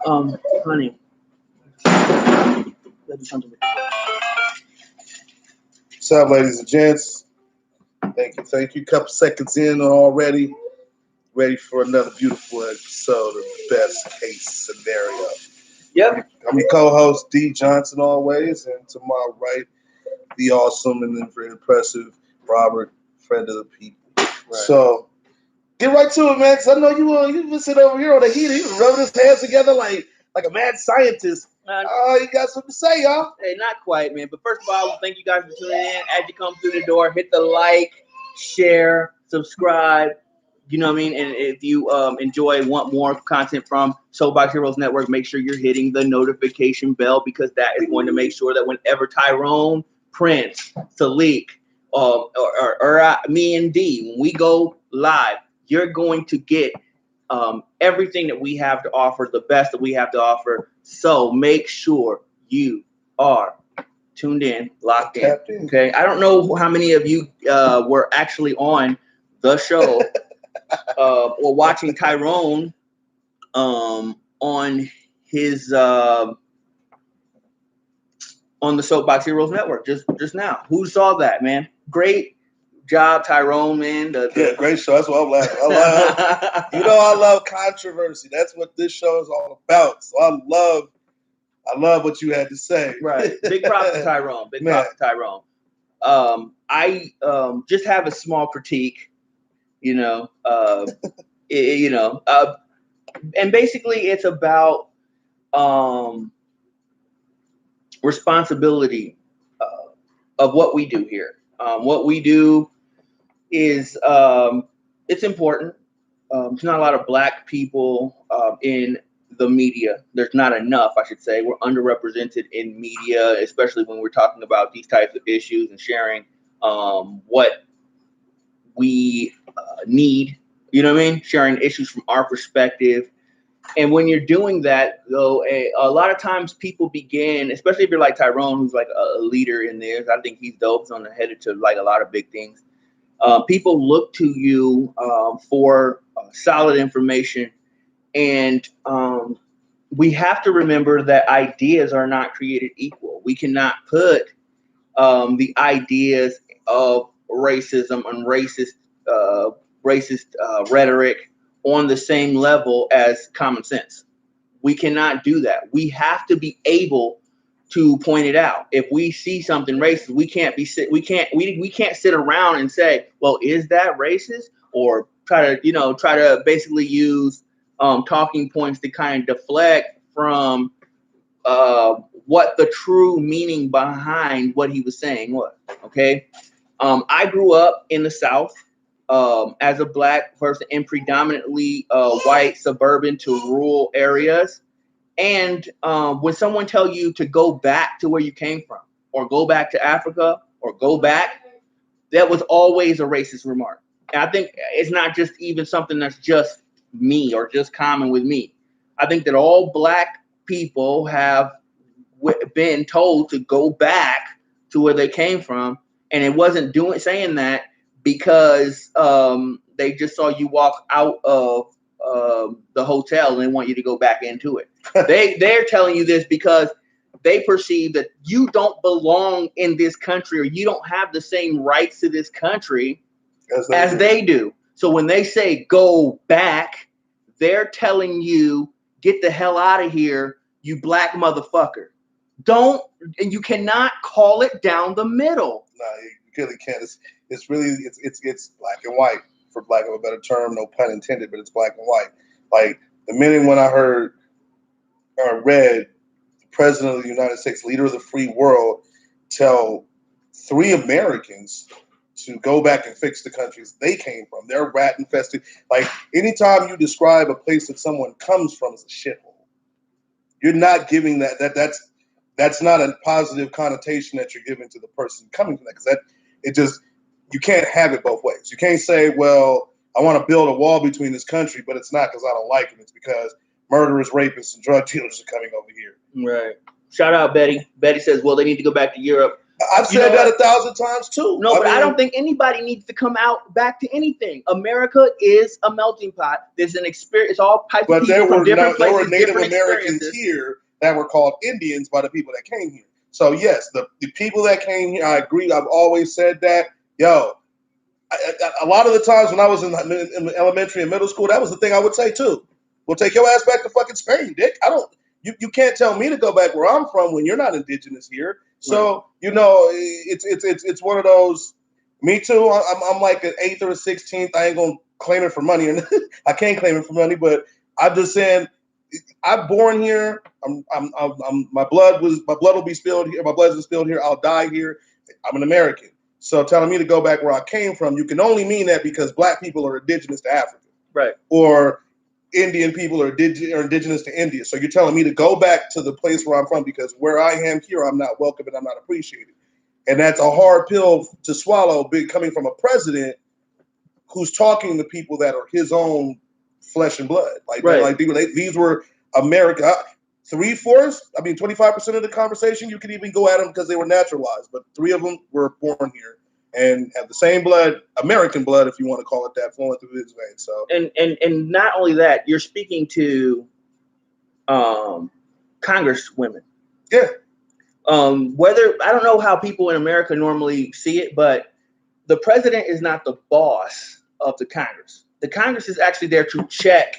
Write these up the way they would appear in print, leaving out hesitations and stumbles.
Honey, let me something. What's up, ladies and gents? Thank you. Couple seconds in already. Ready for another beautiful episode of Best Case Scenario. Yep. I'm your co-host, D. Johnson, always, and to my right, the awesome and very impressive Robert, friend of the people. Right. So, get right to it, man, because I know you've been sitting over here on the heater. You've been rubbing his hands together like a mad scientist. You got something to say, y'all? Hey, not quite, man. But first of all, thank you guys for tuning in. As you come through the door, hit the like, share, subscribe. You know what I mean? And if you want more content from Soapbox Heroes Network, make sure you're hitting the notification bell because that is going to make sure that whenever Tyrone, Prince, Salik, or me and D, when we go live, you're going to get everything that we have to offer, the best that we have to offer. So make sure you are tuned in, locked in. Okay. I don't know how many of you were actually on the show or watching Tyrone on his on the Soapbox Heroes Network just now. Who saw that, man? Great job, Tyrone, man. Yeah, great show. That's what I'm laughing. I love controversy. That's what this show is all about. So I love what you had to say. Right. Big props to Tyrone. Props to Tyrone. I just have a small critique, and basically it's about responsibility of what we do here. What we do is it's important. There's not a lot of Black people in the media. There's not enough, I should say. We're underrepresented in media, especially when we're talking about these types of issues and sharing what we need. You know what I mean? Sharing issues from our perspective. And when you're doing that, though, a lot of times people begin, especially if you're like Tyrone, who's like a leader in this. I think he's dope. He's on the headed to like a lot of big things. People look to you for solid information. And we have to remember that ideas are not created equal. We cannot put the ideas of racism and racist rhetoric on the same level as common sense. We cannot do that. We have to be able to point it out. If we see something racist, we can't sit around and say, well, is that racist? Or try to basically use talking points to kind of deflect from what the true meaning behind what he was saying was. Okay. I grew up in the South as a Black person in predominantly white suburban to rural areas. And when someone tell you to go back to where you came from, or go back to Africa, or go back, that was always a racist remark. And I think it's not just even something that's just me or just common with me. I think that all Black people have been told to go back to where they came from, and it wasn't saying that because they just saw you walk out of the hotel and they want you to go back into it. They're telling you this because they perceive that you don't belong in this country, or you don't have the same rights to this country as they do. So when they say go back, they're telling you, get the hell out of here, you Black motherfucker. And you cannot call it down the middle. No, you really can't. It's really black and white, for lack of a better term, no pun intended, but it's black and white. Like the minute when I heard or read the President of the United States, leader of the free world, tell 3 Americans to go back and fix the countries they came from. They're rat infested. Like anytime you describe a place that someone comes from as a shithole, you're not giving that's not a positive connotation that you're giving to the person coming from that, because you can't have it both ways. You can't say, well, I want to build a wall between this country, but it's not because I don't like it. It's because murderers, rapists, and drug dealers are coming over here. Right. Shout out Betty. Betty says, well, they need to go back to Europe. I've said that 1,000 times too. No, but I don't think anybody needs to come out back to anything. America is a melting pot. There's an experience. It's all types of people from different places. There were Native Americans here that were called Indians by the people that came here. So yes, the people that came here, I agree. I've always said that. Yo, a lot of the times when I was in elementary and middle school, that was the thing I would say too. We'll take your ass back to fucking Spain, dick. You can't tell me to go back where I'm from when you're not indigenous here. So it's one of those. Me too. I'm like an 8th or a 16th. I ain't gonna claim it for money, and I can't claim it for money. But I'm just saying, I'm born here. My blood will be spilled here. My blood is spilled here. I'll die here. I'm an American. So telling me to go back where I came from, you can only mean that because black people are indigenous to Africa, right? Or Indian people are indigenous to India. So you're telling me to go back to the place where I'm from because where I am here, I'm not welcome and I'm not appreciated. And that's a hard pill to swallow, coming from a president who's talking to people that are his own flesh and blood. These were America. 25% of the conversation, you could even go at them because they were naturalized, but 3 of them were born here and have the same blood, American blood, if you want to call it that, flowing through his veins. So and not only that, you're speaking to congresswomen. Yeah. Whether I don't know how people in America normally see it, but the president is not the boss of the Congress. The Congress is actually there to check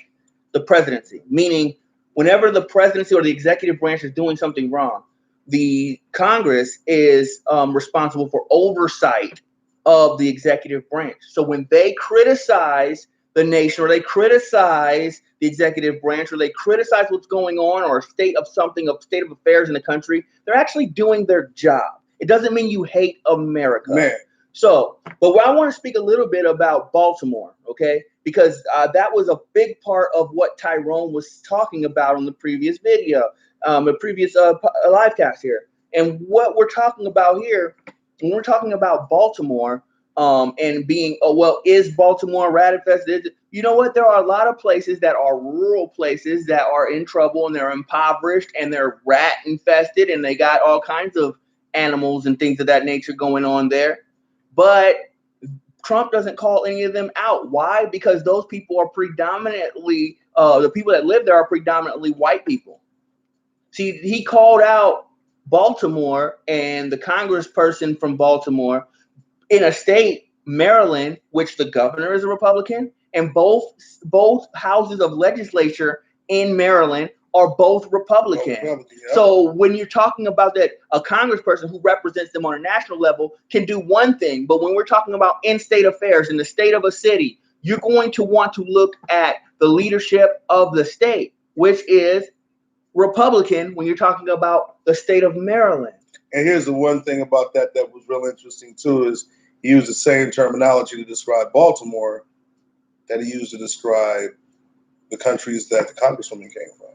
the presidency, meaning whenever the presidency or the executive branch is doing something wrong, the Congress is responsible for oversight of the executive branch. So when they criticize the nation, or they criticize the executive branch, or they criticize what's going on, or a state of affairs in the country, they're actually doing their job. It doesn't mean you hate America. Man. So, but I want to speak a little bit about Baltimore, okay? Because that was a big part of what Tyrone was talking about on the previous video, the previous live cast here. And what we're talking about here, when we're talking about Baltimore, and being, is Baltimore rat infested? You know what? There are a lot of places that are rural places that are in trouble and they're impoverished and they're rat infested and they got all kinds of animals and things of that nature going on there. But Trump doesn't call any of them out. Why? Because those people are predominantly, the people that live there are predominantly white people. See, he called out Baltimore and the congressperson from Baltimore in a state, Maryland, which the governor is a Republican, and both houses of legislature in Maryland are both Republican. Yeah. So when you're talking about that, a congressperson who represents them on a national level can do one thing, but when we're talking about in-state affairs in the state of a city, you're going to want to look at the leadership of the state, which is Republican when you're talking about the state of Maryland. And here's the one thing about that was real interesting too, is he used the same terminology to describe Baltimore that he used to describe the countries that the congresswoman came from.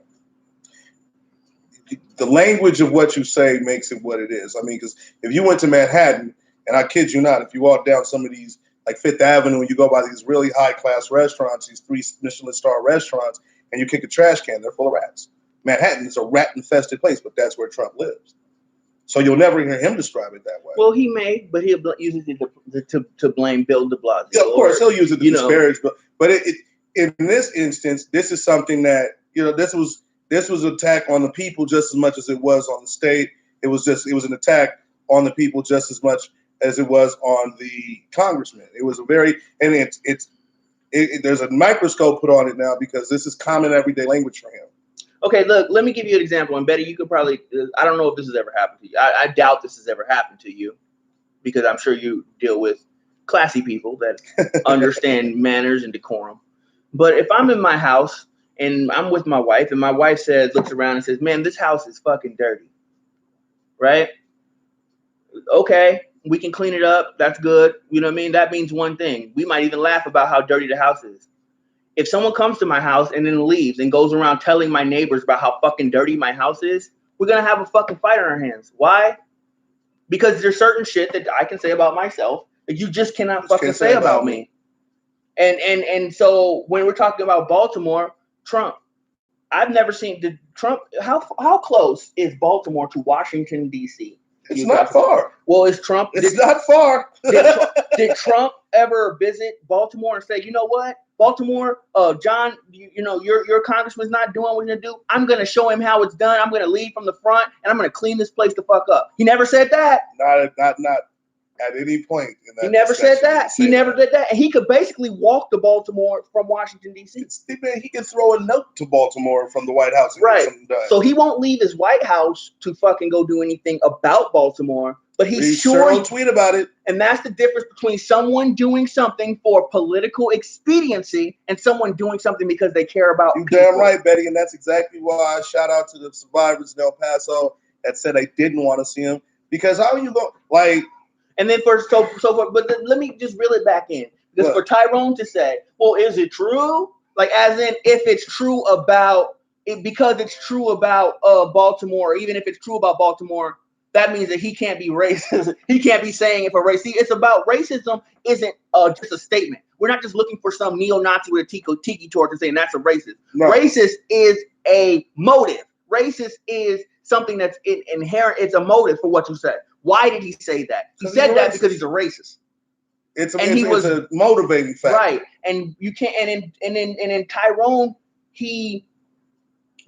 The language of what you say makes it what it is. I mean, because if you went to Manhattan, and I kid you not, if you walk down some of these, like Fifth Avenue, and you go by these really high-class restaurants, these 3 Michelin star restaurants, and you kick a trash can, they're full of rats. Manhattan is a rat-infested place, but that's where Trump lives. So you'll never hear him describe it that way. Well, he may, but he'll use it to blame Bill de Blasio. Yeah, of course, he'll use it to disparage. But in this instance, this is something that, this was an attack on the people just as much as it was on the state. It was an attack on the people just as much as it was on the congressman. It was there's a microscope put on it now because this is common everyday language for him. Okay, look, let me give you an example. And Betty, you could probably, I don't know if this has ever happened to you. I doubt this has ever happened to you because I'm sure you deal with classy people that understand manners and decorum. But if I'm in my house and I'm with my wife and my wife looks around and says, man, this house is fucking dirty, right? Okay, we can clean it up. That's good. You know what I mean? That means one thing. We might even laugh about how dirty the house is. If someone comes to my house and then leaves and goes around telling my neighbors about how fucking dirty my house is, we're going to have a fucking fight on our hands. Why? Because there's certain shit that I can say about myself that you just cannot fucking say about me. And so when we're talking about Baltimore, Trump, I've never seen Trump. How close is Baltimore to Washington, D.C.? It's not far. Well, is Trump? It's not far. Did Trump ever visit Baltimore and say, you know what, Baltimore, John, you know, your congressman's not doing what he's gonna do. I'm gonna show him how it's done. I'm gonna lead from the front, and I'm gonna clean this place the fuck up. He never said that. Not at any point in that. He never said that. He never did that. And he could basically walk to Baltimore from Washington, D.C. He can throw a note to Baltimore from the White House and get something done. So he won't leave his White House to fucking go do anything about Baltimore, but he's sure will tweet about it. And that's the difference between someone doing something for political expediency and someone doing something because they care about people. You're damn right, Betty. And that's exactly why I shout out to the survivors in El Paso that said they didn't want to see him. Because how are you going, like... And then let me just reel it back in. Because for Tyrone to say, well, is it true? Like, as in, if it's true about it, because it's true about Baltimore, even if it's true about Baltimore, that means that he can't be racist. He can't be saying if a race. See, it's about racism isn't just a statement. We're not just looking for some neo-Nazi with a tiki torch and saying that's a racist. No. Racist is a motive. Racist is something that's inherent. It's a motive for what you said. Why did he say that? He said that because he's a racist. It's a motivating factor, right? And you can't. And in Tyrone, he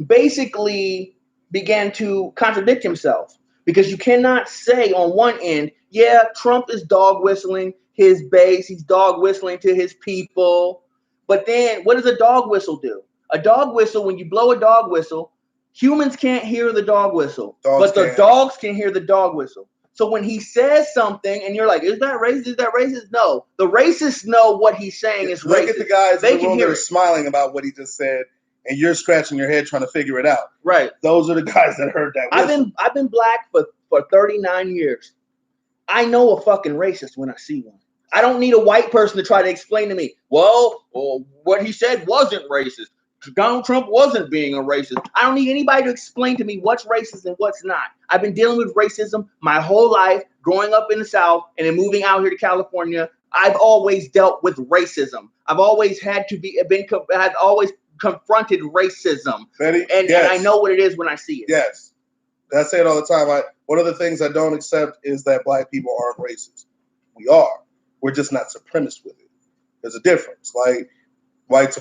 basically began to contradict himself because you cannot say on one end, yeah, Trump is dog whistling his base. He's dog whistling to his people. But then, what does a dog whistle do? A dog whistle, when you blow a dog whistle, humans can't hear the dog whistle, but the dogs can hear the dog whistle. So when he says something and you're like, is that racist? Is that racist? No. The racists know what he's saying is racist. Look at the guys in the room that are smiling about what he just said, and you're scratching your head trying to figure it out. Right. Those are the guys that heard that whistle. I've been black for 39 years. I know a fucking racist when I see one. I don't need a white person to try to explain to me, well, what he said wasn't racist. Donald Trump wasn't being a racist. I don't need anybody to explain to me what's racist and what's not. I've been dealing with racism my whole life, growing up in the South and then moving out here to California. I've always dealt with racism. I've always I've always confronted racism. Betty, and I know what it is when I see it. Yes. I say it all the time. One of the things I don't accept is that black people aren't racist. We are. We're just not supremacist with it. There's a difference. White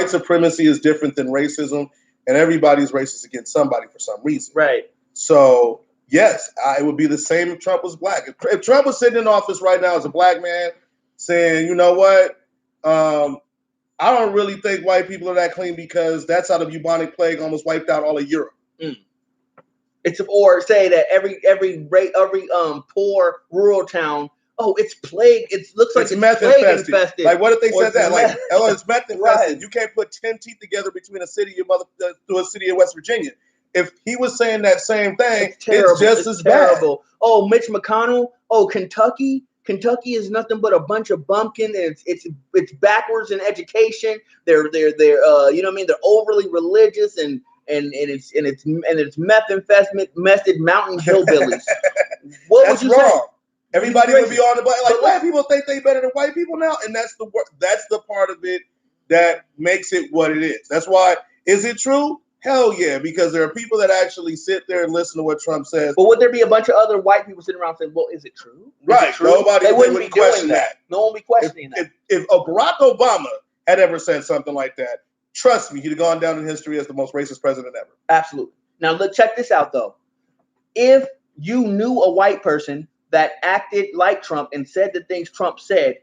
supremacy is different than racism, and everybody's racist against somebody for some reason. Right. So, yes, it would be the same if Trump was black. If Trump was sitting in office right now as a black man saying, you know what, I don't really think white people are that clean because that's how the bubonic plague almost wiped out all of Europe. Mm. Or say that every poor rural town, it's plague. It looks like it's meth infested. Like, what if they said that? Like, it's meth infested. Right. You can't put 10 teeth together between a city to a city of West Virginia. If he was saying that same thing, it's just as terrible. Bad. Oh, Mitch McConnell. Oh, Kentucky. Kentucky is nothing but a bunch of bumpkin. It's backwards in education. They're you know what I mean? They're overly religious and it's meth infested mountain hillbillies. What That's would you wrong. say? Everybody would be on the button. Like, black people think they better than white people now, and that's the part of it that makes it what it is. That's why. Is it true? Hell yeah, because there are people that actually sit there and listen to what Trump says. But would there be a bunch of other white people sitting around saying, well, is it true? Right. Nobody would question that. No one would be questioning that. If Barack Obama had ever said something like that, trust me, he'd have gone down in history as the most racist president ever. Absolutely. Now, look, check this out, though. If you knew a white person that acted like Trump and said the things Trump said,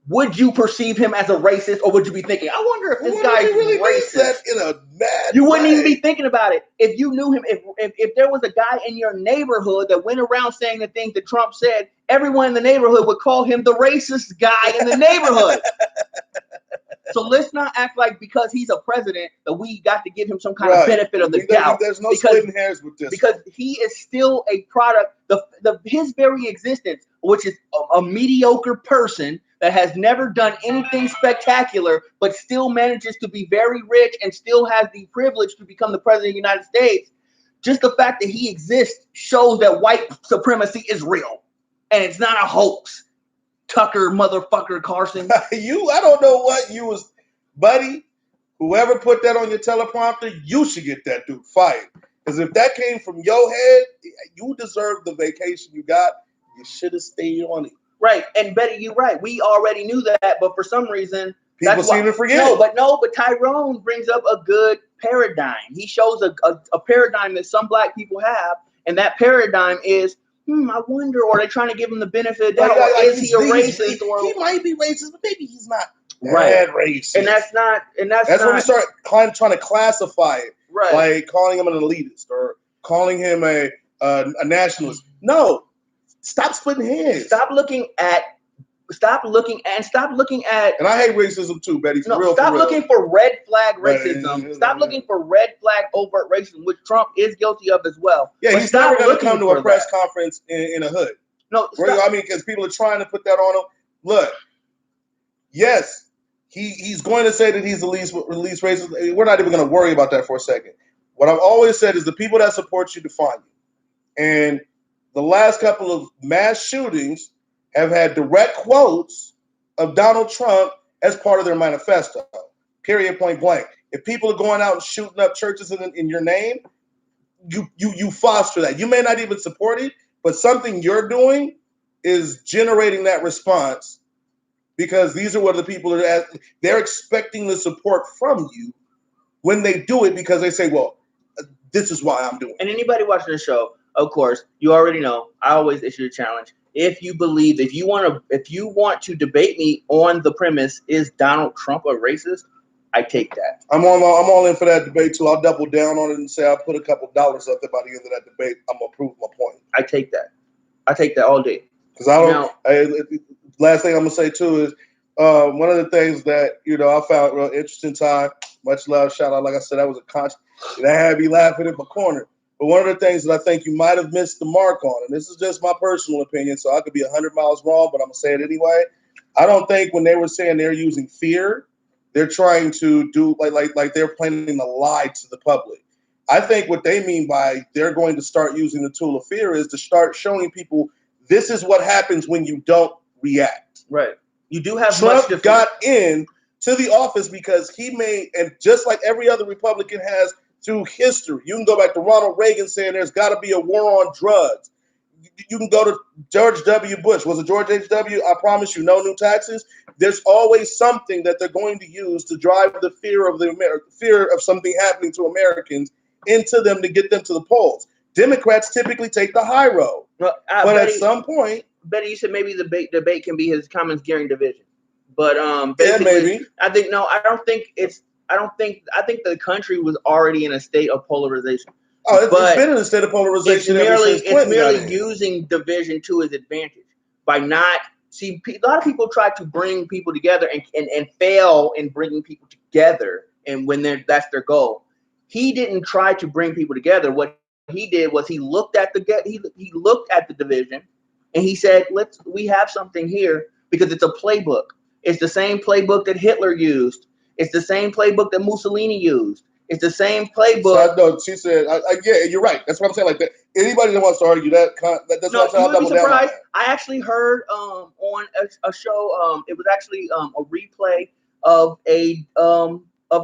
would you perceive him as a racist, or would you be thinking, I wonder if this guy's really racist? That in a mad you wouldn't way. even be thinking about it. If you knew him, if there was a guy in your neighborhood that went around saying the things that Trump said, everyone in the neighborhood would call him the racist guy in the neighborhood. So let's not act like because he's a president that we got to give him some kind of benefit of the doubt. There's no splitting hairs with this. Because he is still a product, his very existence, which is a mediocre person that has never done anything spectacular, but still manages to be very rich and still has the privilege to become the president of the United States. Just the fact that he exists shows that white supremacy is real. And it's not a hoax. Tucker motherfucker Carlson. I don't know what you was, buddy. Whoever put that on your teleprompter, you should get that dude fired. Because if that came from your head, you deserve the vacation you got. You should have stayed on it. Right. And Betty, you're right. We already knew that, but for some reason, people seem to forget. But Tyrone brings up a good paradigm. He shows a paradigm that some black people have, and that paradigm is, I wonder, or are they trying to give him the benefit of doubt, or is he a racist? He might be racist, but maybe he's not racist. And that's when we start trying to classify it, right? Like calling him an elitist or calling him a nationalist. No, stop splitting hairs. Stop looking at. And I hate racism too, Betty. Stop looking for red flag racism. Stop looking for red flag overt racism, which Trump is guilty of as well. Yeah, he's never going to come to a press conference in a hood. No, I mean, because people are trying to put that on him. Look, yes, he's going to say that he's the least racist. We're not even going to worry about that for a second. What I've always said is the people that support you define you. And the last couple of mass shootings have had direct quotes of Donald Trump as part of their manifesto, period, point blank. If people are going out and shooting up churches in your name, you foster that. You may not even support it, but something you're doing is generating that response because these are what the people are they're expecting the support from you when they do it because they say, well, this is why I'm doing it. And anybody watching the show, of course, you already know, I always issue a challenge. If you want to debate me on the premise, is Donald Trump a racist? I take that. I'm all in for that debate too. I'll double down on it and say I'll put a couple dollars up there by the end of that debate. I'm gonna prove my point. I take that. I take that all day. Because last thing I'm gonna say too is one of the things that I found real interesting. Ty, much love, shout out. Like I said, that was a constant that had me laughing in my corner. But one of the things that I think you might have missed the mark on, and this is just my personal opinion, so I could be 100 miles wrong, but I'm going to say it anyway. I don't think when they were saying they're using fear, they're trying to do like they're planning to lie to the public. I think what they mean by they're going to start using the tool of fear is to start showing people this is what happens when you don't react. Right. You do have Trump got in to the office because he made, and just like every other Republican has through history. You can go back to Ronald Reagan saying there's got to be a war on drugs. You can go to George W. Bush. Was it George H.W.? I promise you, no new taxes. There's always something that they're going to use to drive the fear of something happening to Americans into them to get them to the polls. Democrats typically take the high road. But at some point... Betty, you said maybe the debate can be his comments gearing division. But maybe. I think the country was already in a state of polarization. Oh, it's been in a state of polarization. It's merely using division to his advantage by not. See, a lot of people try to bring people together and fail in bringing people together. And when that's their goal, he didn't try to bring people together. What he did was he looked at the division, and he said, we have something here because it's a playbook. It's the same playbook that Hitler used. It's the same playbook that Mussolini used. It's the same playbook. So she said, yeah, you're right. That's what I'm saying. Like that. Anybody that wants to argue that, that's what I'm saying. I'll double down on that. I actually heard on a show. It was actually a replay of a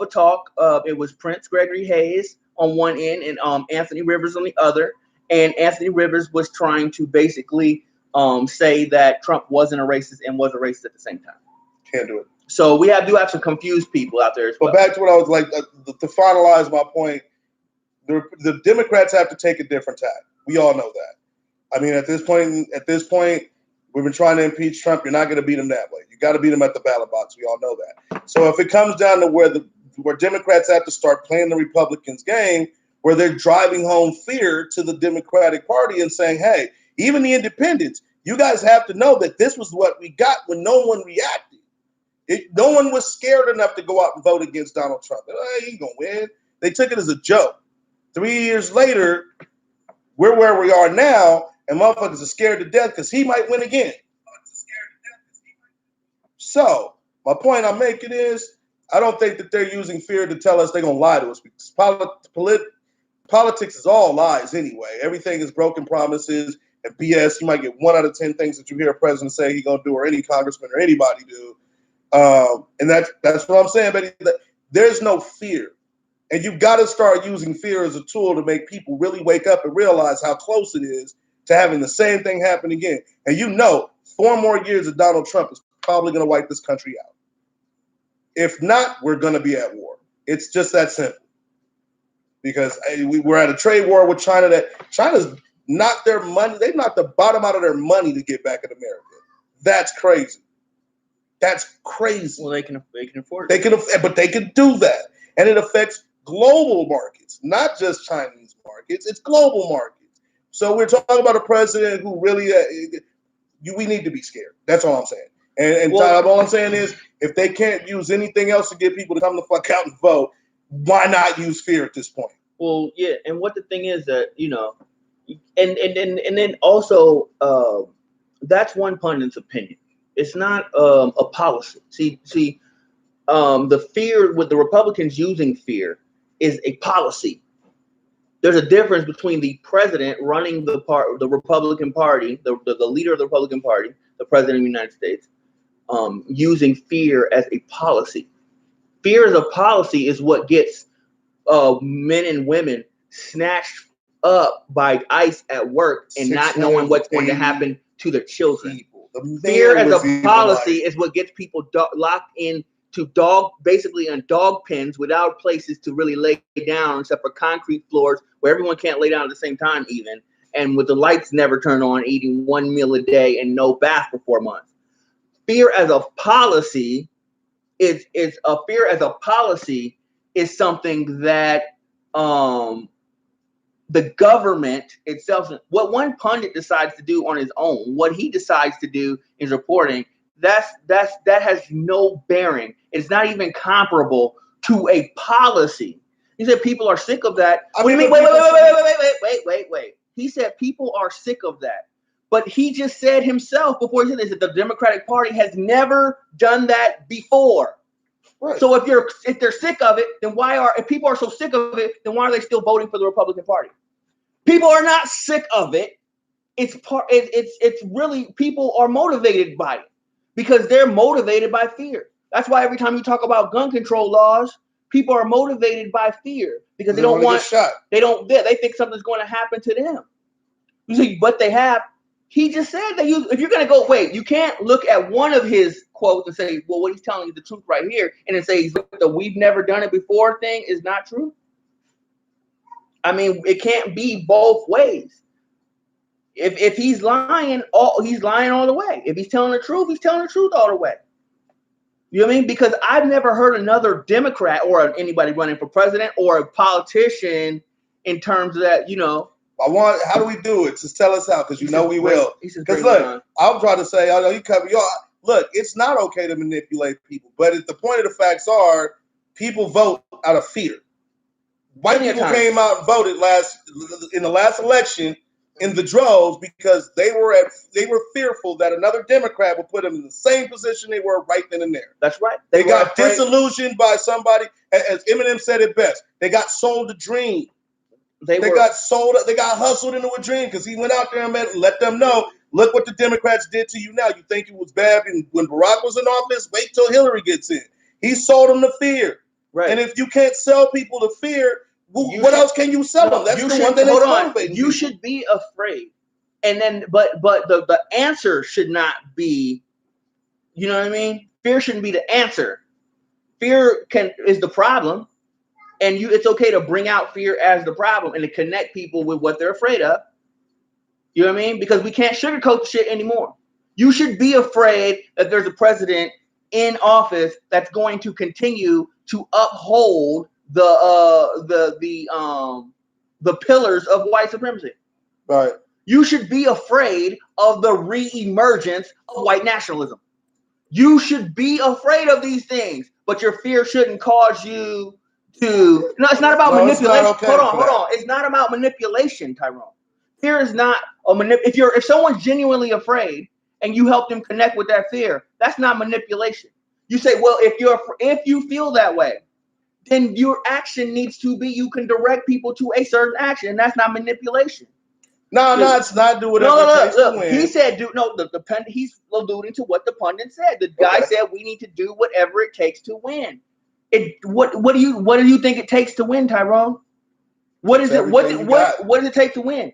talk. It was Prince Gregory Hayes on one end and Anthony Rivers on the other. And Anthony Rivers was trying to basically say that Trump wasn't a racist and was a racist at the same time. Can't do it. So we do have some confused people out there as well. But back to what I was like, to finalize my point, the Democrats have to take a different tack. We all know that. I mean, at this point, we've been trying to impeach Trump. You're not going to beat him that way. You got to beat him at the ballot box. We all know that. So if it comes down to where Democrats have to start playing the Republicans' game, where they're driving home fear to the Democratic Party and saying, hey, even the independents, you guys have to know that this was what we got when no one reacted. No one was scared enough to go out and vote against Donald Trump. He ain't going to win. They took it as a joke. 3 years later, we're where we are now, and motherfuckers are scared to death because he might win again. So, my point I'm making is, I don't think that they're using fear to tell us they're going to lie to us. Because politics is all lies anyway. Everything is broken promises and BS. You might get 1 out of 10 things that you hear a president say he's going to do, or any congressman or anybody do. And that's what I'm saying, Betty. There's no fear. And you've got to start using fear as a tool to make people really wake up and realize how close it is to having the same thing happen again. And 4 more years of Donald Trump is probably going to wipe this country out. If not, we're going to be at war. It's just that simple. Because we're at a trade war with China that China's knocked their money. They've knocked the bottom out of their money to get back in America. That's crazy. That's crazy. Well, they can afford it. But they can do that. And it affects global markets, not just Chinese markets. It's global markets. So we're talking about a president who really, we need to be scared. That's all I'm saying. And all I'm saying is, if they can't use anything else to get people to come the fuck out and vote, why not use fear at this point? Well, yeah, and what the thing is that, and then also that's one pundit's opinion. It's not a policy. See, the fear with the Republicans using fear is a policy. There's a difference between the president running the Republican Party, the leader of the Republican Party, the president of the United States, using fear as a policy. Fear as a policy is what gets men and women snatched up by ICE at work and not knowing what's going to happen to their children. Fear as a policy is what gets people locked into basically in dog pens without places to really lay down except for concrete floors where everyone can't lay down at the same time even, and with the lights never turned on, eating one meal a day and no bath for 4 months. Fear as a policy is something that the government itself, what one pundit decides to do on his own, what he decides to do is reporting, that has no bearing. It's not even comparable to a policy. He said people are sick of that. What do you mean? Wait. He said people are sick of that. But he just said himself before he said this that the Democratic Party has never done that before. Right. So if they're sick of it, then if people are so sick of it, then why are they still voting for the Republican Party? People are not sick of it. It's really people are motivated by it because they're motivated by fear. That's why every time you talk about gun control laws, people are motivated by fear because they don't want shot. They think something's going to happen to them. You see, but they have. He just said that if you're going to you can't look at one of his quotes and say, well, what he's telling you the truth right here, and then say the "we've never done it before" thing is not true. I mean, it can't be both ways. If he's lying, he's lying all the way. If he's telling the truth, he's telling the truth all the way. You know what I mean? Because I've never heard another Democrat or anybody running for president or a politician in terms of that, how do we do it? Just tell us how, because we will. Because look, I'm trying to say, look, it's not okay to manipulate people, but the point of the facts are, people vote out of fear. White people came out and voted in the last election in the droves because they were fearful that another Democrat would put them in the same position they were right then and there. That's right. They got disillusioned by somebody, as Eminem said it best. They got sold a dream. They got hustled into a dream because he went out there and let them know, look what the Democrats did to you now. You think it was bad when Barack was in office? Wait till Hillary gets in. He sold them to fear. Right. And if you can't sell people to fear, what else can you sell them? That's the one thing that's motivating. You should be afraid. And then, but the answer should not be, you know what I mean? Fear shouldn't be the answer. Fear is the problem. And it's okay to bring out fear as the problem and to connect people with what they're afraid of. You know what I mean? Because we can't sugarcoat the shit anymore. You should be afraid that there's a president in office that's going to continue to uphold the pillars of white supremacy. Right. You should be afraid of the re-emergence of white nationalism. You should be afraid of these things, but your fear shouldn't cause you to. No, it's not about manipulation. Okay, hold on. It's not about manipulation, Tyrone. Fear is not a if someone's genuinely afraid and you help them connect with that fear, that's not manipulation. You say, well, if you feel that way, then your action needs to be, you can direct people to a certain action, and that's not manipulation. No, it's not. Do whatever it takes to win. He said, he's alluding to what the pundit said. The guy said we need to do whatever it takes to win. What do you think it takes to win, Tyrone? What is it? What does it take to win?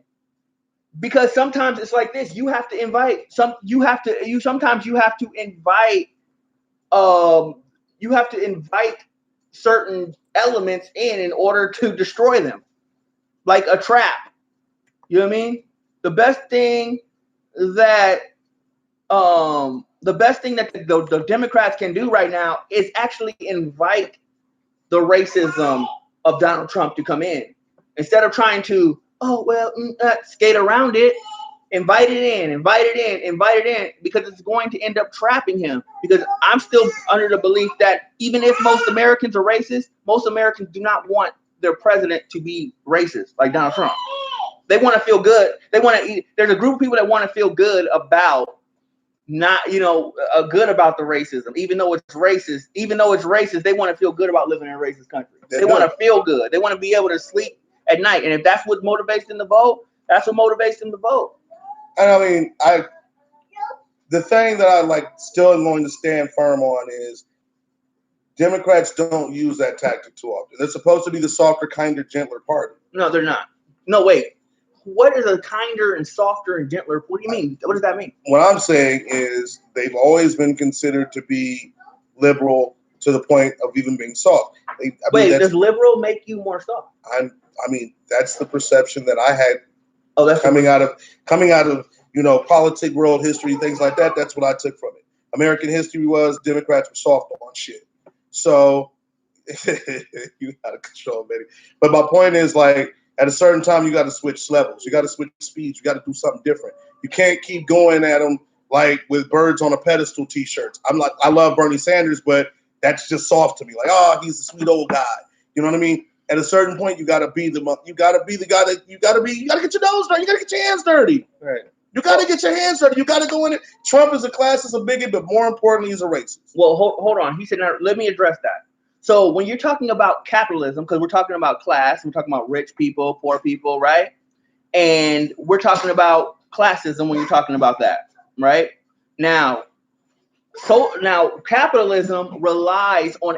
Because sometimes it's like this. You have to invite some. Sometimes you have to invite. You have to invite certain elements in order to destroy them, like a trap. You know what I mean? The best thing that the Democrats can do right now is actually invite the racism of Donald Trump to come in, instead of trying to skate around it. Invite it in, because it's going to end up trapping him. Because I'm still under the belief that even if most Americans are racist, most Americans do not want their president to be racist like Donald Trump. They want to feel good. There's a group of people that want to feel good about good about the racism, even though it's racist. They want to feel good about living in a racist country. They want to feel good. They want to be able to sleep at night. And if that's what motivates them to vote, that's what motivates them to vote. And I mean, the thing that I still am going to stand firm on is Democrats don't use that tactic too often. They're supposed to be the softer, kinder, gentler party. No, they're not. No, wait. What is a kinder and softer and gentler? What do you mean? What does that mean? What I'm saying is they've always been considered to be liberal to the point of even being soft. Does liberal make you more soft? I mean, that's the perception that I had. Oh, that's coming out of politic, world history, things like that. That's what I took from it. American history was Democrats were soft on shit. So you gotta control, baby. But my point is, at a certain time, you got to switch levels. You got to switch speeds. You got to do something different. You can't keep going at them with birds on a pedestal T-shirts. I love Bernie Sanders, but that's just soft to me. He's a sweet old guy. You know what I mean? At a certain point, you got to be the guy you got to get your nose dirty. You got to get your hands dirty. Right. You got to get your hands dirty. You got to go in it. Trump is a classist, a bigot, but more importantly, he's a racist. Well, hold on. He said, now, let me address that. So when you're talking about capitalism, because we're talking about class, we're talking about rich people, poor people, right? And we're talking about classism when you're talking about that, right? Now capitalism relies on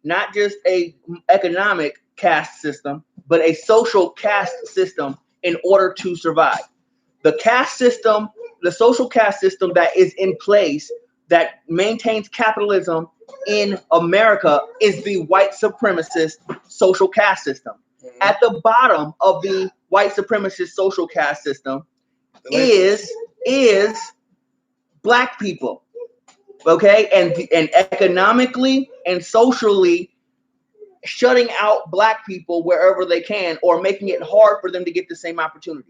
not just a economic caste system, but a social caste system in order to survive. The caste system, the social caste system that is in place that maintains capitalism in America is the white supremacist social caste system. Mm-hmm. At the bottom of the white supremacist social caste system is black people. Okay, and economically and socially shutting out black people wherever they can, or making it hard for them to get the same opportunity.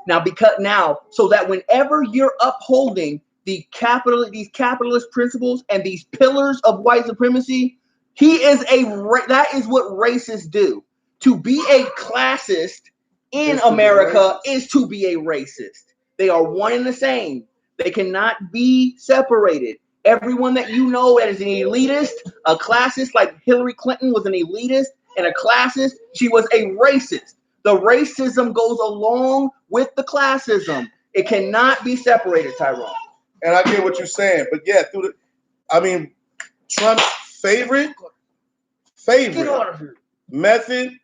So that whenever you're upholding these capitalist principles and these pillars of white supremacy, that is what racists do. To be a classist in America is to be a racist. They are one and the same. They cannot be separated. Everyone that you know as an elitist, a classist, like Hillary Clinton was an elitist and a classist, she was a racist. The racism goes along with the classism. It cannot be separated, Tyrone. And I get what you're saying, but yeah, Trump's favorite method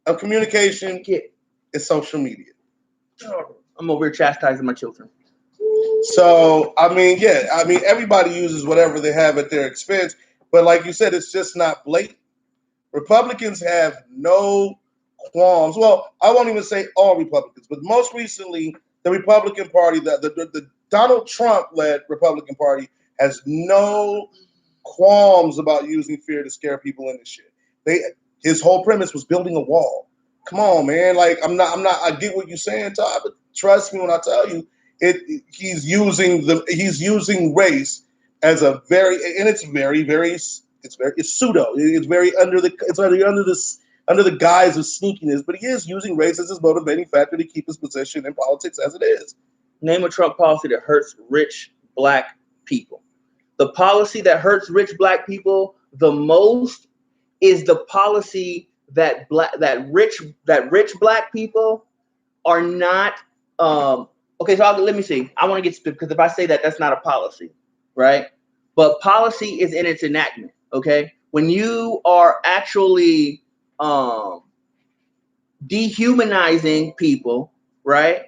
of communication is social media. I'm over here chastising my children. So, everybody uses whatever they have at their expense, but like you said, it's just not blatant. Republicans have no qualms. Well, I won't even say all Republicans, but most recently, the Republican Party, the Donald Trump-led Republican Party, has no qualms about using fear to scare people into shit. His whole premise was building a wall. Come on, man. I get what you're saying, Todd, but trust me when I tell you, he's using race as a it's pseudo. It's very under the guise of sneakiness, but he is using race as his motivating factor to keep his position in politics as it is. Name a Trump policy that hurts rich black people. The policy that hurts rich black people the most is the policy that rich black people are not. Okay, so let me see. I want to get specific, because if I say that, that's not a policy, right? But policy is in its enactment. Okay, when you are actually dehumanizing people, right?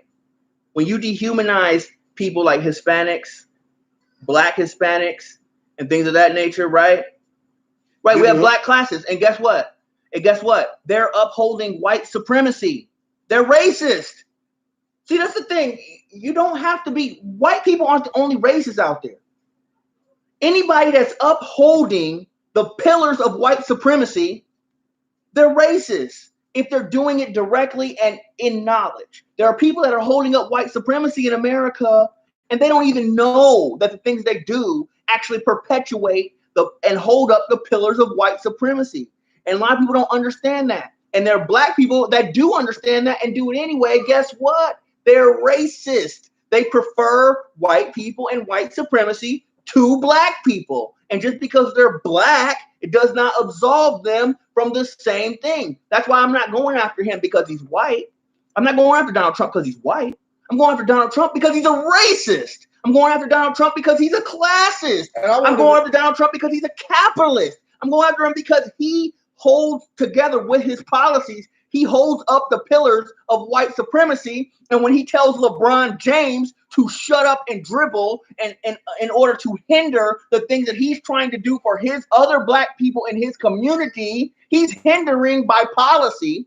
When you dehumanize people like Hispanics, Black Hispanics, and things of that nature, right? Right, we have black classes, and guess what? They're upholding white supremacy. They're racist. See, that's the thing. You don't have to be. White people aren't the only racists out there. Anybody that's upholding the pillars of white supremacy, they're racist if they're doing it directly and in knowledge. There are people that are holding up white supremacy in America, and they don't even know that the things they do actually perpetuate and hold up the pillars of white supremacy. And a lot of people don't understand that. And there are black people that do understand that and do it anyway. Guess what? They're racist. They prefer white people and white supremacy to black people. And just because they're black, it does not absolve them from the same thing. That's why I'm not going after him because he's white. I'm not going after Donald Trump because he's white. I'm going after Donald Trump because he's a racist. I'm going after Donald Trump because he's a classist. I'm going after Donald Trump because he's a capitalist. I'm going after him because he holds together with his policies. He holds up the pillars of white supremacy. And when he tells LeBron James to shut up and dribble and in order to hinder the things that he's trying to do for his other black people in his community, he's hindering by policy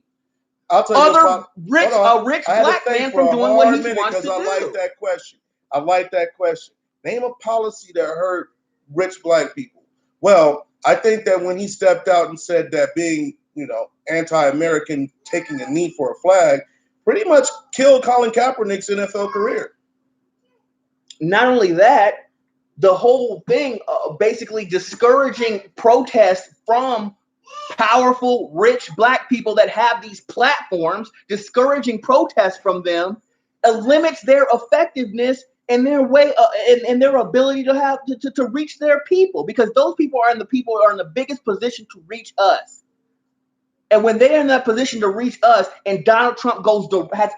I'll tell you a rich black man from doing what he wants to do. I like that question. Name a policy that hurt rich black people. Well, I think that when he stepped out and said that being, anti-American, taking a knee for a flag, pretty much killed Colin Kaepernick's NFL career. Not only that, the whole thing basically discouraging protests from powerful, rich black people that have these platforms, discouraging protests from them, limits their effectiveness and their way and their ability to have to reach their people, because those people are in the biggest position to reach us. And when they're in that position to reach us, and Donald Trump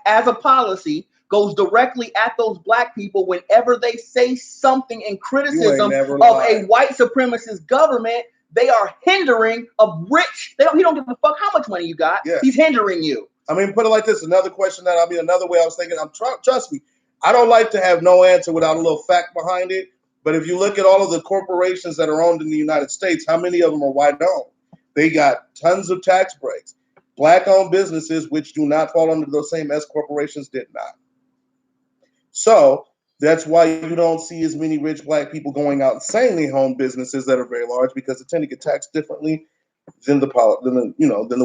as a policy goes directly at those black people whenever they say something in criticism of a white supremacist government, they are hindering a rich. He don't give a fuck how much money you got. Yeah. He's hindering you. I mean, put it like this. Another way I was thinking. Trust me, I don't like to have no answer without a little fact behind it. But if you look at all of the corporations that are owned in the United States, how many of them are white-owned? They got tons of tax breaks. Black-owned businesses, which do not fall under those same S corporations, did not. So that's why you don't see as many rich black people going out and saying they own businesses that are very large, because they tend to get taxed differently than the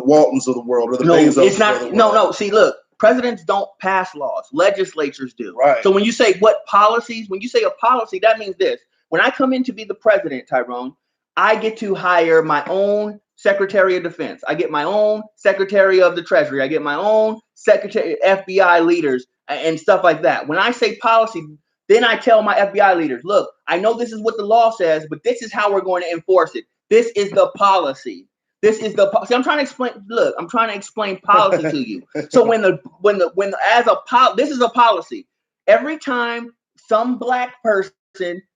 Waltons of the world or the Bezos. It's not. No. See, look, presidents don't pass laws. Legislatures do. Right. So when you say a policy, that means this. When I come in to be the president, Tyrone, I get to hire my own Secretary of Defense. I get my own Secretary of the Treasury. I get my own Secretary, FBI leaders, and stuff like that. When I say policy, then I tell my FBI leaders, look, I know this is what the law says, but this is how we're going to enforce it. This is the policy. See, I'm trying to explain policy to you. So this is a policy. Every time some black person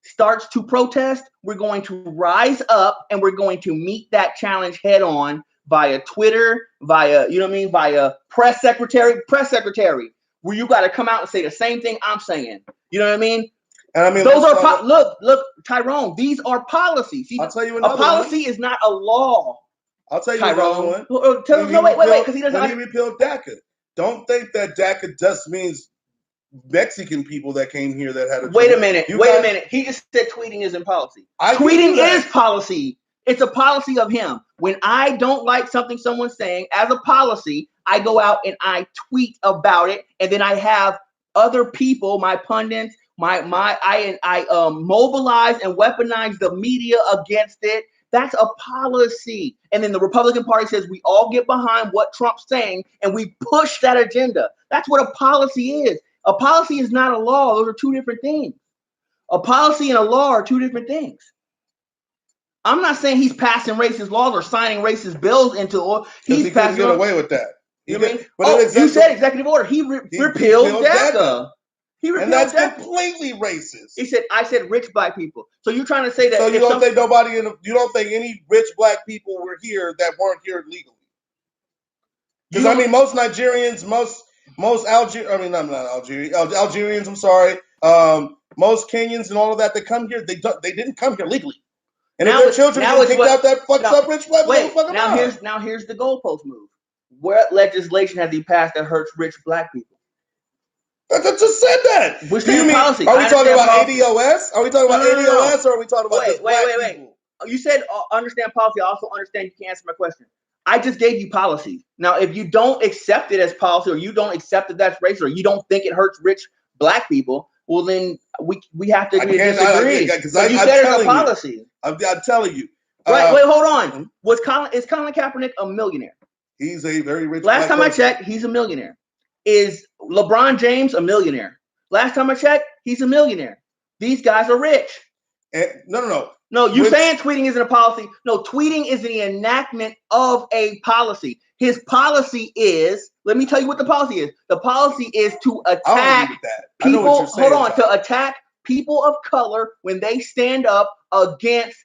starts to protest, we're going to rise up and we're going to meet that challenge head on via Twitter, via press secretary, where you got to come out and say the same thing I'm saying. You know what I mean? And I mean, those are look, Tyrone. These are policies. I'll tell you another one. A policy is not a law. I'll tell you Tyrone. another one. Wait, because he doesn't. When he repealed DACA, don't think that DACA just means Mexican people that came here that had a. Wait a minute. He just said tweeting isn't policy. Tweeting is policy. It's a policy of him. When I don't like something someone's saying as a policy, I go out and I tweet about it, and then I have other people, my pundits, I mobilize and weaponize the media against it. That's a policy. And then the Republican Party says we all get behind what Trump's saying and we push that agenda. That's what a policy is. A policy is not a law. Those are two different things. A policy and a law are two different things. I'm not saying he's passing racist laws or signing racist bills into law. He couldn't get away with that. You said executive order. He repealed DACA. He repealed and that's debt. completely racist. He said, "I said rich black people." So you're trying to say that? So you don't think you don't think any rich black people were here that weren't here legally? Because I mean, most Nigerians, most Algerians. I'm sorry. Most Kenyans and all of that come here. They didn't come here legally. And if their children get kicked out, that fucks up rich black people. Now here's the goalpost move. What legislation has he passed that hurts rich black people? I just said that. Which policy? Are we talking about ADOS? Are we talking about ADOS, or are we talking about black people? You said understand policy. I also understand you can't answer my question. I just gave you policy. Now, if you don't accept it as policy, or you don't accept that that's racist, or you don't think it hurts rich black people, well, then we have to agree to disagree. Because you said it's a policy. I'm telling you. Right. Wait. Hold on. Is Colin Kaepernick a millionaire? He's a very rich. Last time I checked, he's a millionaire. Is LeBron James a millionaire? Last time I checked, he's a millionaire. These guys are rich. No. No, you're saying tweeting isn't a policy. No, tweeting is the enactment of a policy. His policy is, let me tell you what the policy is. The policy is to attack people. Hold on, to attack people of color when they stand up against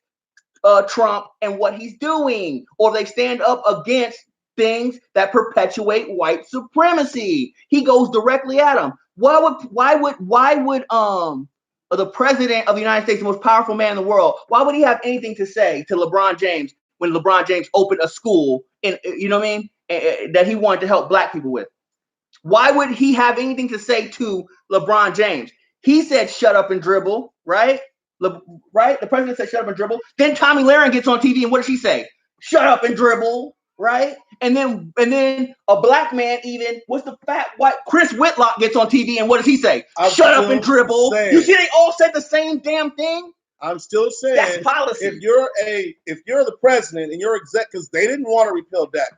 Trump and what he's doing, or they stand up against things that perpetuate white supremacy. He goes directly at them. Why would the president of the United States, the most powerful man in the world, why would he have anything to say to LeBron James when LeBron James opened a school in, you know what I mean, that he wanted to help black people with? Why would he have anything to say to LeBron James? He said, "Shut up and dribble," right? Right? The president said, "Shut up and dribble." Then Tommy Lahren gets on TV, and what does she say? "Shut up and dribble," right? And then a black man, even what's the fat white Chris Whitlock gets on TV, and what does he say? "Shut up and dribble." You see, they all said the same damn thing. I'm still saying that's policy. If you're the president and you're exec, because they didn't want to repeal debt,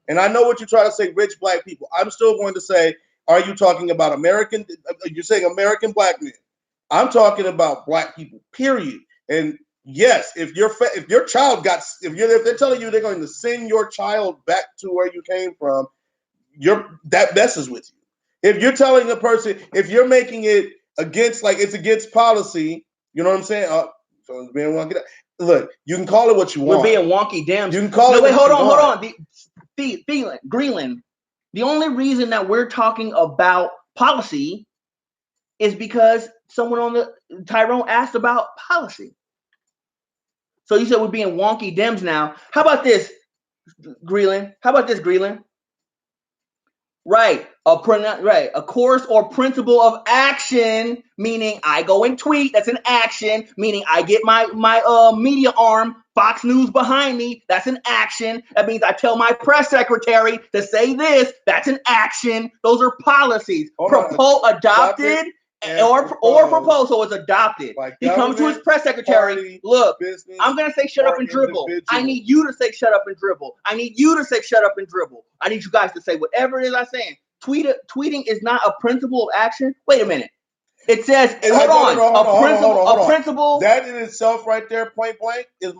and I know what you try to say, rich black people. I'm still going to say, are you talking about American? You're saying American black men. I'm talking about black people, period. And yes, if your child if they're telling you they're going to send your child back to where you came from, that messes with you. If you're telling a person, if you're making it against, like it's against policy, you know what I'm saying? So being wonky. Look, you can call it what you want. We're being wonky, damn. You can call it. Wait, hold on. Greenland. The only reason that we're talking about policy is because someone on Tyrone asked about policy. So you said we're being wonky Dems now. How about this, Greenland? Right. A course or principle of action, meaning I go and tweet. That's an action. Meaning I get my media arm, Fox News, behind me. That's an action. That means I tell my press secretary to say this. That's an action. Those are policies. Adopted. Or proposed, so it's adopted. He comes to his press secretary. Look, I'm gonna say shut up and dribble. I need you to say shut up and dribble. I need you to say shut up and dribble. I need you guys to say whatever it is I'm saying. Tweeting is not a principle of action. Wait a minute. It says a principle. That in itself, right there, point blank, is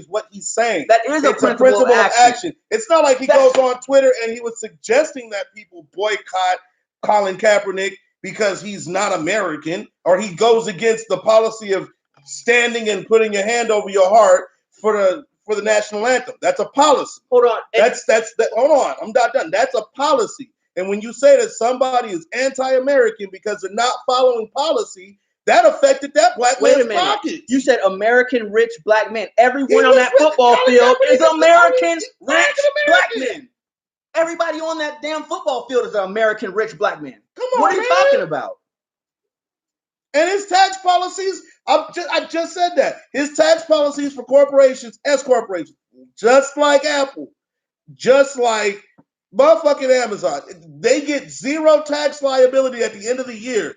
what he's saying. That is a principle of action. It's not like he goes on Twitter and he was suggesting that people boycott Colin Kaepernick because he's not American, or he goes against the policy of standing and putting your hand over your heart for the national anthem. That's a policy. Hold on. Hold on. I'm not done. That's a policy. And when you say that somebody is anti-American because they're not following policy, that affected that black man's pocket. You said American rich black men. Everyone on that football field is American rich black men. Everybody on that damn football field is an American rich black man. Come on, what are you talking about? And his tax policies, I just said that. His tax policies for corporations, S corporations, just like Apple, just like motherfucking Amazon, they get zero tax liability at the end of the year.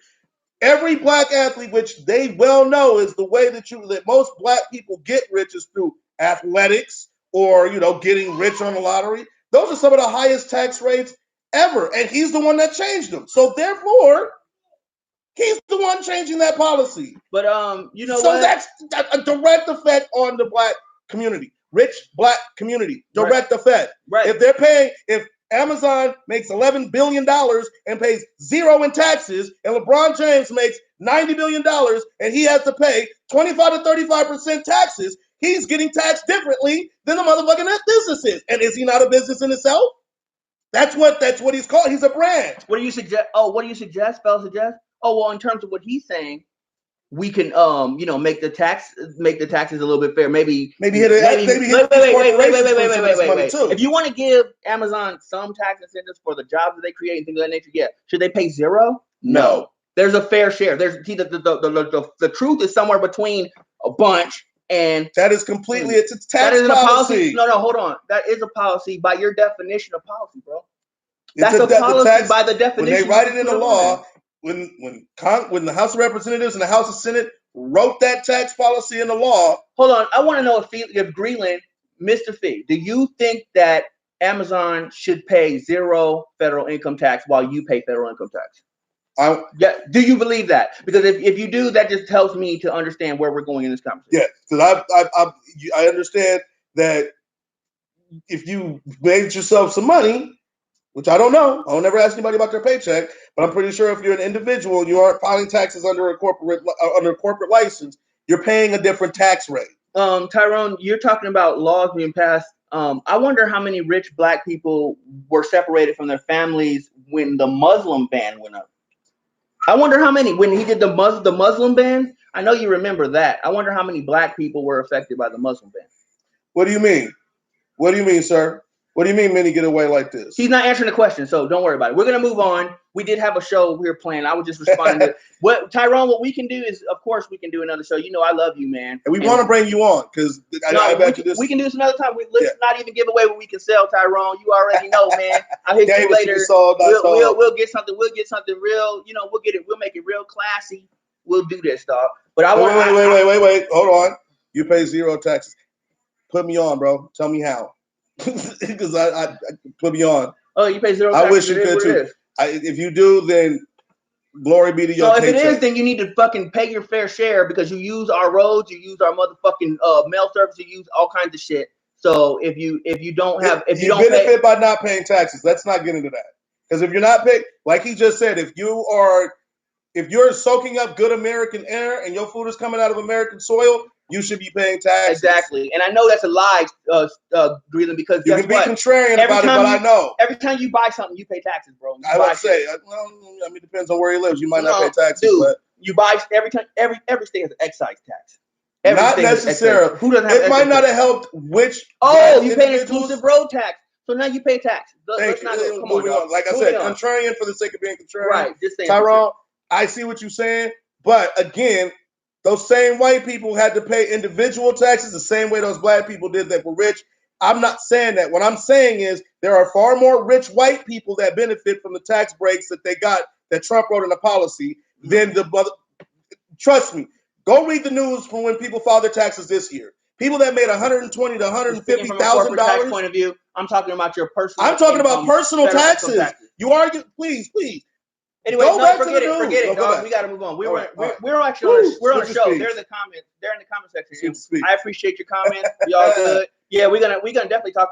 Every black athlete, which they well know is the way that most black people get rich, is through athletics or getting rich on the lottery. Those are some of the highest tax rates ever, and he's the one that changed them. So therefore, he's the one changing that policy. But so that's a direct effect on the black community, rich black community. Direct effect. Right. If they're paying, if Amazon makes $11 billion and pays zero in taxes, and LeBron James makes $90 billion and he has to pay 25 to 35% taxes. He's getting taxed differently than the motherfucking business is. And is he not a business in itself? That's what he's called. He's a brand. What do you suggest? Oh, what do you suggest? Spell suggest? Oh, well, in terms of what he's saying, we can make the taxes a little bit fair. Maybe wait. If you want to give Amazon some tax incentives for the jobs that they create and things of that nature, yeah. Should they pay zero? No. There's a fair share. There's the truth is somewhere between a bunch, and that is completely it's tax policy. No, hold on. That is a policy by your definition of policy, bro. That's a policy by the definition. When they write it in the law. When the House of Representatives and the House of Senate wrote that tax policy in the law. Hold on, I want to know if Greeland, Mr. Fee, do you think that Amazon should pay zero federal income tax while you pay federal income tax? Yeah, do you believe that? Because if you do, that just helps me to understand where we're going in this conversation. Yeah, because I understand that if you made yourself some money, which I don't know. I don't never ask anybody about their paycheck, but I'm pretty sure if you're an individual and you aren't filing taxes under a corporate license, you're paying a different tax rate. Tyrone, you're talking about laws being passed. I wonder how many rich black people were separated from their families when the Muslim ban went up. I wonder how many when he did the Muslim ban. I know you remember that. I wonder how many black people were affected by the Muslim ban. What do you mean? What do you mean, sir? What do you mean many get away like this? He's not answering the question, so don't worry about it. We're going to move on. We did have a show we were playing. I was just responding to Tyrone, what we can do is, of course, we can do another show. You know I love you, man. And we want to bring you on because we can do this another time. Let's not even give away what we can sell, Tyrone. You already know, man. I'll hit you later. We'll get something. We'll get something real. We'll make it real classy. We'll do this, dog. But wait. Hold on. You pay zero taxes. Put me on, bro. Tell me how. Because I put me on. Oh, you pay zero taxes. I wish you could too. If you do, then glory be to your paycheck. So if it is, then you need to fucking pay your fair share because you use our roads, you use our motherfucking mail service, you use all kinds of shit. So if you don't benefit by not paying taxes. Let's not get into that. Because if you're not paying, like he just said, if you're soaking up good American air and your food is coming out of American soil, you should be paying taxes. Exactly. And I know that's a lie, Greeland, because you can be contrarian about it, but I know. Every time you buy something, you pay taxes, bro. I would say, it depends on where he lives. You might not pay taxes. Dude, but you buy every state has an excise tax. Not necessarily. Who doesn't have it might not have helped which. You pay an exclusive road tax. So now you pay tax. Let's not go. Come on. Like I said, contrarian for the sake of being contrarian. Right. Tyrone, I see what you're saying. But again, those same white people had to pay individual taxes the same way those black people did that were rich. I'm not saying that. What I'm saying is there are far more rich white people that benefit from the tax breaks that they got that Trump wrote in the policy than trust me. Go read the news from when people filed their taxes this year. People that made $120,000 to $150,000. Point of view, I'm talking about your personal. I'm talking about personal taxes. You argue, please. Anyway, forget it, dog. We got to move on. We're actually on a show. They're in the comments. They're in the comment section. I appreciate your comments. We all good. Yeah, we're gonna definitely talk.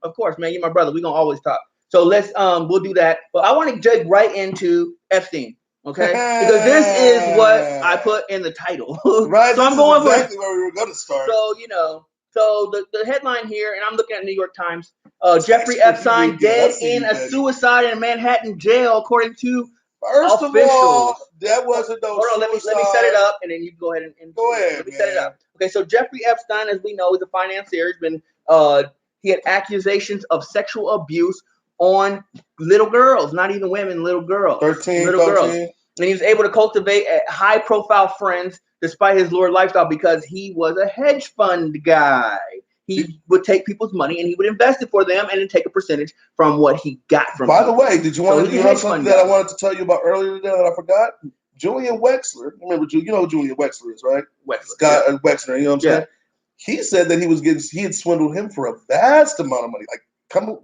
Of course, man. You're my brother. We're gonna always talk. So let's we'll do that. But I want to dig right into Epstein. Okay, because this is what I put in the title. Right. So I'm going for exactly where we were going to start. So the headline here, and I'm looking at New York Times. Jeffrey Epstein dead in a suicide in Manhattan jail, according to First officials. of all, that wasn't no Hold on, let me set it up, and then you can go ahead and go ahead. Let me set it up. Okay, so Jeffrey Epstein, as we know, is a financier. He had accusations of sexual abuse on little girls, not even women, little girls. 13, little 13. girls. And he was able to cultivate high-profile friends despite his lurid lifestyle because he was a hedge fund guy. He would take people's money and he would invest it for them and then take a percentage from what he got from By them. the way, did you want to know something that I wanted to tell you about earlier today that I forgot? Julian Wexler. Remember, you know who Julian Wexler is, right? Wexler, you know what I'm saying? He said that he had swindled him for a vast amount of money. You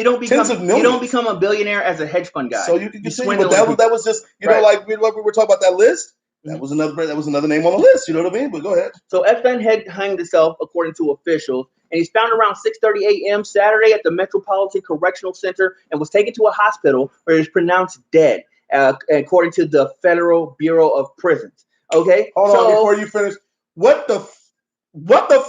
don't become a billionaire as a hedge fund guy. So you can continue, but that was just like we were talking about that list. That was another name on the list. You know what I mean? But go ahead. So Epstein had hanged himself, according to officials, and he's found around 6:30 a.m. Saturday at the Metropolitan Correctional Center and was taken to a hospital where he was pronounced dead, according to the Federal Bureau of Prisons. Okay, hold on before you finish. What the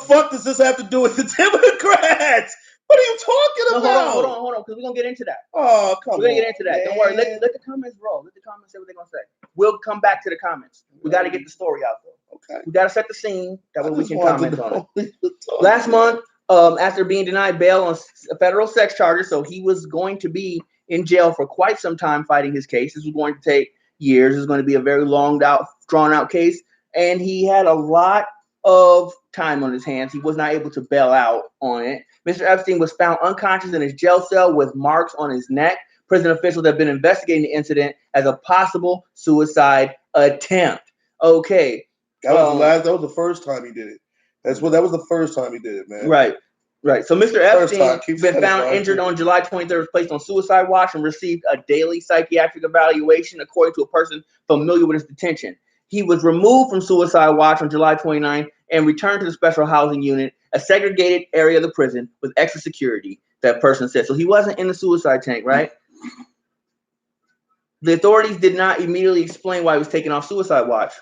fuck does this have to do with the Democrats? What are you talking about? Hold on, because we're gonna get into that. Oh, come on. We're gonna get into that. Man. Don't worry. Let the comments roll. Let the comments say what they're gonna say. We'll come back to the comments. We got to get the story out though. Okay. We got to set the scene. That way we can comment on it. Last month, after being denied bail on federal sex charges, so he was going to be in jail for quite some time fighting his case. This was going to take years. This is going to be a very drawn out case, and he had a lot of time on his hands. He was not able to bail out on it. Mr. Epstein was found unconscious in his jail cell with marks on his neck. Prison officials have been investigating the incident as a possible suicide attempt. Okay. That was the first time he did it. That was the first time he did it, man. Right. So Mr. Epstein been found injured on July 23rd, was placed on suicide watch and received a daily psychiatric evaluation according to a person familiar with his detention. He was removed from suicide watch on July 29th and returned to the special housing unit, a segregated area of the prison with extra security, that person said. So he wasn't in the suicide tank, right? The authorities did not immediately explain why he was taken off suicide watch.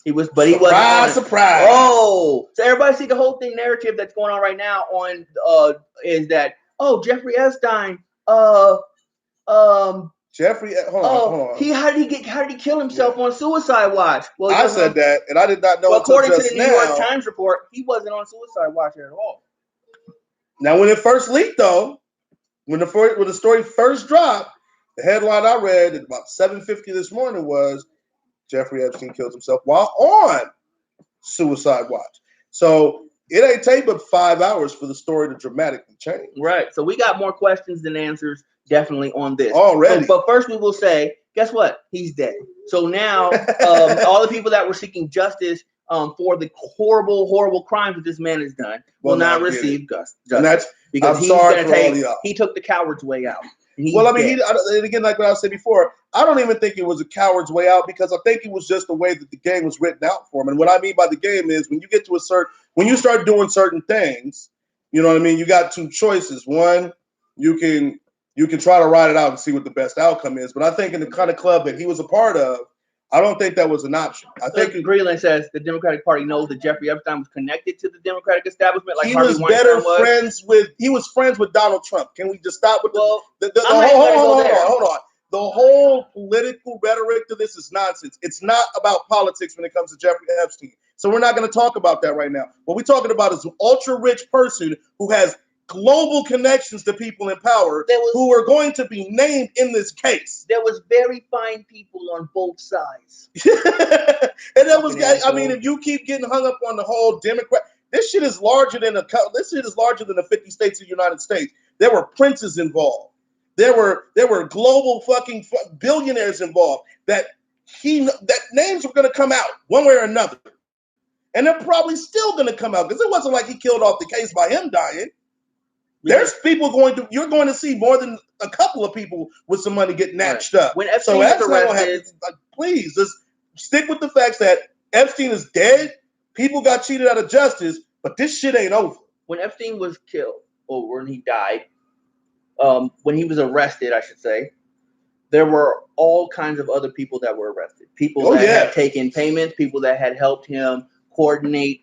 He wasn't on. Surprise! Oh, so everybody see the whole thing narrative that's going on right now on is that Jeffrey Epstein Jeffrey, hold on. How did he kill himself on suicide watch? Well, I said that, and I did not know. Well, according to the New York Times report, he wasn't on suicide watch at all. Now, when it first leaked, though, when the story first dropped, the headline I read at about 7:50 this morning was Jeffrey Epstein kills himself while on suicide watch. So it ain't take but 5 hours for the story to dramatically change. Right. So we got more questions than answers, definitely, on this. Already. But first we will say, guess what? He's dead. So now all the people that were seeking justice for the horrible crimes that this man has done will not receive justice. And that's, because he took the coward's way out. Well, I mean, again, like what I said before, I don't even think it was a coward's way out, because I think it was just the way that the game was written out for him. And what I mean by the game is when you get to when you start doing certain things, you know what I mean? You got two choices. One, you can try to ride it out and see what the best outcome is. But I think in the kind of club that he was a part of, I don't think that was an option. I think Greeland says the Democratic Party knows that Jeffrey Epstein was connected to the Democratic establishment. Like he was friends with Donald Trump. Can we just stop with hold on. The whole political rhetoric to this is nonsense. It's not about politics when it comes to Jeffrey Epstein. So we're not going to talk about that right now. What we're talking about is an ultra-rich person who has global connections to people in power who are going to be named in this case. There was very fine people on both sides. And that was, I mean, if you keep getting hung up on the whole Democrat, this shit is larger than the 50 states of the United States. There were princes involved. There were global fucking billionaires involved that names were going to come out one way or another. And they're probably still going to come out, because it wasn't like he killed off the case by him dying. There's people you're going to see more than a couple of people with some money get snatched up. When Epstein was arrested, please just stick with the facts that Epstein is dead. People got cheated out of justice, but this shit ain't over. When Epstein was killed, or when he died, when he was arrested, I should say, there were all kinds of other people that were arrested. People that had taken payments, people that had helped him coordinate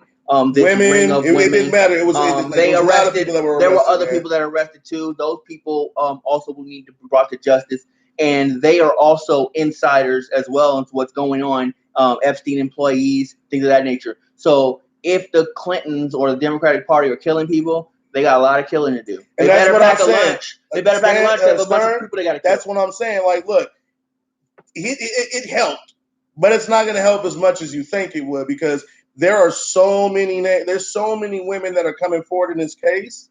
this ring of women. It didn't matter. It was they was arrested. A lot of people that were there arrested, were other people that are arrested too. Those people also will need to be brought to justice, and they are also insiders as well into what's going on. Epstein employees, things of that nature. So if the Clintons or the Democratic Party are killing people, they got a lot of killing to do. They better pack a lunch. They better pack a lunch. They have a bunch of people they got to kill. That's what I'm saying. Like, look, it helped, but it's not going to help as much as you think it would, because there's so many women that are coming forward in this case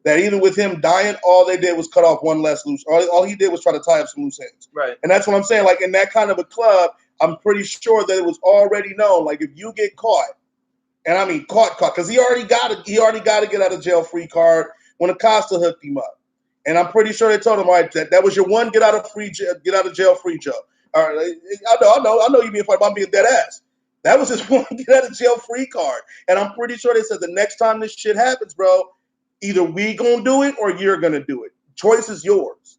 that even with him dying, all they did was cut off one less loose. All he did was try to tie up some loose ends. Right. And that's what I'm saying. Like, in that kind of a club, I'm pretty sure that it was already known. Like, if you get caught, and I mean caught, because he already got a get out of jail free card when Acosta hooked him up. And I'm pretty sure they told him, all right, that was your one get out of jail free job. All right, I know you being funny, but I'm being dead ass. That was his one get out of jail free card. And I'm pretty sure they said the next time this shit happens, bro, Either we gonna do it or you're gonna do it. Choice is yours.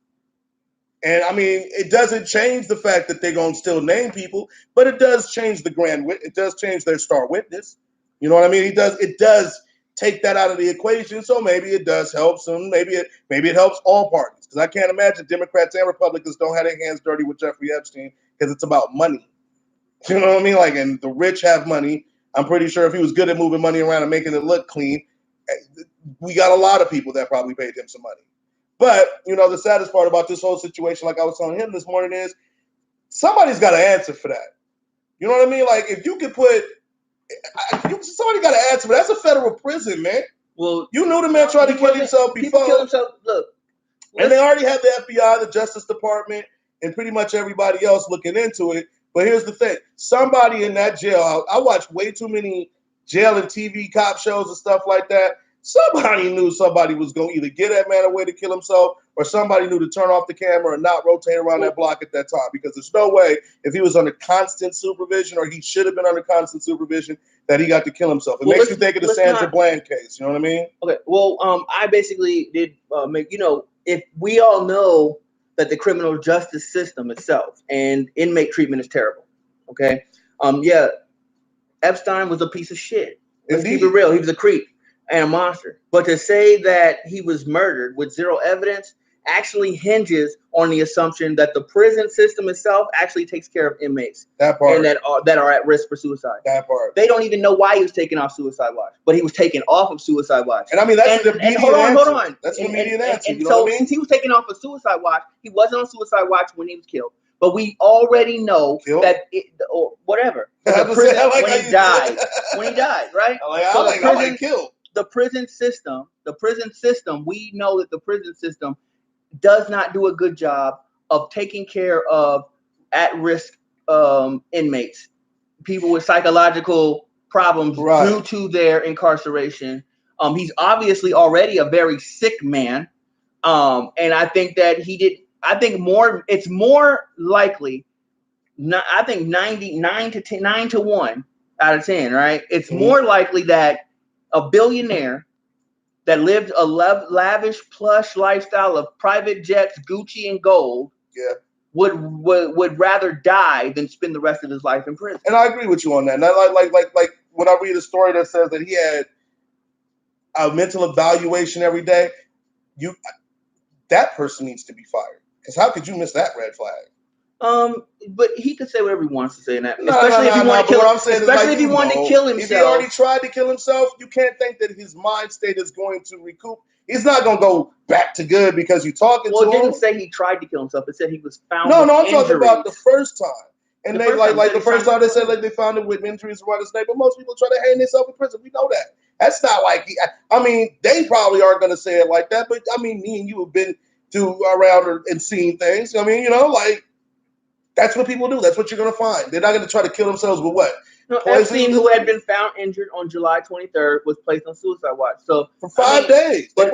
And I mean, it doesn't change the fact that they're gonna still name people, but it does change it does change their star witness. You know what I mean? It does take that out of the equation. So maybe it does help some. Maybe it helps all parties. Because I can't imagine Democrats and Republicans don't have their hands dirty with Jeffrey Epstein because it's about money. You know what I mean? Like, and the rich have money. I'm pretty sure if he was good at moving money around and making it look clean, we got a lot of people that probably paid him some money. But, you know, the saddest part about this whole situation, like I was telling him this morning, is somebody's got to answer for that. You know what I mean? Like, if you could put, somebody got to answer for that. That's a federal prison, man. Well, you knew the man tried to kill himself before. Kill himself. Look. And they already have the FBI, the Justice Department, and pretty much everybody else looking into it. But here's the thing. Somebody in that jail, I watched way too many jail and TV cop shows and stuff like that. Somebody knew somebody was going to either get that man away to kill himself, or somebody knew to turn off the camera and not rotate around that block at that time. Because there's no way, if he was under constant supervision, or he should have been under constant supervision, that he got to kill himself. It makes you think of the Sandra Bland case. You know what I mean? Okay. Well, I basically did make, if we all know that the criminal justice system itself and inmate treatment is terrible. Okay. Yeah. Epstein was a piece of shit. Let's keep it real. He was a creep and a monster. But to say that he was murdered with zero evidence actually hinges on the assumption that the prison system itself actually takes care of inmates that part, and that are at risk for suicide. That part. They don't even know why he was taken off suicide watch, but he was taken off of suicide watch. And I mean, that's the immediate answer. Hold on. That's the immediate answer. And so since he was taken off of suicide watch, he wasn't on suicide watch when he was killed. But we already know that or whatever. When he died, right? I like killed. The prison system, we know that the prison system does not do a good job of taking care of at-risk inmates, people with psychological problems due to their incarceration. He's obviously already a very sick man. And I think that it's more likely, I think 9 to 1 out of 10, right? It's more likely that a billionaire that lived a lavish, plush lifestyle of private jets, Gucci, and gold would rather die than spend the rest of his life in prison. And I agree with you on that. And I like when I read a story that says that he had a mental evaluation every day, that person needs to be fired. Because how could you miss that red flag? But he could say whatever he wants to say in that. Especially if he wanted to kill himself. Especially if he wanted to kill himself. If he already tried to kill himself, you can't think that his mind state is going to recoup. He's not going to go back to good because you're talking to him. Well, it didn't say he tried to kill himself. It said he was found with I'm injuries. Talking about the first time. And the first time they said like they found him with injuries around his neck. But most people try to hang themselves in prison. We know that. That's not like they probably aren't going to say it like that. But I mean, me and you have been around and seen things. I mean, that's what people do. That's what you're going to find. They're not going to try to kill themselves with what? No, Epstein, who had been found injured on July 23rd, was placed on suicide watch. So for 5 days. But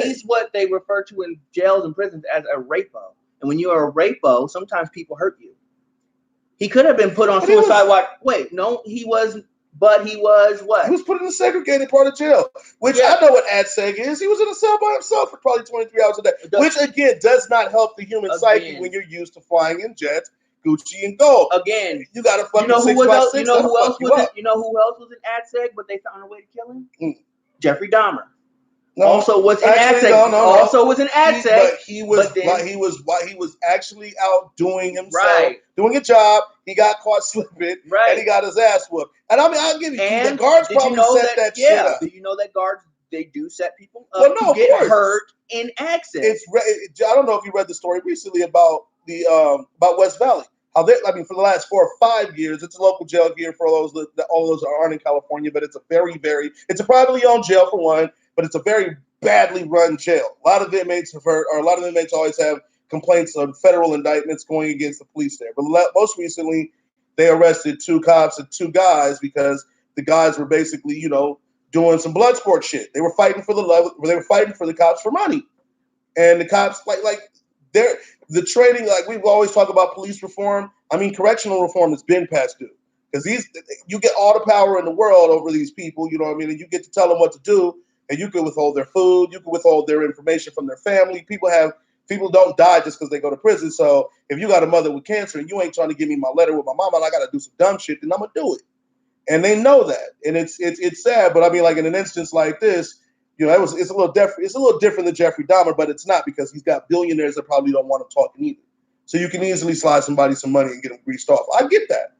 he's what they refer to in jails and prisons as a rapo. And when you're a rapo, sometimes people hurt you. He could have been put on suicide watch. Wait, no, he wasn't. But he was what? He was put in a segregated part of jail, which I know what AdSeg is. He was in a cell by himself for probably 23 hours a day, which, again, does not help the human psyche when you're used to flying in jets, Gucci, and gold. Again, you got to fucking 6x6. You know who else was in AdSeg, but they found a way to kill him? Jeffrey Dahmer. No, also was in AdSeg. Also was in AdSeg. But he was actually out doing himself, doing a job. He got caught slipping, and he got his ass whooped. And I mean, I'll give you the guards probably set that shit up. Do you know that guards, they do set people up to get hurt in accidents? I don't know if you read the story recently about about West Valley. For the last 4 or 5 years, it's a local jail here for all those that aren't in California, but it's it's a privately owned jail for one, but it's a very badly run jail. A lot of inmates always have complaints of federal indictments going against the police there. But most recently, they arrested 2 cops and 2 guys because the guys were basically, doing some blood sport shit. They were fighting for the cops for money, and the cops the training, like we've always talked about police reform. I mean, correctional reform has been past due because you get all the power in the world over these people, you know what I mean, and you get to tell them what to do. and you can withhold their food, you can withhold their information from their family. People don't die just because they go to prison. So if you got a mother with cancer and you ain't trying to give me my letter with my mama and I got to do some dumb shit, then I'm gonna do it. And they know that, and it's sad. But I mean, like in an instance like this, you know, it's a little different. It's a little different than Jeffrey Dahmer, but it's not, because he's got billionaires that probably don't want him talking either. So you can easily slide somebody some money and get them greased off. I get that.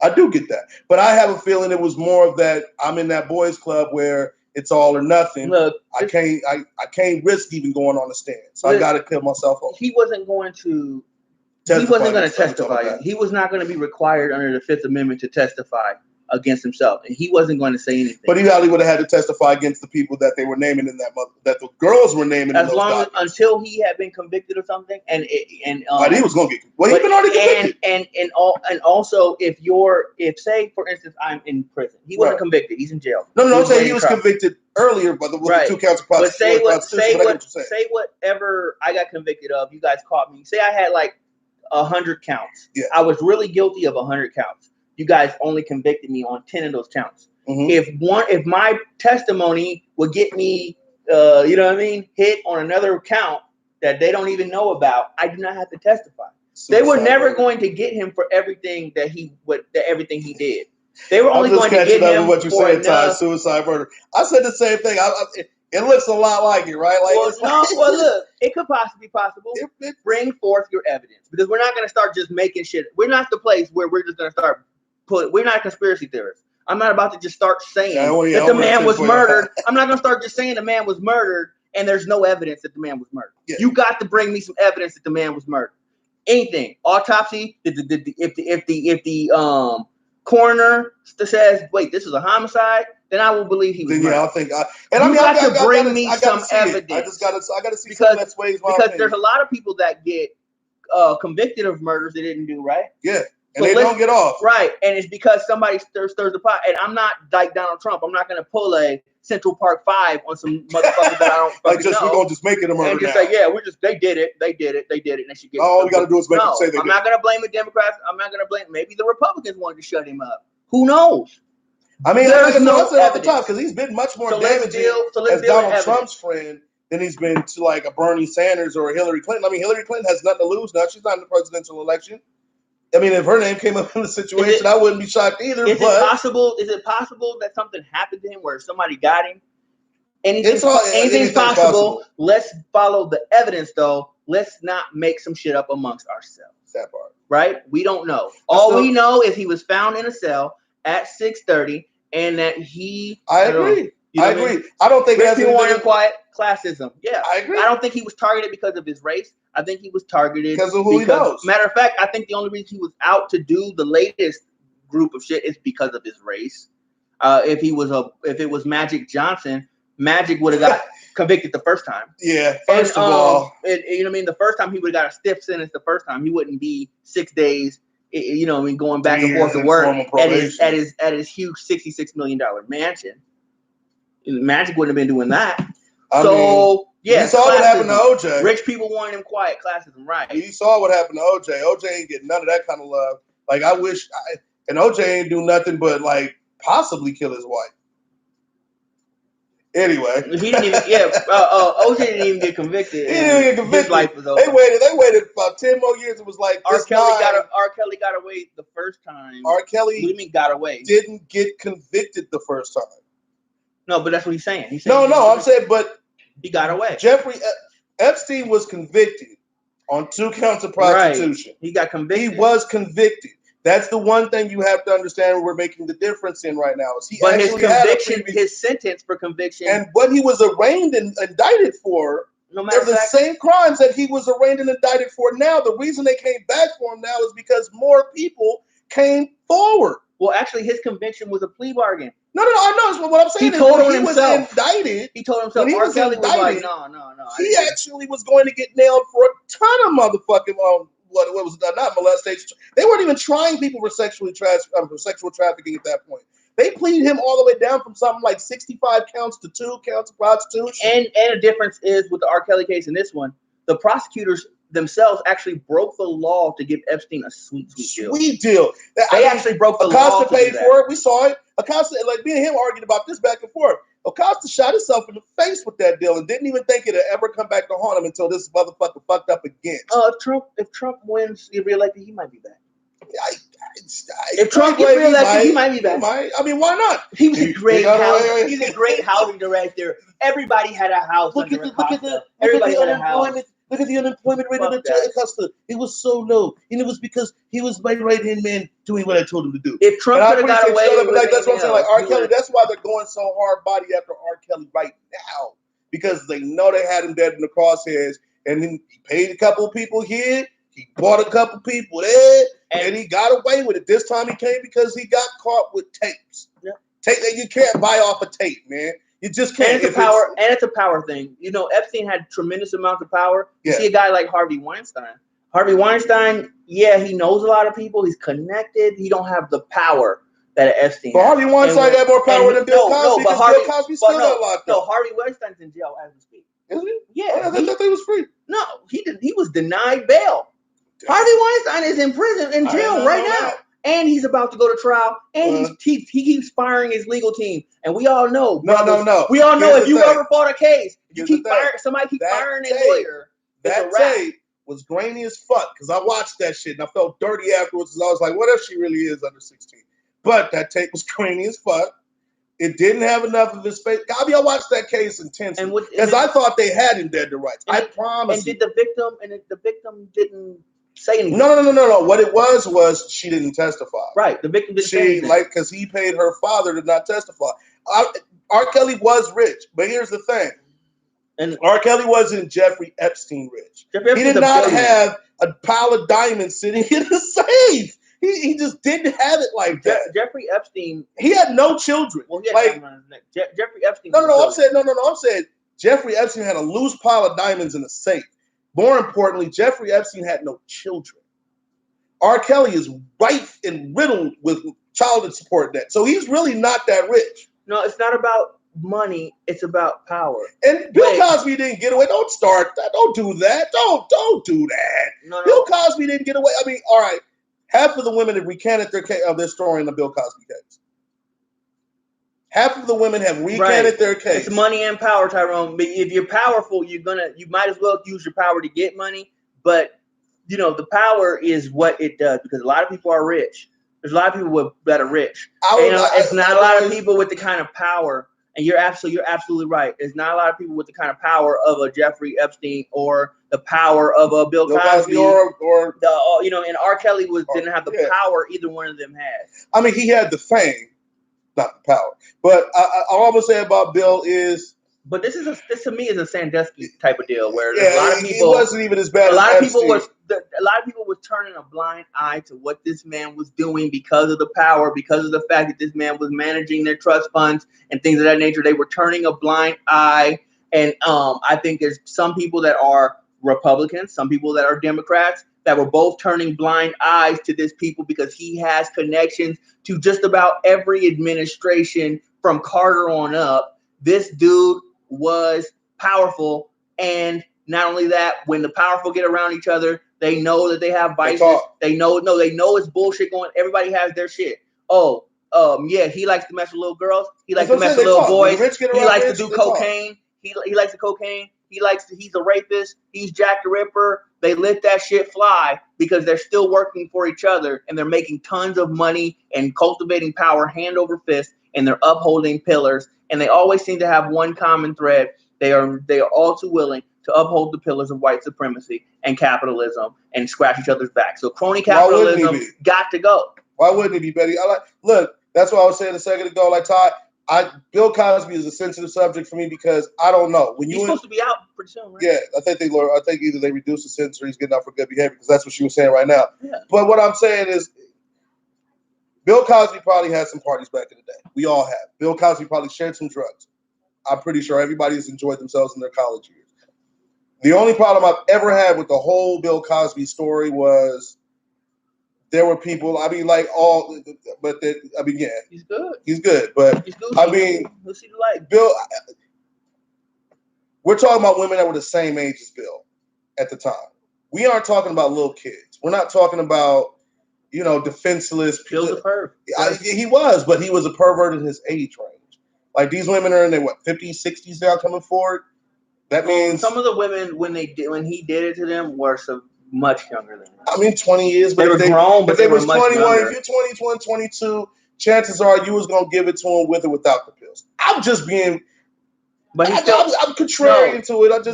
I do get that. But I have a feeling it was more of that I'm in that boys club where it's all or nothing. Look, I can't risk even going on the stand. So I got to kill myself off. He wasn't going to testify. He was not going to be required under the Fifth Amendment to testify against himself, and he wasn't going to say anything. But he probably would have had to testify against the people that they were naming in that the girls were naming. As long as until he had been convicted of something, and he was going to get. Well, he's been already convicted. And also if say for instance I'm in prison, he wasn't convicted. He's in jail. No, I'm saying he was convicted earlier, but the 2 counts of prostitution. But say whatever I got convicted of. You guys caught me. Say I had like 100 counts. Yeah. I was really guilty of 100 counts. You guys only convicted me on 10 of those counts. Mm-hmm. If my testimony would get me, you know what I mean, hit on another count that they don't even know about, I do not have to testify. They were never going to get him for everything that he did. They were only going to get him what you for said, suicide murder. I said the same thing. It looks a lot like it, right? Like, look, it could possibly be possible. Bring forth your evidence, because we're not going to start just making shit. We're not the place where we're just going to start. We're not conspiracy theorists. I'm not about to just start saying that the man was murdered. I'm not going to start just saying the man was murdered and there's no evidence that the man was murdered. Yeah. You got to bring me some evidence that the man was murdered. Anything. Autopsy. If the coroner says, wait, this is a homicide, then I will believe he was murdered. Yeah, I think. You got to bring me some evidence. I got to see something that sways my opinion. Because there's a lot of people that get convicted of murders they didn't do, right? Yeah. And so they don't get off. Right. And it's because somebody stirs the pot. And I'm not like Donald Trump. I'm not going to pull a Central Park 5 on some motherfuckers that I don't fucking know. We're going to just make it a murder and just now. say, yeah, they did it. And they should get all we got to do is make them say they did. I'm not going to blame the Democrats. I'm not going to blame. Maybe the Republicans wanted to shut him up. Who knows? I mean, there's no evidence at the time, because he's been much more damaging as Donald Trump's friend than he's been to like a Bernie Sanders or a Hillary Clinton. I mean, Hillary Clinton has nothing to lose now. She's not in the presidential election. I mean, if her name came up in the situation, I wouldn't be shocked either. Is it possible that something happened to him where somebody got him? Anything's possible. Let's follow the evidence, though. Let's not make some shit up amongst ourselves. That part. Right? We don't know. All we know is he was found in a cell at 6:30, and that he. I agree. I agree. I don't think people want quiet classism. Yeah, I agree. I don't think he was targeted because of his race. I think he was targeted because of who he knows. Matter of fact, I think the only reason he was out to do the latest group of shit is because of his race. If it was Magic Johnson, Magic would have got convicted the first time. Yeah, first of all, you know what I mean. The first time he would have got a stiff sentence. The first time he wouldn't be 6 days. You know, I mean, going back and forth to work at his huge $66 million mansion. Magic wouldn't have been doing that. You saw what happened to OJ. Rich people wanted him quiet. Classism, right? You saw what happened to OJ. OJ ain't getting none of that kind of love. Like, and OJ ain't do nothing but like possibly kill his wife. Anyway, he didn't even. Yeah, OJ didn't even get convicted. He didn't get convicted. His life was over. They waited about 10 more years. It was like R. Kelly got away the first time. R. Kelly. What do you mean got away? Didn't get convicted the first time. No, but that's what he's saying. I'm saying, but he got away. Jeffrey Epstein was convicted on 2 counts of prostitution. Right. He got convicted. He was convicted. That's the one thing you have to understand. We're making the difference in right now. Is his sentence for conviction, and what he was arraigned and indicted for, they're the same crimes that he was arraigned and indicted for. Now, the reason they came back for him now is because more people came forward. Well, actually, his conviction was a plea bargain. No, I know. What I'm saying is when he was indicted. He told himself. R. Kelly was like, no. He actually was going to get nailed for a ton of motherfucking what was it? Not molestation. They weren't even trying people for sexual trafficking at that point. They pleaded him all the way down from something like 65 counts to 2 counts of prostitution. And a difference is with the R. Kelly case in this one, the prosecutors themselves actually broke the law to give Epstein a sweet deal. Sweet deal. They actually broke the law. Acosta paid for it. We saw it. Acosta, like me and him argued about this back and forth. Acosta shot himself in the face with that deal and didn't even think it'd ever come back to haunt him until this motherfucker fucked up again. If Trump wins, get reelected, he might be back. If Trump gets reelected, he might be back. I mean, why not? He was a great He's a great housing director. Everybody had a house. Everybody had a house. Look at the unemployment rate of Acosta. It was so low, and it was because he was my right-hand man doing what I told him to do. If Trump could have got away with it, that's what I'm saying. Like R. Kelly, that's why they're going so hard body after R. Kelly right now, because they know they had him dead in the crosshairs, and then he paid a couple of people here, he bought a couple of people there, and he got away with it. This time he came because he got caught with tapes. Yeah. Tape that you can't buy off a tape, man. You just can't. It's a power thing. You know, Epstein had tremendous amounts of power. You see a guy like Harvey Weinstein. Harvey Weinstein, yeah, he knows a lot of people. He's connected. He don't have the power that Epstein has. Harvey Weinstein got more power than Bill Cosby. But Bill Cosby still got locked up. No, Harvey Weinstein's in jail as we speak. Is he? Yeah. I thought he was free. No, he didn't. He was denied bail. Damn. Harvey Weinstein is in prison, in jail right now. And he's about to go to trial, and he keeps firing his legal team. And we all know, no. We all know if you ever fought a case, you keep firing somebody, keep firing a lawyer. That tape was grainy as fuck because I watched that shit and I felt dirty afterwards because I was like, what if she really is under 16? But that tape was grainy as fuck. It didn't have enough of his face. I watched that case intensely because I thought they had him dead to rights. I promise. And did the victim didn't say anything? No. What it was she didn't testify. Right. The victim didn't say anything. Because he paid her father to not testify. R. Kelly was rich, but here's the thing. And R. Kelly wasn't Jeffrey Epstein rich. He did not have a pile of diamonds sitting in a safe. He just didn't have it like that. Jeffrey Epstein. He had no children. Well, he had on his neck. Jeffrey Epstein. I'm saying Jeffrey Epstein had a loose pile of diamonds in a safe. More importantly, Jeffrey Epstein had no children. R. Kelly is rife and riddled with child support debt. So he's really not that rich. No, it's not about money. It's about power. And Bill Cosby didn't get away. Don't start that. Don't do that. Don't do that. No. Bill Cosby didn't get away. I mean, all right. Half of the women have recanted their story in the Bill Cosby case. Half of the women have recanted their case. It's money and power, Tyrone. But if you're powerful, you might as well use your power to get money. But the power is what it does because a lot of people are rich. There's a lot of people that are rich. It's not a lot of people with the kind of power. And you're absolutely right. There's not a lot of people with the kind of power of a Jeffrey Epstein or the power of a Bill Cosby or and R. Kelly didn't have the power either one of them had. I mean, he had the fame, not the power. But all I'm gonna say about Bill is, but this to me is a Sandusky type of deal where a lot of people. It wasn't even as bad. A lot of people was turning a blind eye to what this man was doing because of the power, because of the fact that this man was managing their trust funds and things of that nature. They were turning a blind eye, and I think there's some people that are Republicans, some people that are Democrats that were both turning blind eyes to this people because he has connections to just about every administration from Carter on up. This dude was powerful, and not only that, when the powerful get around each other, they know that they have vices. They know it's bullshit going. Everybody has their shit. He likes to mess with little girls. He likes to mess with little boys. He likes to do cocaine. He likes the cocaine. He's a rapist. He's Jack the Ripper. They let that shit fly because they're still working for each other and they're making tons of money and cultivating power hand over fist, and they're upholding pillars. And they always seem to have one common thread. They are all too willing to uphold the pillars of white supremacy and capitalism and scratch each other's back. So crony capitalism got to go. Why wouldn't it be, Betty? Look, that's what I was saying a second ago. Like Todd, Bill Cosby is a sensitive subject for me because I don't know. He's supposed to be out pretty soon, right? Yeah, I think either they reduce the sentence or he's getting out for good behavior because that's what she was saying right now. Yeah. But what I'm saying is, Bill Cosby probably had some parties back in the day. We all have. Bill Cosby probably shared some drugs. I'm pretty sure everybody's enjoyed themselves in their college years. The only problem I've ever had with the whole Bill Cosby story was there were people, He's good. He's good. But, he's good. Let's see the light. Bill, we're talking about women that were the same age as Bill at the time. we aren't talking about little kids. We're not talking about, defenseless people. Bill's a perv. He was, but he was a pervert in his age range. Like, these women are in their, 50s, 60s now coming forward? That means some of the women, when he did it to them, were much younger than him. I mean, 20 years. But they were grown, but they were much 21, younger. if you're 21, 22, chances are you was going to give it to him with or without the pills. I'm just being... But I'm contrarian to it. But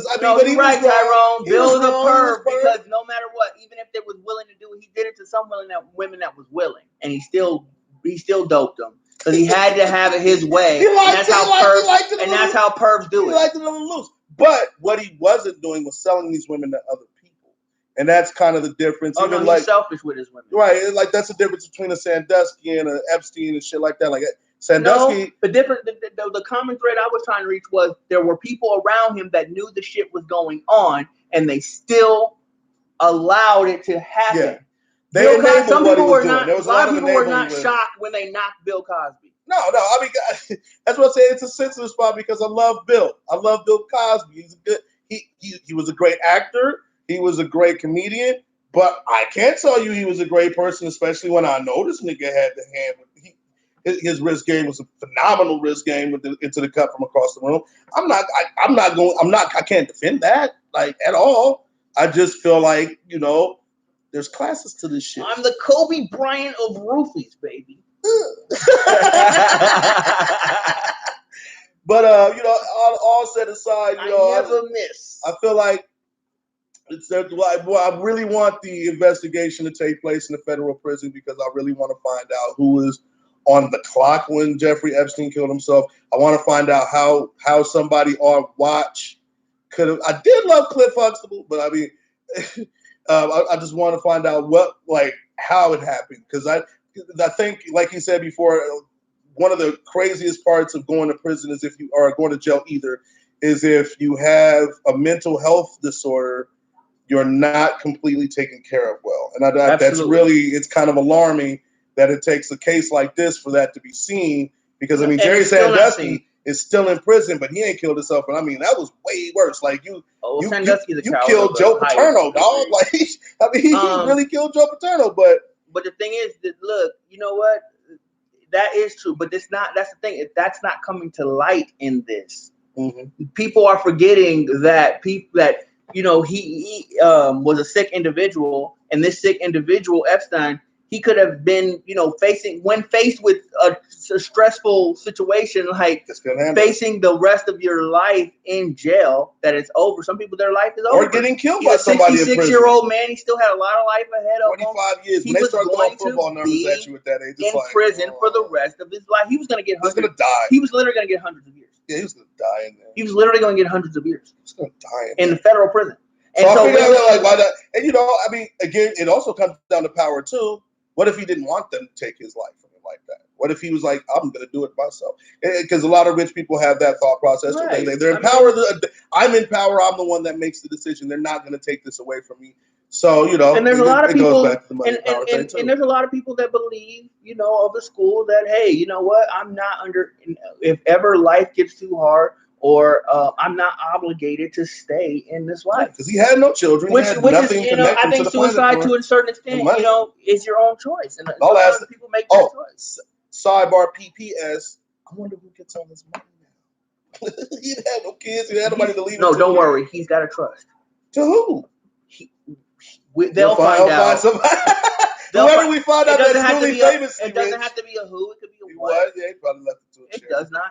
you're right, Tyrone. Bill's a perv because no matter what, even if they was willing to do it, he did it to some women that was willing, and he still doped them because he had to have it his way. That's how pervs do it. He liked it on the loose. But what he wasn't doing was selling these women to other people, and that's kind of the difference. Oh, no, he's selfish with his women, right? Like, that's the difference between a Sandusky and an Epstein and shit like that. Like, Sandusky. No, the common thread I was trying to reach was there were people around him that knew the shit was going on, and they still allowed it to happen. Yeah. Some people were not. A lot of people were not shocked when they knocked Bill Cosby. No. I mean, that's what I say. It's a sensitive spot because I love Bill. I love Bill Cosby. He's a good. He was a great actor. He was a great comedian. But I can't tell you he was a great person, especially when I know this nigga had the hand. His wrist game was a phenomenal wrist game into the cut from across the room. I can't defend that, like, at all. I just feel like, there's classes to this shit. I'm the Kobe Bryant of roofies, baby. But all said aside, I never miss. I feel like I really want the investigation to take place in the federal prison because I really want to find out who is on the clock when Jeffrey Epstein killed himself. I want to find out how somebody on watch could have. I did love Cliff Huxtable, but I mean, I just want to find out how it happened because I think, like you said before, one of the craziest parts of going to prison is if you are going to jail is if you have a mental health disorder, you're not completely taken care of well, and that's really, it's kind of alarming that it takes a case like this for that to be seen, because I mean, Jerry Sandusky is still in prison, but he ain't killed himself, and I mean, that was way worse. Like, you killed Joe Paterno, dog. Like, I mean, he really killed Joe Paterno, but the thing is that, look, you know what? That is true, but that's the thing. That's not coming to light in this. Mm-hmm. People are forgetting that he was a sick individual, and this sick individual, Epstein, he could have been, when faced with a stressful situation, like facing the rest of your life in jail, that it's over. Some people, their life is over. Or getting killed by somebody in prison. 66-year-old man, he still had a lot of life ahead of him. 25 years. When they start throwing football numbers at you at that age, in prison for the rest of his life. He was going to get hundreds. He was going to die. He was literally going to get hundreds of years. Yeah, he was going to die in there. He was literally going to get hundreds of years. He was going to die in the federal prison. And so I figure why that. And I mean, again, it also comes down to power too. What if he didn't want them to take his life from him like that? What if he was like, I'm going to do it myself? Because a lot of rich people have that thought process. Right. They're in power. I'm in power. I'm the one that makes the decision. They're not going to take this away from me. So, and there's a lot of people, and there's a lot of people that believe, of the school that, hey, you know what? I'm not if ever life gets too hard, or I'm not obligated to stay in this life. Because he had no children. Which is, I think suicide to a certain extent, is your own choice. And I'll ask people make that choice. Sidebar PPS. I wonder who gets all this money now. He didn't have no kids. He had nobody to leave. No, don't worry. He's got a trust. To who? They'll find out. Whoever we find out that's really famous. It doesn't have to be a who. It could be a what. Yeah, he probably left it to a chair.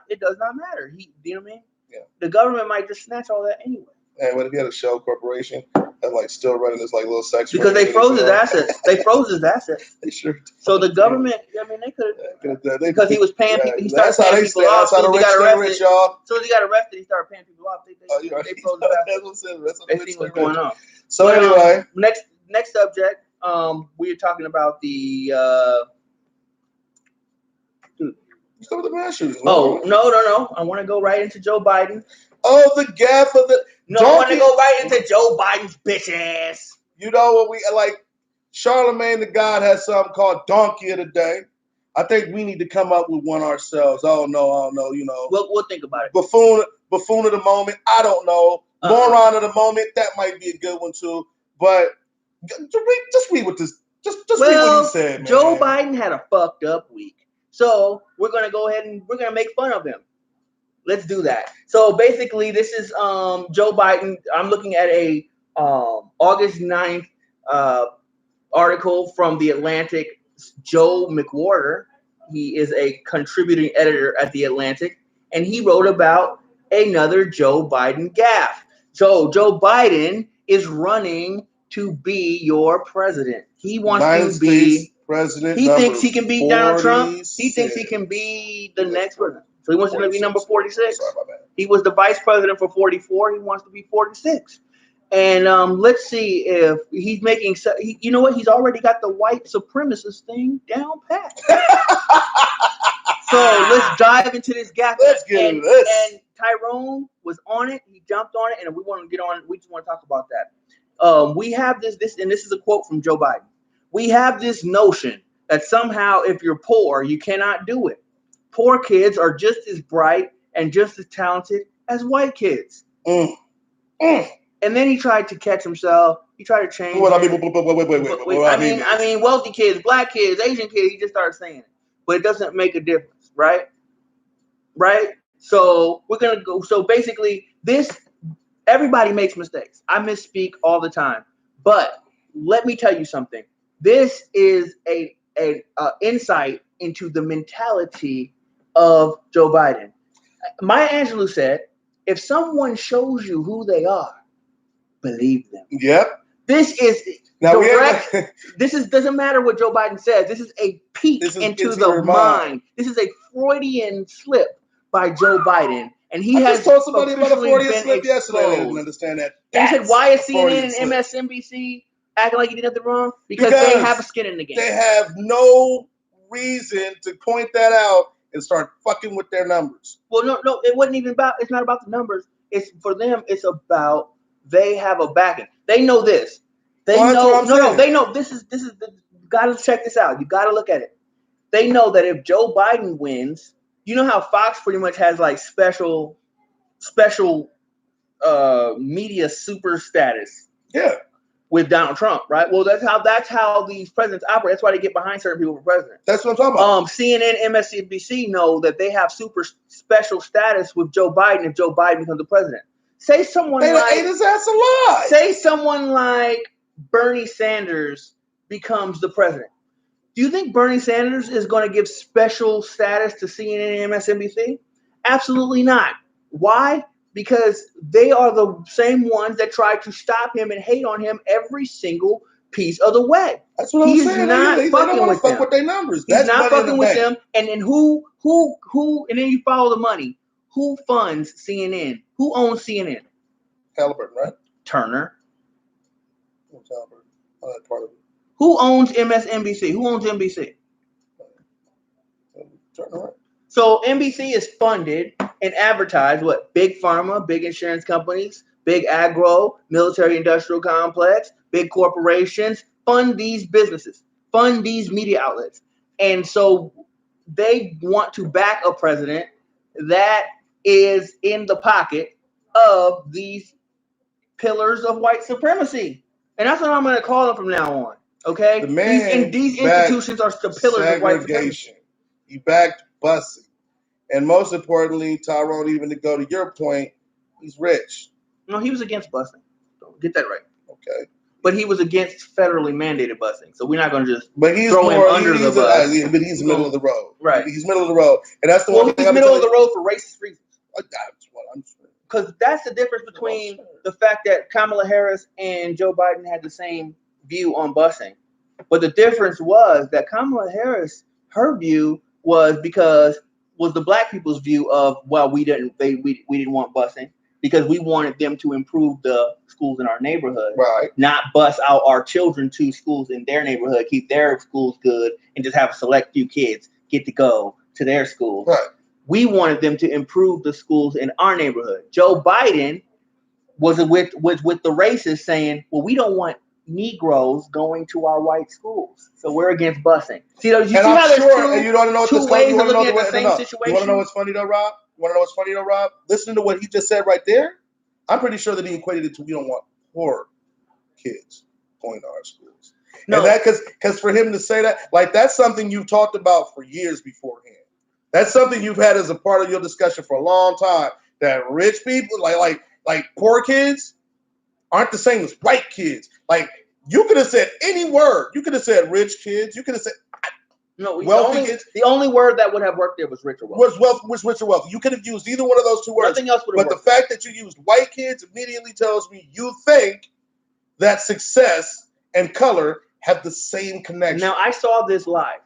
It does not matter. You know what I mean? Yeah. The government might just snatch all that anyway. And what if he had a shell corporation and still running this little sex? Because they froze his assets. They froze his assets. They sure did. So the government, they could have. Because he was paying people. He started paying people off. That's how the rich stay rich, y'all. So he got arrested. He started paying people off. They froze his assets. They see what's going on. So anyway, next subject. We are talking about the. Some of the mass shootings. Oh, no. I want to go right into Joe Biden. Oh, the gaff of the. No, I want to go right into Joe Biden's bitch ass. You know what we like? Charlemagne the God has something called Donkey of the Day. I think we need to come up with one ourselves. I don't know. We'll think about it. Buffoon of the moment. I don't know. Moron of the moment. That might be a good one too. But Just read what this. Just read what Well, he said, man. Joe Biden had a fucked up week. So we're going to go ahead and we're going to make fun of him. Let's do that. So basically, this is Joe Biden. I'm looking at a August 9th article from The Atlantic. Joe McWhorter. He is a contributing editor at The Atlantic. And he wrote about another Joe Biden gaffe. So Joe Biden is running to be your president. He wants to be president. He thinks he can beat Donald Trump. 46. He thinks he can be the next president. So he wants to be number 46. Sorry about that. He was the vice president for 44. He wants to be 46. And let's see if he's making. You know what? He's already got the white supremacist thing down pat. So let's dive into this gap. Let's get into this. And Tyrone was on it. He jumped on it, and we want to get on. We just want to talk about that. We have this, and this is a quote from Joe Biden. We have this notion that somehow if you're poor, you cannot do it. Poor kids are just as bright and just as talented as white kids. And then he tried to catch himself. He tried to change. Wait. I mean, wealthy kids, black kids, Asian kids. He just started saying it, but it doesn't make a difference, right? Right. So we're gonna go. So basically, everybody makes mistakes. I misspeak all the time, but let me tell you something. This is a insight into the mentality of Joe Biden. Maya Angelou said, "If someone shows you who they are, believe them." Yep. This is now direct. Doesn't matter what Joe Biden says. This is a peek into the mind. This is a Freudian slip by Joe Biden, and he has just told somebody about a Freudian slip exposed. yesterday. I didn't understand that. And he said, "Why is CNN and MSNBC acting like he did nothing wrong? Because they have a skin in the game. They have no reason to point that out and start fucking with their numbers." Well, no, it wasn't even about. It's not about the numbers. It's for them. It's about they have a backing. They know this. They know. No. They know this is. You gotta check this out. You gotta look at it. They know that if Joe Biden wins, you know how Fox pretty much has like special media super status. Yeah. With Donald Trump, right? Well, that's how these presidents operate. That's why they get behind certain people for president. That's what I'm talking about. CNN, MSNBC know that they have super special status with Joe Biden if Joe Biden becomes the president. Say someone ate his ass alive. Say someone like Bernie Sanders becomes the president. Do you think Bernie Sanders is going to give special status to CNN and MSNBC? Absolutely not. Why? Because they are the same ones that try to stop him and hate on him every single piece of the way. That's what I'm saying. Not they fucking don't with fuck them. with their numbers. He's not fucking with them. And then who? And then you follow the money. Who funds CNN? Who owns CNN? Halliburton, right? Turner. Halliburton. Oh, that's part of it. Who owns MSNBC? Who owns NBC? Turner, right? So NBC is funded and advertised what? Big pharma, big insurance companies, big agro, military industrial complex, big corporations fund these businesses, fund these media outlets. And so they want to back a president that is in the pocket of these pillars of white supremacy. And that's what I'm going to call them from now on. Okay? The man these institutions are the pillars of white supremacy. He backed busing. And most importantly, Tyrone, even to go to your point, he's rich. No, he was against busing. So get that right. Okay. But he was against federally mandated busing. So we're not going to just throw him under the bus. But he's middle of the road. Right. He's middle of the road. And that's the one thing. He's middle of the road for racist reasons. That's what I'm saying. Because that's the difference between the fact that Kamala Harris and Joe Biden had the same view on busing. But the difference was that Kamala Harris, her view was the black people's view of, well, we didn't want busing because we wanted them to improve the schools in our neighborhood, right? Not bus out our children to schools in their neighborhood, keep their schools good, and just have a select few kids get to go to their schools. Right. We wanted them to improve the schools in our neighborhood. Joe Biden was with the racists saying, well, we don't want Negroes going to our white schools, so we're against busing. See, you see how there's you don't know two ways of looking at the same situation? You want to know what's funny though, Rob? Listening to what he just said right there, I'm pretty sure that he equated it to we don't want poor kids. going to our schools. No. And that because for him to say that, like that's something you've talked about for years beforehand. That's something you've had as a part of your discussion for a long time. That rich people, like poor kids, aren't the same as white kids. Like you could have said any word. You could have said rich kids. You could have said wealthy kids. The only word that would have worked there was rich or wealthy. Was rich or wealthy. You could have used either one of those two words. Nothing else would have But worked. the fact that you used white kids immediately tells me you think that success and color have the same connection. Now, I saw this live,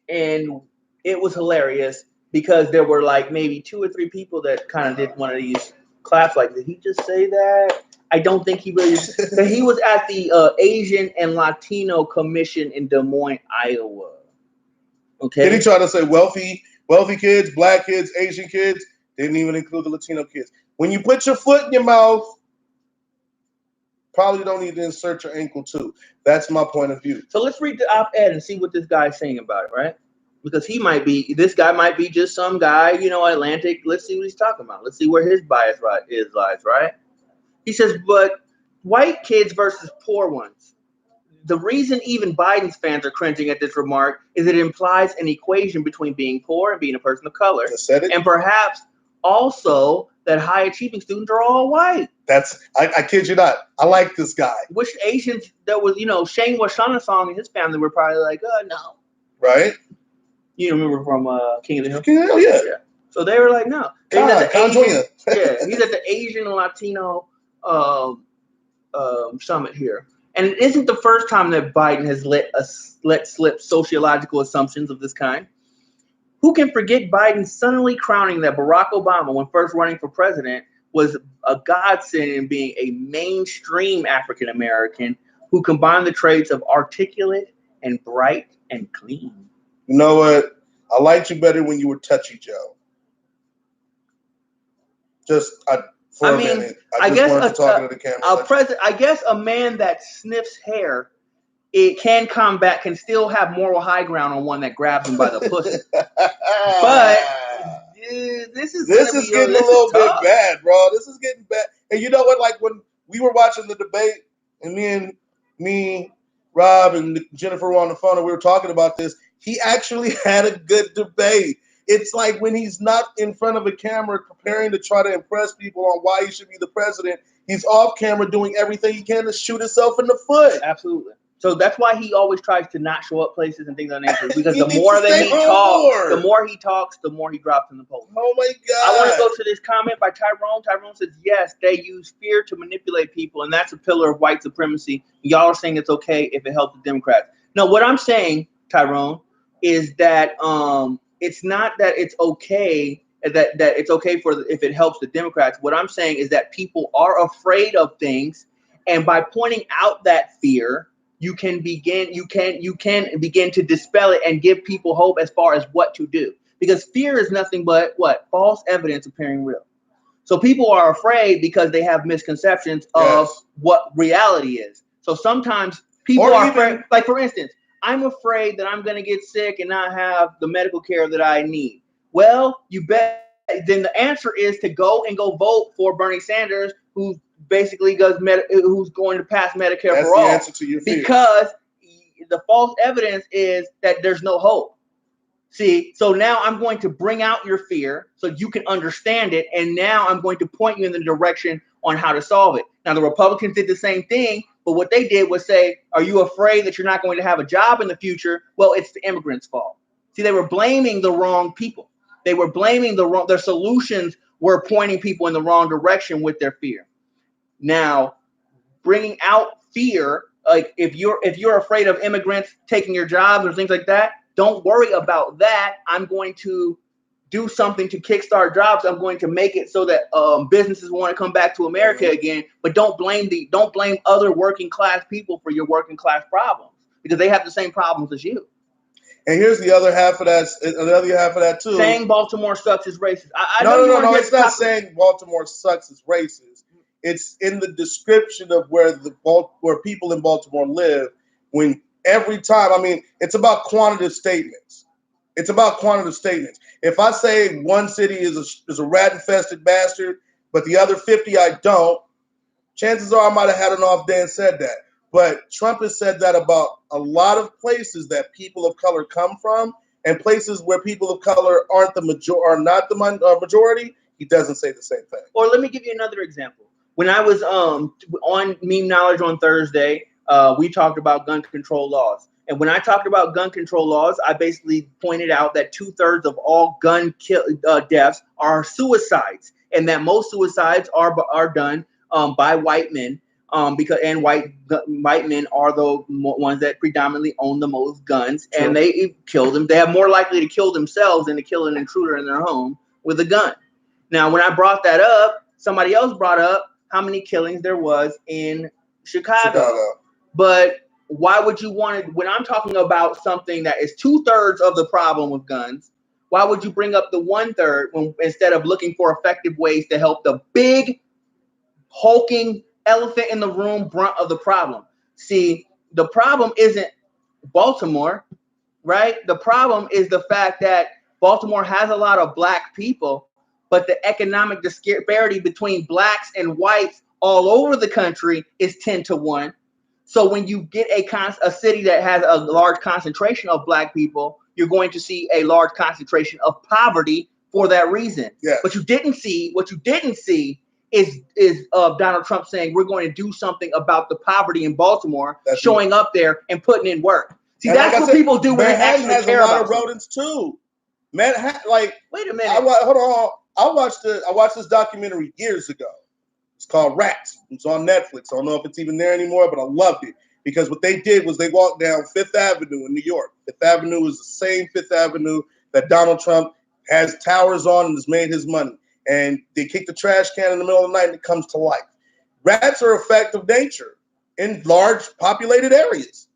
and it was hilarious because there were like maybe 2 or 3 people that kind of did one of these claps like, did he just say that? I don't think he really did. He was at the Asian and Latino Commission in Des Moines, Iowa. Okay. Did he try to say wealthy kids, black kids, Asian kids? Didn't even include the Latino kids. When you put your foot in your mouth, probably don't need to insert your ankle too. That's my point of view. So let's read the op-ed and see what this guy's saying about it, right? Because this guy might be just some guy, Atlantic. Let's see what he's talking about. Let's see where his bias lies, right? He says, but white kids versus poor ones. The reason even Biden's fans are cringing at this remark is it implies an equation between being poor and being a person of color. Just said it. And perhaps also that high achieving students are all white. I kid you not. I like this guy. Which Asians that was, Shane Washanasong and his family were probably like, no. Right? You remember from King of the Hill? King of the Hill, yeah. So they were like, no. He's at the Asian and Latino summit here. And it isn't the first time that Biden has let slip sociological assumptions of this kind. Who can forget Biden suddenly crowning that Barack Obama, when first running for president, was a godsend in being a mainstream African American who combined the traits of articulate and bright and clean. You know what? I liked you better when you were Touchy Joe. For a minute. I guess wanted to talk to the camera. I guess a man that sniffs hair, it can still have moral high ground on one that grabs him by the pussy. But this is getting a little bit bad, bro. This is getting bad. And you know what? Like when we were watching the debate, and me, Rob, and Jennifer were on the phone, and we were talking about this. He actually had a good debate. It's like when he's not in front of a camera preparing to try to impress people on why he should be the president, he's off camera doing everything he can to shoot himself in the foot. Absolutely. So that's why he always tries to not show up places and things of that nature. Because the more he talks, the more he drops in the polls. Oh my God. I want to go to this comment by Tyrone. Tyrone says, yes, they use fear to manipulate people, and that's a pillar of white supremacy. Y'all are saying it's okay if it helps the Democrats. No, what I'm saying, Tyrone, is that it's not that it's okay that it's okay if it helps the Democrats. What I'm saying is that people are afraid of things, and by pointing out that fear, you can begin to dispel it and give people hope as far as what to do. Because fear is nothing but what? False evidence appearing real. So people are afraid because they have misconceptions of what reality is. So sometimes people are afraid. Like for instance, I'm afraid that I'm going to get sick and not have the medical care that I need. Well, you bet. Then the answer is to go vote for Bernie Sanders, who basically who's going to pass Medicare for all. That's the answer to your fear. Because the false evidence is that there's no hope. See, so now I'm going to bring out your fear so you can understand it, and now I'm going to point you in the direction on how to solve it. Now, the Republicans did the same thing, but what they did was say, are you afraid that you're not going to have a job in the future? Well, it's the immigrants' fault. See, they were blaming the wrong people. They were blaming their solutions were pointing people in the wrong direction with their fear. Now, bringing out fear, like if you're afraid of immigrants taking your jobs or things like that, don't worry about that. I'm going to do something to kickstart jobs. I'm going to make it so that businesses want to come back to America again. But don't blame other working class people for your working class problems, because they have the same problems as you. And here's the other half of that. The other half of that too. Saying Baltimore sucks is racist. No. It's not saying Baltimore sucks is racist. It's in the description of where people in Baltimore live. When every time, I mean, it's about quantitative statements. It's about quantitative statements. If I say one city is a rat-infested bastard, but the other 50 I don't, chances are I might have had an off day and said that. But Trump has said that about a lot of places that people of color come from, and places where people of color aren't the majority. He doesn't say the same thing. Or let me give you another example. When I was on Meme Knowledge on Thursday, we talked about gun control laws. And when I talked about gun control laws, I basically pointed out that 2/3 of all gun deaths are suicides, and that most suicides are done by white men, because white men are the ones that predominantly own the most guns, True. and they kill them. They are more likely to kill themselves than to kill an intruder in their home with a gun. Now, when I brought that up, somebody else brought up how many killings there was in Chicago. But why would you want to, when I'm talking about something that is 2/3 of the problem with guns, why would you bring up the 1/3 instead of looking for effective ways to help the big hulking elephant in the room brunt of the problem? See, the problem isn't Baltimore, right? The problem is the fact that Baltimore has a lot of black people, but the economic disparity between blacks and whites all over the country is 10-1. So when you get a city that has a large concentration of black people, you're going to see a large concentration of poverty for that reason. Yeah. What you didn't see is Donald Trump saying we're going to do something about the poverty in Baltimore, showing up there and putting in work. See, and that's what people do when they actually care about. Manhattan has a lot of rodents too. Manhattan, like, wait a minute. Hold on. I watched this documentary years ago. It's called Rats. It's on Netflix. I don't know if it's even there anymore, but I loved it because what they did was they walked down Fifth Avenue in New York. Fifth Avenue is the same Fifth Avenue that Donald Trump has towers on and has made his money. And they kick the trash can in the middle of the night and it comes to life. Rats are a fact of nature in large populated areas.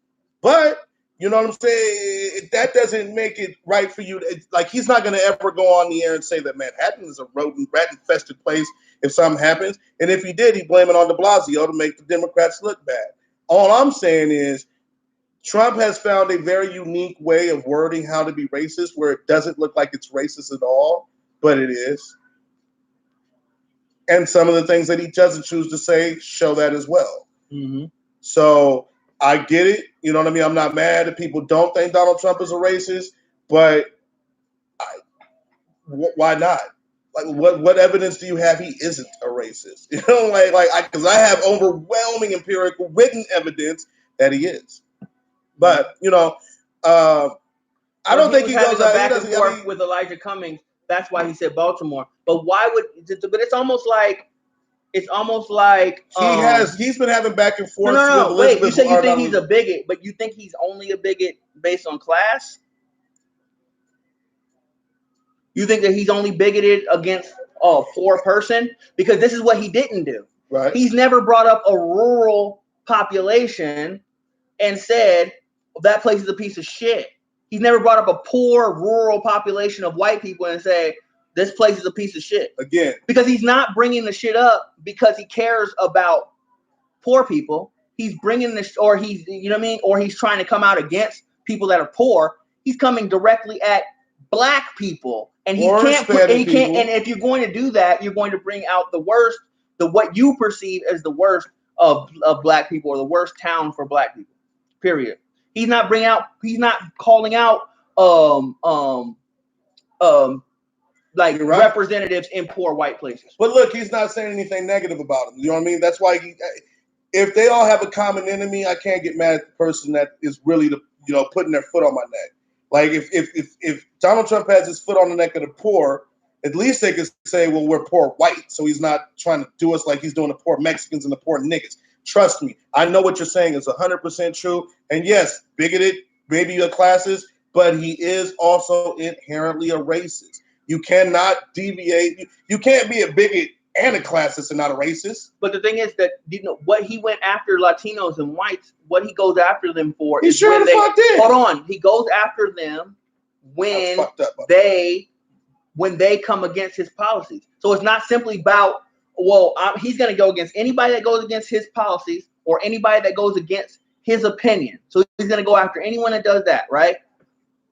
But, you know what I'm saying? That doesn't make it right for you. Like, he's not going to ever go on the air and say that Manhattan is a rat-infested place if something happens. And if he did, he'd blame it on de Blasio to make the Democrats look bad. All I'm saying is Trump has found a very unique way of wording how to be racist where it doesn't look like it's racist at all, but it is. And some of the things that he doesn't choose to say show that as well. Mm-hmm. So I get it. You know what I mean? I'm not mad if people don't think Donald Trump is a racist, but why not? Like, what evidence do you have he isn't a racist? You know, because I have overwhelming empirical written evidence that he is. But, you know, I don't think he goes out back and forth with Elijah Cummings. That's why he said Baltimore. But why would? But it's almost like he's been having back and forth. No. Wait, you say you think he's a bigot, but you think he's only a bigot based on class? You think that he's only bigoted against a poor person? Because this is what he didn't do. Right. He's never brought up a rural population and said that place is a piece of shit. He's never brought up a poor rural population of white people and say this place is a piece of shit. Again, because he's not bringing the shit up because he cares about poor people. He's bringing this, or he's, you know what I mean, or he's trying to come out against people that are poor. He's coming directly at black people, and he can't put, and he can't. And if you're going to do that, you're going to bring out the worst, what you perceive as the worst of black people, or the worst town for black people. Period. He's not bringing out. He's not calling out like right. representatives in poor white places. But look, he's not saying anything negative about them. You know what I mean? That's why if they all have a common enemy, I can't get mad at the person that is really putting their foot on my neck. Like if Donald Trump has his foot on the neck of the poor, at least they could say, well, we're poor white, so he's not trying to do us like he's doing the poor Mexicans and the poor niggas. Trust me, I know what you're saying is 100% true. And yes, bigoted, maybe a classist, but he is also inherently a racist. You cannot deviate. You can't be a bigot and a classist and not a racist. But the thing is that, what he went after Latinos and whites, what he goes after them for is sure the fuck did. Hold on. He goes after them when they come against his policies. So it's not simply about, he's going to go against anybody that goes against his policies or anybody that goes against his opinion. So he's going to go after anyone that does that, right?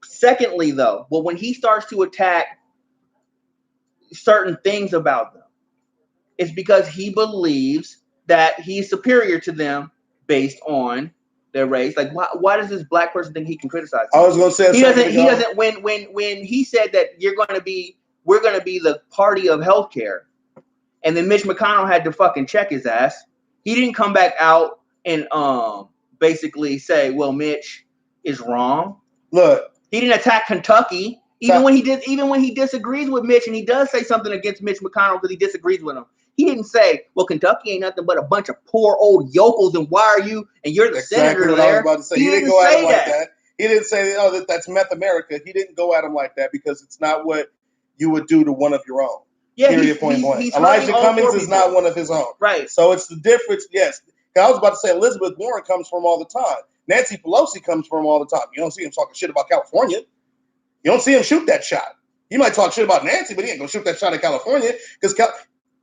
Secondly, though, when he starts to attack certain things about them, it's because he believes that he's superior to them based on their race. Like, why does this black person think he can criticize I was going to say he doesn't. When he said that we're going to be the party of healthcare, and then Mitch McConnell had to fucking check his ass. He didn't come back out and basically say, well, Mitch is wrong. Look, he didn't attack Kentucky. Even when he disagrees with Mitch, and he does say something against Mitch McConnell because he disagrees with him. He didn't say, well, Kentucky ain't nothing but a bunch of poor old yokels, and why are you, and you're the senator there. I was about to say. He didn't go at him like that. He didn't say, oh, that's Meth America. He didn't go at him like that because it's not what you would do to one of your own. Yeah, period, point blank. Elijah Cummings is not one of his own. Right. So it's the difference, yes. I was about to say Elizabeth Warren comes from all the time. Nancy Pelosi comes from all the time. You don't see him talking shit about California. You don't see him shoot that shot. He might talk shit about Nancy, but he ain't going to shoot that shot in California because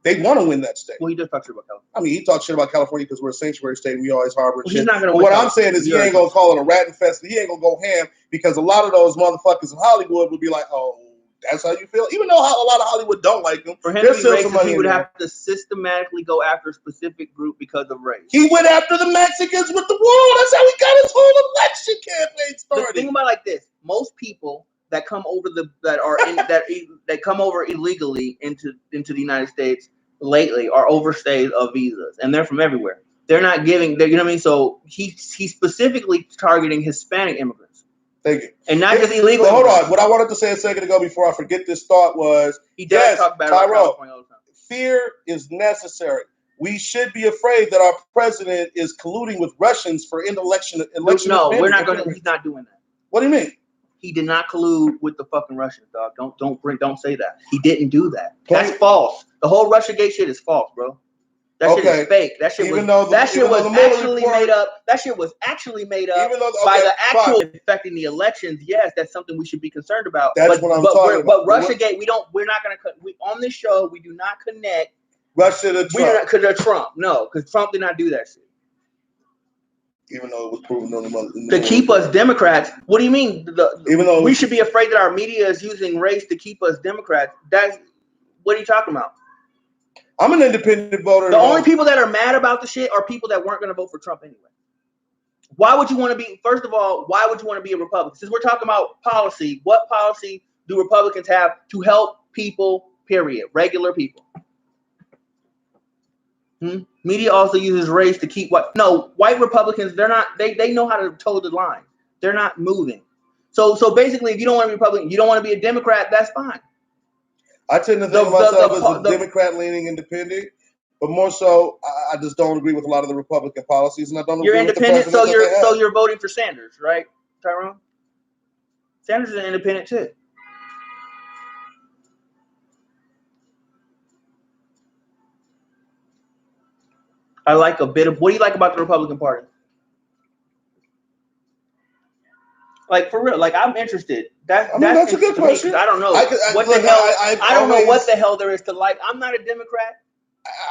they want to win that state. Well, he does talk shit about California. I mean, he talks shit about California because we're a sanctuary state and we always harbor shit. He's not gonna but what I'm saying is he ain't going to call it a rat infest. He ain't going to go ham because a lot of those motherfuckers in Hollywood would be like, oh, that's how you feel? Even though a lot of Hollywood don't like him. For him to be racist, he would have to systematically go after a specific group because of race. He went after the Mexicans with the wall. That's how he got his whole election campaign started. Think about it like this. Most people that come over that come over illegally into the United States lately are overstays of visas, and they're from everywhere. They're not giving, you know what I mean? So he's specifically targeting Hispanic immigrants. Thank you. And not just illegal. So hold on. What I wanted to say a second ago before I forget this thought was, he does talk about California all the time. Fear is necessary. We should be afraid that our president is colluding with Russians for election. No, we're not going to. He's not doing that. What do you mean? He did not collude with the fucking Russians, dog. Don't say that. He didn't do that. That's false. The whole Russiagate shit is false, bro. That shit is fake. That shit was actually made up. That shit was actually made up by the actual affecting the elections. Yes, that's something we should be concerned about. That's what I'm talking about. But Russiagate, we're not gonna. On this show, we do not connect Russia to Trump. To Trump. No, because Trump did not do that shit. Even though it was proven on to keep us Democrats. What do you mean? Even though we should be afraid that our media is using race to keep us Democrats. What are you talking about? I'm an independent voter. The only people that are mad about the shit are people that weren't going to vote for Trump anyway. Why would you want to be? First of all, why would you want to be a Republican? Since we're talking about policy, what policy do Republicans have to help people? Period. Regular people. Media also uses race to keep white Republicans. They're not. They know how to toe the line. They're not moving. So basically, if you don't want to be Republican, you don't want to be a Democrat. That's fine. I tend to think of myself as a Democrat-leaning independent, but more so, I just don't agree with a lot of the Republican policies, and I don't. You're agree independent, with the so you're voting for Sanders, right, Tyrone? Sanders is an independent too. I like a bit of. What do you like about the Republican Party? Like for real, like I'm interested. That's a good question. I don't know what the hell. I don't know what the hell there is to like. I'm not a Democrat.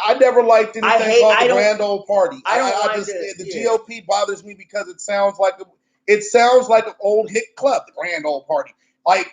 I never liked anything called the Grand Old Party. The GOP bothers me because it sounds like an old hit club, the Grand Old Party. Like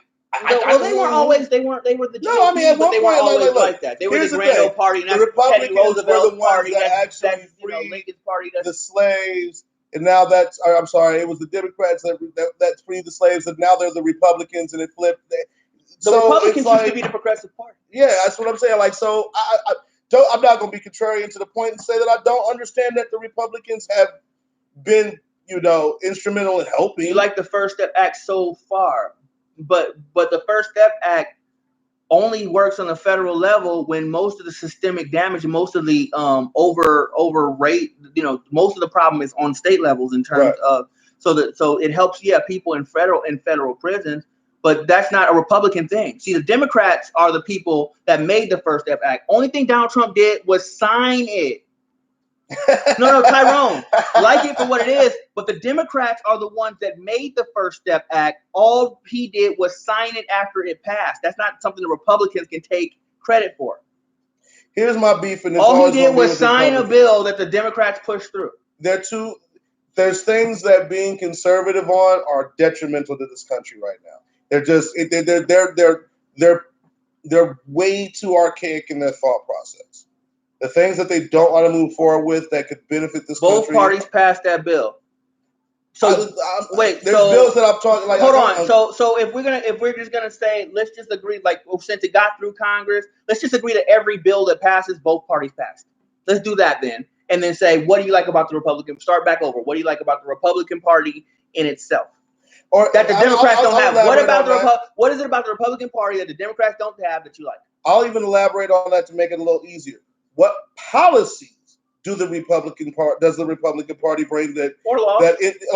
they weren't always. They were the GOP, no, I mean at one they point, weren't always like that. They were the Grand Old Party. The Republicans were the ones that actually freed Lincoln's party. The slaves. And now it was the Democrats that freed the slaves, and now they're the Republicans, and it flipped. The Republicans used to be the Progressive Party. Yeah, that's what I'm saying. Like, so I'm not going to be contrarian to the point and say that I don't understand that the Republicans have been, instrumental in helping. You like the First Step Act so far, but the First Step Act only works on the federal level when most of the systemic damage and most of the overrate, most of the problem is on state levels in terms of so it helps people in federal prisons, but that's not a Republican thing. See, the Democrats are the people that made the First Step Act. Only thing Donald Trump did was sign it. No, Tyrone, like it for what it is, but the Democrats are the ones that made the First Step Act. All he did was sign it after it passed. That's not something the Republicans can take credit for. Here's my beef, and all he did was sign a bill that the Democrats pushed through. There's things that being conservative on are detrimental to this country right now. They're just they're way too archaic in their thought process. the things that they don't want to move forward with that could benefit this Both country. parties passed that bill. So wait, there's bills that I'm talking like. Hold on. So if we're just gonna say, let's just agree, like since it got through Congress, let's just agree that every bill that passes, both parties passed. Let's do that then, and then say, what do you like about the Republican? Start back over. What do you like about the Republican Party in itself? Or that the Democrats don't have. What about the What is it about the Republican Party that the Democrats don't have that you like? I'll even elaborate on that to make it a little easier. What policies does the Republican Party bring that or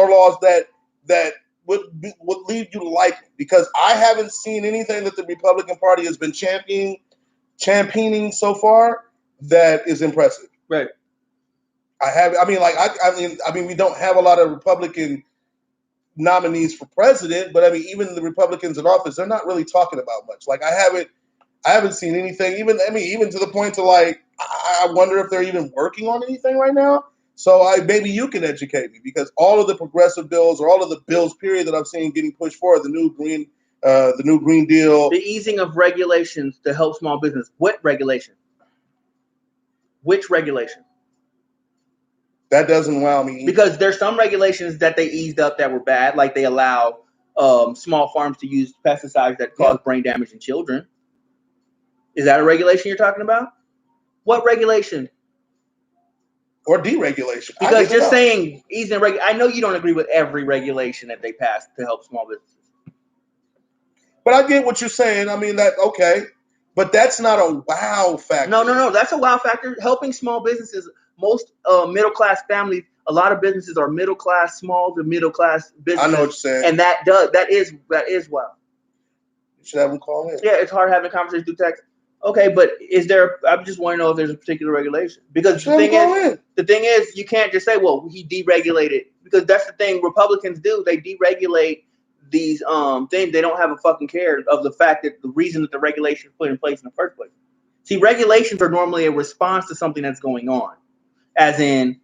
laws that would lead you to like it? Because I haven't seen anything that the Republican Party has been championing so far that is impressive. Right. I mean, we don't have a lot of Republican nominees for president, but I mean, even the Republicans in office, they're not really talking about much. Like I haven't seen anything. Even to the point to like, I wonder if they're even working on anything right now. So maybe you can educate me, because all of the progressive bills or all of the bills period that I've seen getting pushed forward, the new Green Deal, the easing of regulations to help small business. What regulation? Which regulation? That doesn't wow me either. Because there's some regulations that they eased up that were bad, like they allow small farms to use pesticides that cause brain damage in children. Is that a regulation you're talking about? What regulation? Or deregulation? Because just saying easing I know you don't agree with every regulation that they passed to help small businesses. But I get what you're saying. I mean, okay. But that's not a wow factor. No. That's a wow factor. Helping small businesses. Most middle-class families, a lot of businesses are middle-class, small to middle-class businesses. I know what you're saying. And that is wow. You should have them call in. Yeah, it's hard having a conversation through text. Okay, but is there? I just want to know if there's a particular regulation, because the thing is, you can't just say, well, he deregulated, because that's the thing Republicans do. They deregulate these things. They don't have a fucking care of the fact that the reason that the regulation is put in place in the first place. See, regulations are normally a response to something that's going on, as in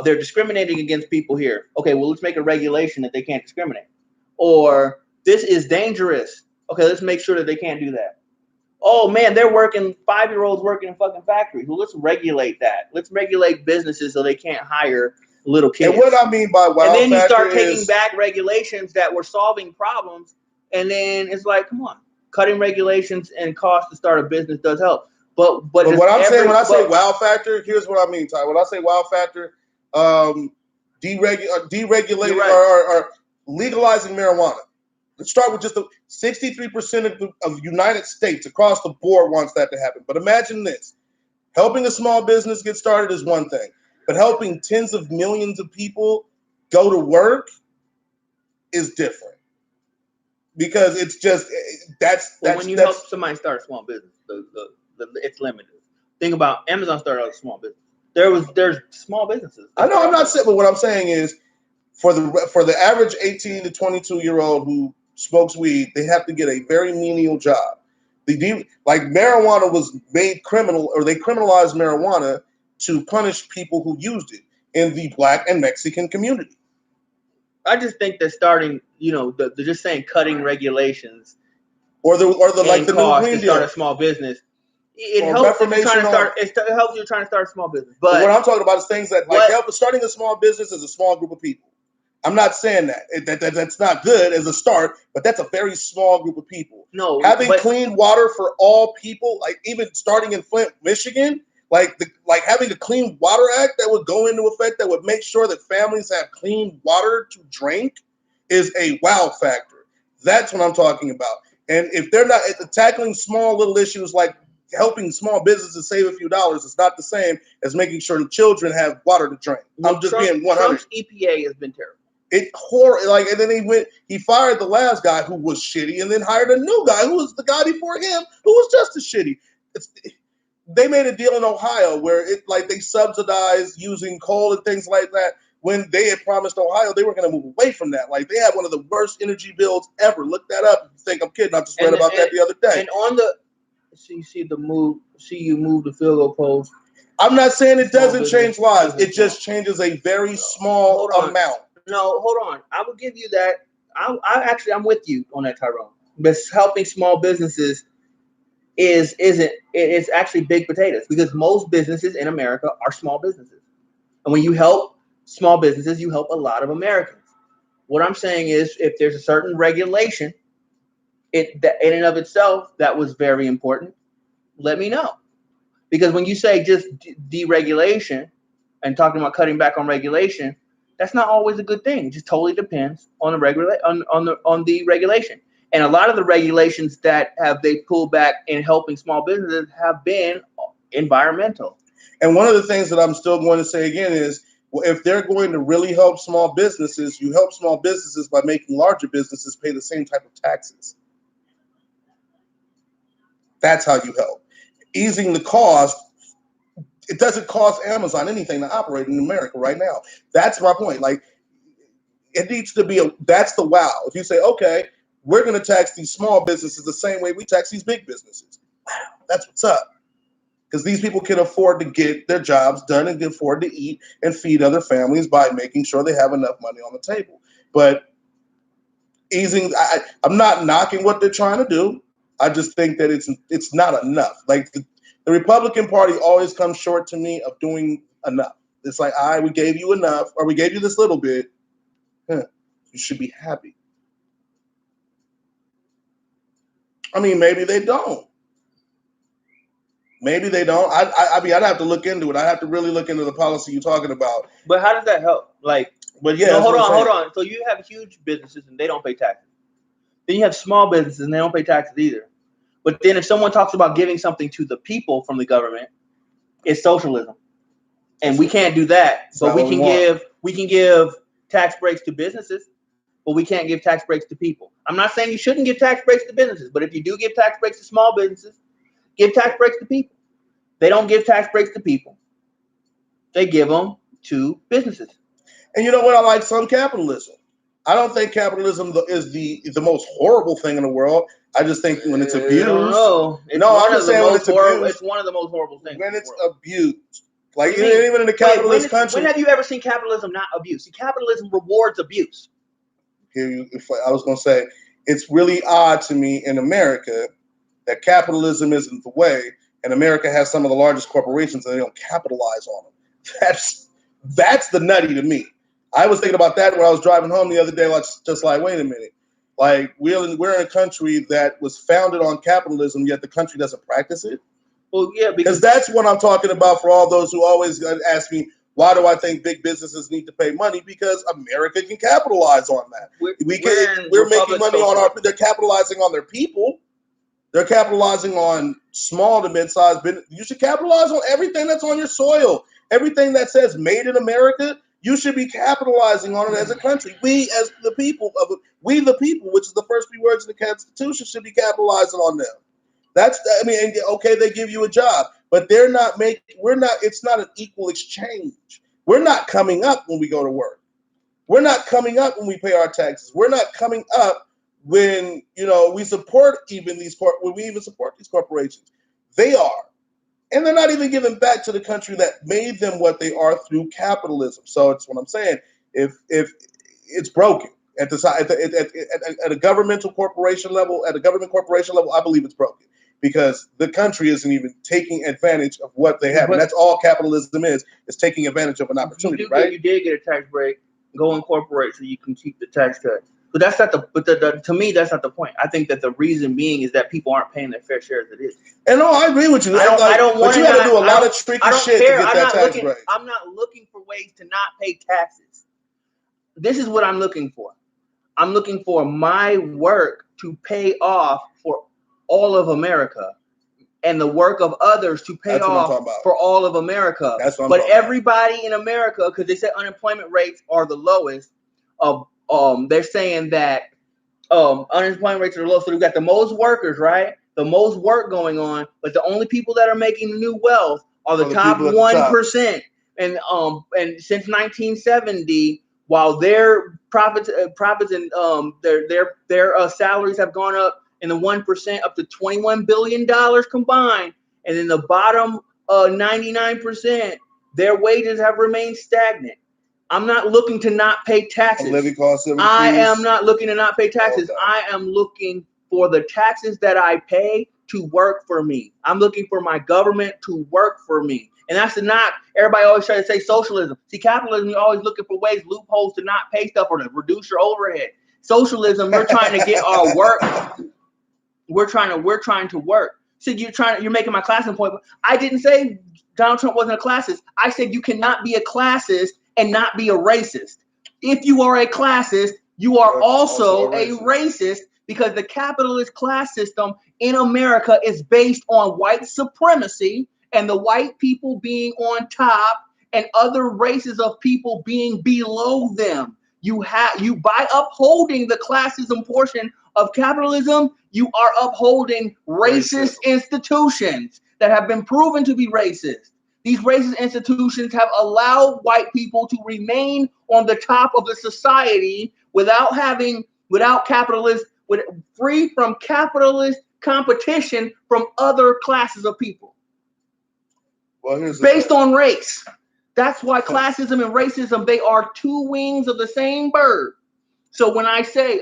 they're discriminating against people here. Okay, well, let's make a regulation that they can't discriminate. Or this is dangerous. Okay, let's make sure that they can't do that. Oh man, they're working, 5-year-olds working in fucking factories. Well, let's regulate that. Let's regulate businesses so they can't hire little kids. And what I mean by wow, and then you start taking back regulations that were solving problems, and then it's like, come on, cutting regulations and costs to start a business does help. But what I'm saying when I say wow factor, here's what I mean, Ty. When I say wow factor, deregulating or legalizing marijuana. Let's start with just the 63% of the United States across the board wants that to happen. But imagine this. Helping a small business get started is one thing, but helping tens of millions of people go to work is different. Because it's just, that's when you help somebody start a small business, it's limited. Think about Amazon started out a small business. There's small businesses. I know, I'm not saying, but what I'm saying is for the average 18 to 22-year-old who smokes weed, they have to get a very menial job. Like marijuana was made criminal, or they criminalized marijuana to punish people who used it in the Black and Mexican community. I just think that starting, they're just saying cutting regulations or the like the new Green Deal, start a small business. It helps if you're trying to start. It helps you trying to start a small business. But what I'm talking about is things that help. Starting a small business is a small group of people. I'm not saying that's not good as a start, but that's a very small group of people. No, having clean water for all people, like even starting in Flint, Michigan, like having a Clean Water Act that would go into effect that would make sure that families have clean water to drink is a wow factor. That's what I'm talking about. And if they're not tackling small little issues like helping small businesses save a few dollars, is not the same as making sure the children have water to drink. I'm just being 100. Trump's EPA has been terrible. And then he fired the last guy who was shitty, and then hired a new guy who was the guy before him who was just as shitty. They made a deal in Ohio where they subsidized using coal and things like that, when they had promised Ohio they were going to move away from that. Like, they had one of the worst energy bills ever. Look that up if you think I'm kidding. I just read about that the other day. And on the you move the field goal post. I'm not saying it doesn't change lives. It just changes a very small amount. No, hold on. I will give you that. I'm with you on that, Tyrone. But helping small businesses it's actually big potatoes, because most businesses in America are small businesses. And when you help small businesses, you help a lot of Americans. What I'm saying is, if there's a certain regulation, that in and of itself that was very important, let me know. Because when you say just deregulation and talking about cutting back on regulation, that's not always a good thing. It just totally depends on the regulation. And a lot of the regulations that they pulled back in helping small businesses have been environmental. And one of the things that I'm still going to say again is, well, if they're going to really help small businesses, you help small businesses by making larger businesses pay the same type of taxes. That's how you help. Easing the cost. It doesn't cost Amazon anything to operate in America right now. That's my point. Like, it needs to be that's the wow. If you say, okay, we're going to tax these small businesses the same way we tax these big businesses. Wow, that's what's up. Because these people can afford to get their jobs done and can afford to eat and feed other families by making sure they have enough money on the table. But I'm not knocking what they're trying to do. I just think that it's not enough. Like, the Republican Party always comes short to me of doing enough. It's like, we gave you enough, or we gave you this little bit. You should be happy. I mean, maybe they don't. Maybe they don't. I mean, I'd have to look into it. I'd have to really look into the policy you're talking about. But how does that help? Like, but yeah, hold on. So you have huge businesses and they don't pay taxes. Then you have small businesses and they don't pay taxes either. But then if someone talks about giving something to the people from the government, it's socialism. And we can't do that. But we can give tax breaks to businesses, but we can't give tax breaks to people. I'm not saying you shouldn't give tax breaks to businesses, but if you do give tax breaks to small businesses, give tax breaks to people. They don't give tax breaks to people. They give them to businesses. And you know what? I like some capitalism. I don't think capitalism is the most horrible thing in the world. I just think when it's abused. I'm just saying when it's abused. It's one of the most horrible things. When it's abused. Like, even in a capitalist country. When have you ever seen capitalism not abuse? See, capitalism rewards abuse. I was going to say, it's really odd to me in America that capitalism isn't the way, and America has some of the largest corporations and they don't capitalize on them. That's the nutty to me. I was thinking about that when I was driving home the other day. Just like, wait a minute. Like, we're in a country that was founded on capitalism, yet the country doesn't practice it. Well, yeah, because that's what I'm talking about for all those who always ask me, why do I think big businesses need to pay money? Because America can capitalize on that. We're making money they're capitalizing on their people. They're capitalizing on small to mid-sized business. You should capitalize on everything that's on your soil. Everything that says made in America, you should be capitalizing on it as a country. We as the people, which is the first 3 words in the Constitution, should be capitalizing on them. Okay, they give you a job, but it's not an equal exchange. We're not coming up when we go to work. We're not coming up when we pay our taxes. We're not coming up when we support when we even support these corporations. They are. And they're not even giving back to the country that made them what they are through capitalism. So it's what I'm saying. If it's broken at a governmental corporation level, I believe it's broken because the country isn't even taking advantage of what they have. And that's all capitalism is taking advantage of an opportunity, right? You did get a tax break. Go incorporate so you can keep the tax cut. But that's not to me, that's not the point. I think that the reason being is that people aren't paying their fair share as it is. And no, I agree with you. I don't want to do a lot of tricky shit to get that tax break. I'm not looking for ways to not pay taxes. This is what I'm looking for. I'm looking for my work to pay off for all of America and the work of others to pay off for all of America. That's what I'm but talking everybody in America, because they said unemployment rates are the lowest of they're saying that unemployment rates are low. So we've got the most workers, right? The most work going on, but the only people that are making the new wealth are the top 1%. And since 1970, while their profits and their salaries have gone up in the 1% up to $21 billion combined, and in the bottom 99%, their wages have remained stagnant. I'm not looking to not pay taxes. Living costs. I am not looking to not pay taxes. I am looking for the taxes that I pay to work for me. I'm looking for my government to work for me. And that's the knock. Everybody always try to say socialism. See, capitalism, you're always looking for ways, loopholes to not pay stuff or to reduce your overhead. Socialism, we're trying to get our work. We're trying to work. So you're making my classist point. I didn't say Donald Trump wasn't a classist. I said you cannot be a classist and not be a racist. If you are a classist, you are also a racist, because the capitalist class system in America is based on white supremacy and the white people being on top and other races of people being below them. You by upholding the classism portion of capitalism, you are upholding racist institutions that have been proven to be racist. These racist institutions have allowed white people to remain on the top of the society free from capitalist competition from other classes of people. Well, based on race. That's why classism and racism, they are two wings of the same bird. So when I say,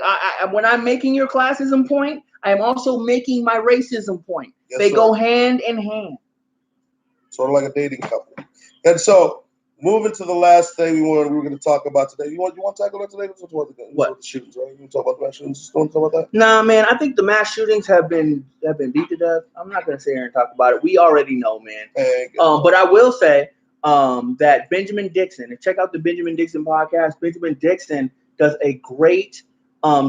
when I'm making your classism point, I am also making my racism point. Yes, they sir. go hand in hand. Sort of like a dating couple. And so, moving to the last thing we were going to talk about today. You want to tackle that today? What? The shootings, right? You want to talk about the mass shootings? You want to talk about that? Nah, man. I think the mass shootings have been beat to death. I'm not going to sit here and talk about it. We already know, man. But I will say that Benjamin Dixon, and check out the Benjamin Dixon podcast. Benjamin Dixon does a great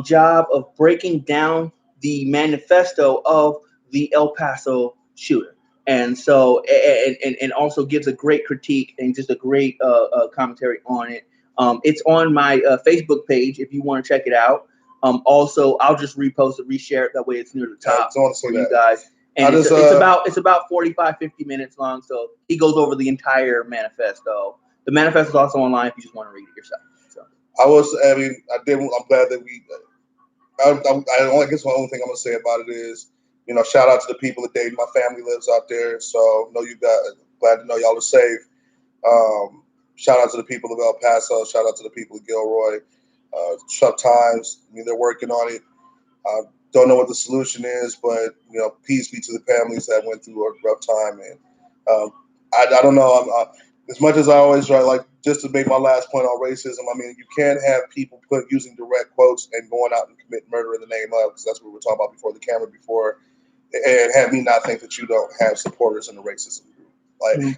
job of breaking down the manifesto of the El Paso shooter. And so, and also gives a great critique and just a great commentary on it. It's on my Facebook page if you want to check it out. Also, I'll just repost it, reshare it. That way it's near the top for you guys. And it's about 45, 50 minutes long. So he goes over the entire manifesto. The manifesto is also online if you just want to read it yourself. So I'm glad that I guess my only thing I'm going to say about it is, shout out to the people of Dayton. My family lives out there, so glad to know y'all are safe. Shout out to the people of El Paso. Shout out to the people of Gilroy. Tough times. They're working on it. Don't know what the solution is, but peace be to the families that went through a rough time. And I don't know. As much as I always try, just to make my last point on racism, you can't have people using direct quotes and going out and commit murder in the name of, because that's what we were talking about before the camera before, and have me not think that you don't have supporters in the racism group.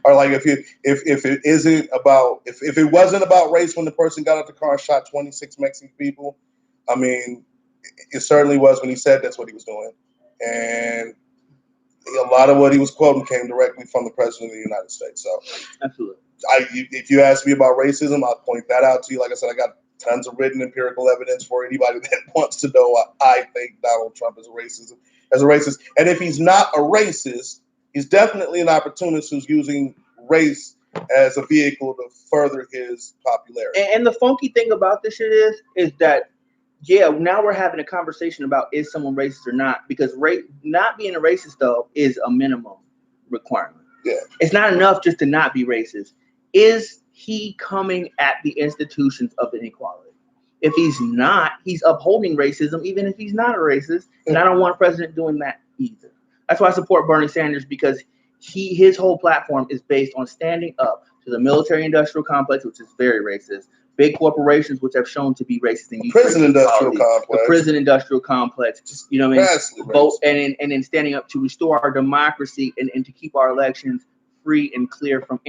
Or if it isn't about, if it wasn't about race when the person got out the car and shot 26 Mexican people, it certainly was when he said that's what he was doing. And a lot of what he was quoting came directly from the president of the United States. So, absolutely. If you ask me about racism, I'll point that out to you. Like I said, I got tons of written empirical evidence for anybody that wants to know why I think Donald Trump is a racist. And if he's not a racist, he's definitely an opportunist who's using race as a vehicle to further his popularity. And the funky thing about this shit is that, now we're having a conversation about is someone racist or not, because not being a racist, though, is a minimum requirement. Yeah. It's not enough just to not be racist. Is he coming at the institutions of inequality? If he's not, he's upholding racism, even if he's not a racist. And I don't want a president doing that either. That's why I support Bernie Sanders, because his whole platform is based on standing up to the military-industrial complex, which is very racist, big corporations, which have shown to be racist, and the prison industrial complex. You know what I mean? Both, and then standing up to restore our democracy and to keep our elections free and clear from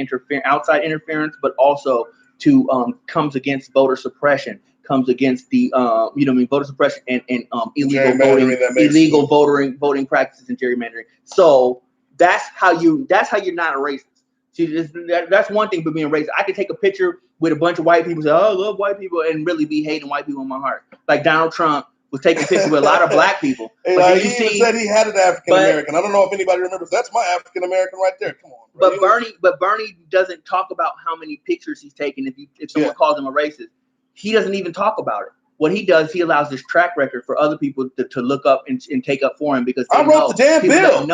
outside interference, but also to comes against voter suppression, comes against the voter suppression and illegal voting practices and gerrymandering. So that's how you're not a racist. See, that's one thing, but being racist. I could take a picture with a bunch of white people, say, "Oh, I love white people," and really be hating white people in my heart. Like Donald Trump was taking pictures with a lot of black people. He even said he had an African American. I don't know if anybody remembers. That's my African American right there. Come on, bro. But Bernie doesn't talk about how many pictures he's taken. If someone calls him a racist, he doesn't even talk about it. What he does, he allows this track record for other people to look up and take up for him, because they wrote the damn bill.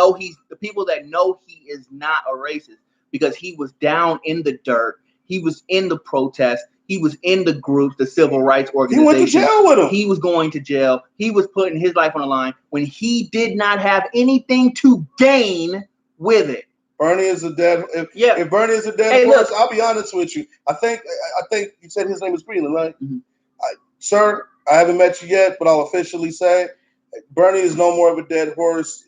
The people that know he is not a racist, because he was down in the dirt. He was in the protest. He was in the group, the civil rights He organization. went to jail with him. He was going to jail. He was putting his life on the line when he did not have anything to gain with it. Bernie is a dead. If Bernie is a dead horse, I'll be honest with you. I think you said his name is Greenland, right? Mm-hmm. Sir, I haven't met you yet, but I'll officially say Bernie is no more of a dead horse.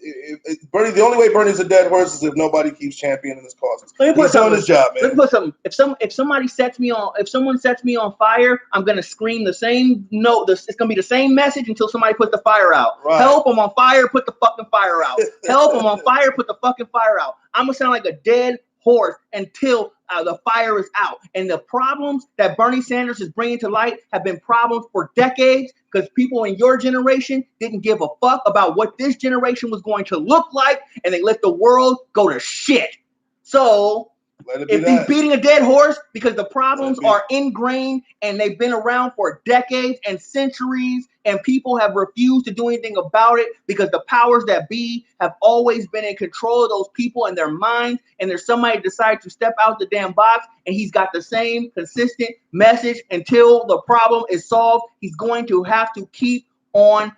Bernie, the only way Bernie's a dead horse is if nobody keeps championing his causes. He's doing his job, man. Let's put something. If someone sets me on fire, I'm gonna scream the same note. It's gonna be the same message until somebody puts the fire out. Right. Help! I'm on fire. Put the fucking fire out. Help! I'm on fire. Put the fucking fire out. I'm gonna sound like a dead horse until the fire is out. And the problems that Bernie Sanders is bringing to light have been problems for decades because people in your generation didn't give a fuck about what this generation was going to look like, and they let the world go to shit. So if he's beating a dead horse because the problems are ingrained and they've been around for decades and centuries, and people have refused to do anything about it because the powers that be have always been in control of those people and their minds, and there's somebody decide to step out the damn box and he's got the same consistent message until the problem is solved. He's going to have to keep on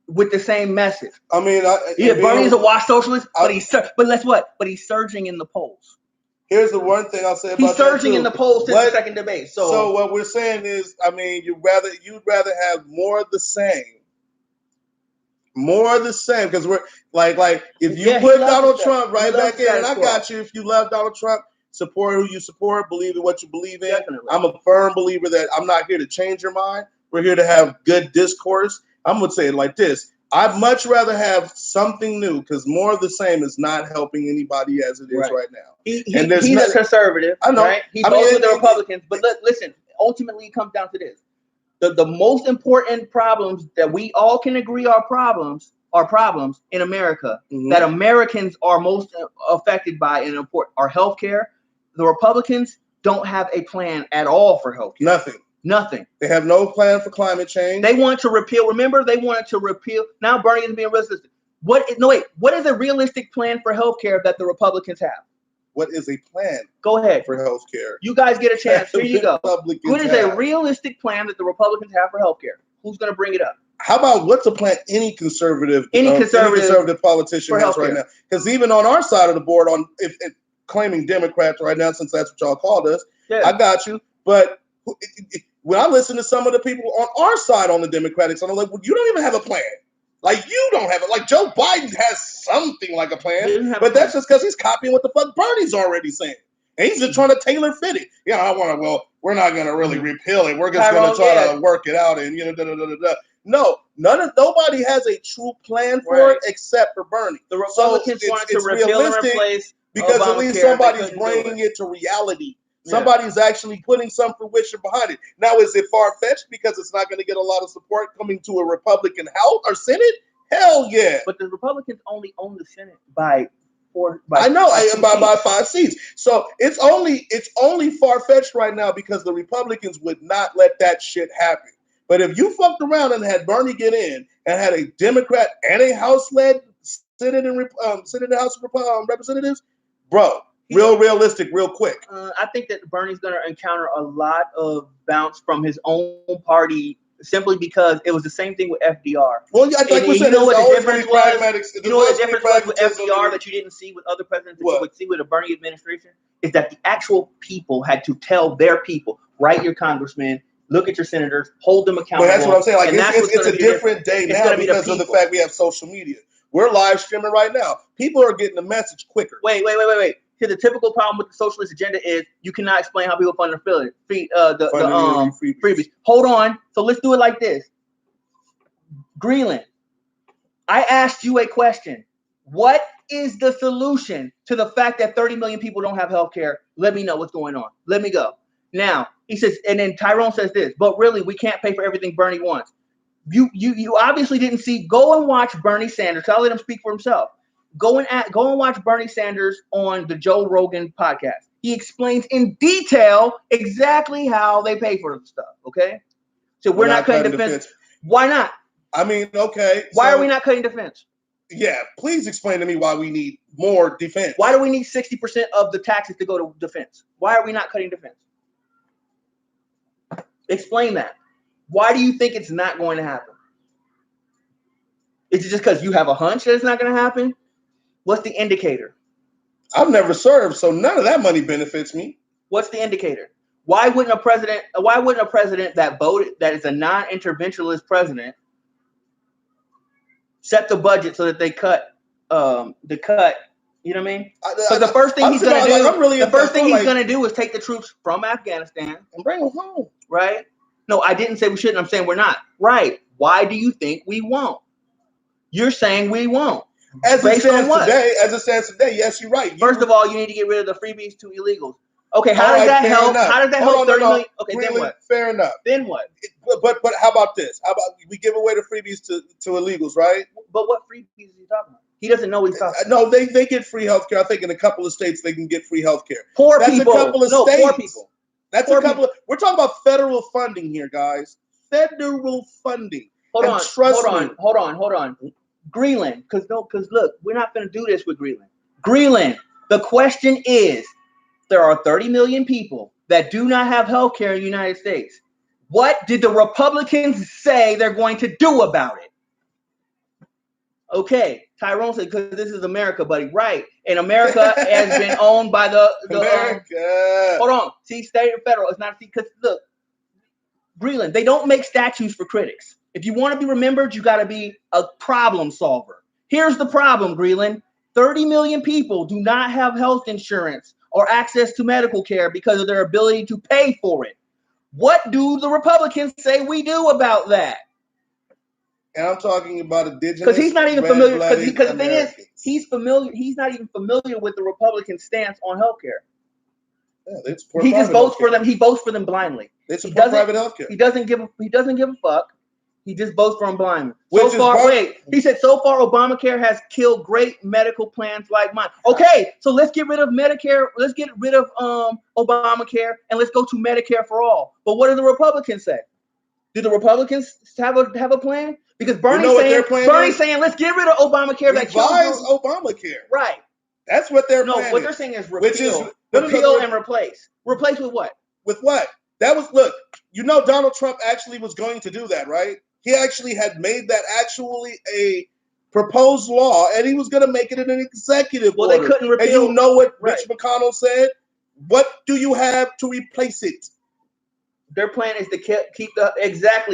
with the same message. I mean, Bernie's a washed socialist, but guess what? But he's surging in the polls. Here's the one thing I'll say about he's surging in the polls since the second debate. So what we're saying is, I mean, you'd rather have more of the same, because we're like if you put Donald Trump right back in, and I got you. If you love Donald Trump, support who you support, believe in what you believe in. Definitely. I'm a firm believer that I'm not here to change your mind. We're here to have good discourse. I'm going to say it like this. I'd much rather have something new because more of the same is not helping anybody as it is right now. He's a conservative. I know. Right? He votes with the Republicans. But listen, ultimately it comes down to this. The most important problems that we all can agree are problems in America that Americans are most affected by and important are healthcare. The Republicans don't have a plan at all for healthcare. Nothing. They have no plan for climate change. They want to repeal. Remember, they wanted to repeal. Now Bernie is being realistic. What is a realistic plan for healthcare that the Republicans have? What is a plan? Go ahead. For healthcare. You guys get a chance. Here you go. What is a realistic plan that the Republicans have for healthcare? Who's going to bring it up? How about what's a plan any conservative politician has right now? Because even on our side of the board, if claiming Democrats right now, since that's what y'all called us, I got you. But when I listen to some of the people on our side on the Democratic side, I'm like, well, you don't even have a plan. Like, you don't have it. Like, Joe Biden has something like a plan, but that's just because he's copying what the fuck Bernie's already saying. And he's just trying to tailor fit it. We're not going to really repeal it. We're just going to try to work it out and, No, nobody has a true plan for it except for Bernie. The Republicans want to repeal and replace because at least somebody's bringing it to reality. Somebody's actually putting some fruition behind it. Now, is it far-fetched because it's not going to get a lot of support coming to a Republican House or Senate? Hell yeah. But the Republicans only own the Senate by 5 seats. So it's only far-fetched right now because the Republicans would not let that shit happen. But if you fucked around and had Bernie get in and had a Democrat and a House-led Senate and House of Representatives, bro, realistic, real quick. I think that Bernie's going to encounter a lot of bounce from his own party simply because it was the same thing with FDR. Well, like we said, you know what the difference was? You know what the difference was with FDR that you didn't see with other presidents that you would see with a Bernie administration? Is that the actual people had to tell their people, write your congressman, look at your senators, hold them accountable. Well, that's what I'm saying. Like, it's a different day now because of the fact we have social media. We're live streaming right now. People are getting the message quicker. Wait. Here, the typical problem with the socialist agenda is you cannot explain how people fund their freebies. Hold on. So let's do it like this. Greenland, I asked you a question. What is the solution to the fact that 30 million people don't have health care? Let me know what's going on. Let me go. Now, he says, and then Tyrone says this, but really, we can't pay for everything Bernie wants. You obviously didn't see. Go and watch Bernie Sanders. I'll let him speak for himself. Go and watch Bernie Sanders on the Joe Rogan podcast. He explains in detail exactly how they pay for the stuff. Okay, so we're not cutting defense. Why not? I mean, okay. Why are we not cutting defense? Yeah, please explain to me why we need more defense. Why do we need 60% of the taxes to go to defense? Why are we not cutting defense? Explain that. Why do you think it's not going to happen? Is it just because you have a hunch that it's not going to happen? What's the indicator? I've never served, so none of that money benefits me. What's the indicator? Why wouldn't a president that voted, that is a non-interventionist president, set the budget so that they cut you know what I mean? Because the first thing he's going to do is take the troops from Afghanistan and bring them home. Right? No, I didn't say we shouldn't. I'm saying we're not. Right. Why do you think we won't? You're saying we won't. As it stands today, yes, you're right. First of all, you need to get rid of the freebies to illegals. Okay, how does that help? How does that help 30 million? Okay, really, then what? Fair enough. Then what? But how about this? How about we give away the freebies to illegals, right? But what freebies is he talking about? He doesn't know what he's talking about. No, they get free health care. I think in a couple of states they can get free health care. Poor people. That's a couple of states. Poor people. That's a couple of, we're talking about federal funding here, guys. Federal funding. Hold on. Greenland, because look, we're not going to do this with Greenland. Greenland, the question is, there are 30 million people that do not have health care in the United States. What did the Republicans say they're going to do about it? Okay, Tyrone said, because this is America, buddy. Right. And America has been owned by the America. Hold on. See, state and federal. It's not, because look, Greenland, they don't make statues for critics. If you want to be remembered, you got to be a problem solver. Here's the problem, Greenland. 30 million people do not have health insurance or access to medical care because of their ability to pay for it. What do the Republicans say we do about that? And I'm talking about indigenous. Because he's not even familiar. Because the thing is, he's familiar. He's not even familiar with the Republican stance on healthcare. Yeah, he just votes for them. He votes for them blindly. They support private healthcare. He doesn't give a fuck. He just votes for them blindly. He said so far Obamacare has killed great medical plans like mine. Okay, so let's get rid of Medicare. Let's get rid of Obamacare and let's go to Medicare for all. But what do the Republicans say? Do the Republicans have a plan? Because Bernie's saying let's get rid of Obamacare. Revise Obamacare. Right. That's what they're planning. No, what they're saying is repeal and replace. Replace with what? With what? That was, look, Donald Trump actually was going to do that, right? He actually had made that actually a proposed law, and he was going to make it in an executive order. They couldn't repeal. And you know what Mitch McConnell said? What do you have to replace it? Their plan is to keep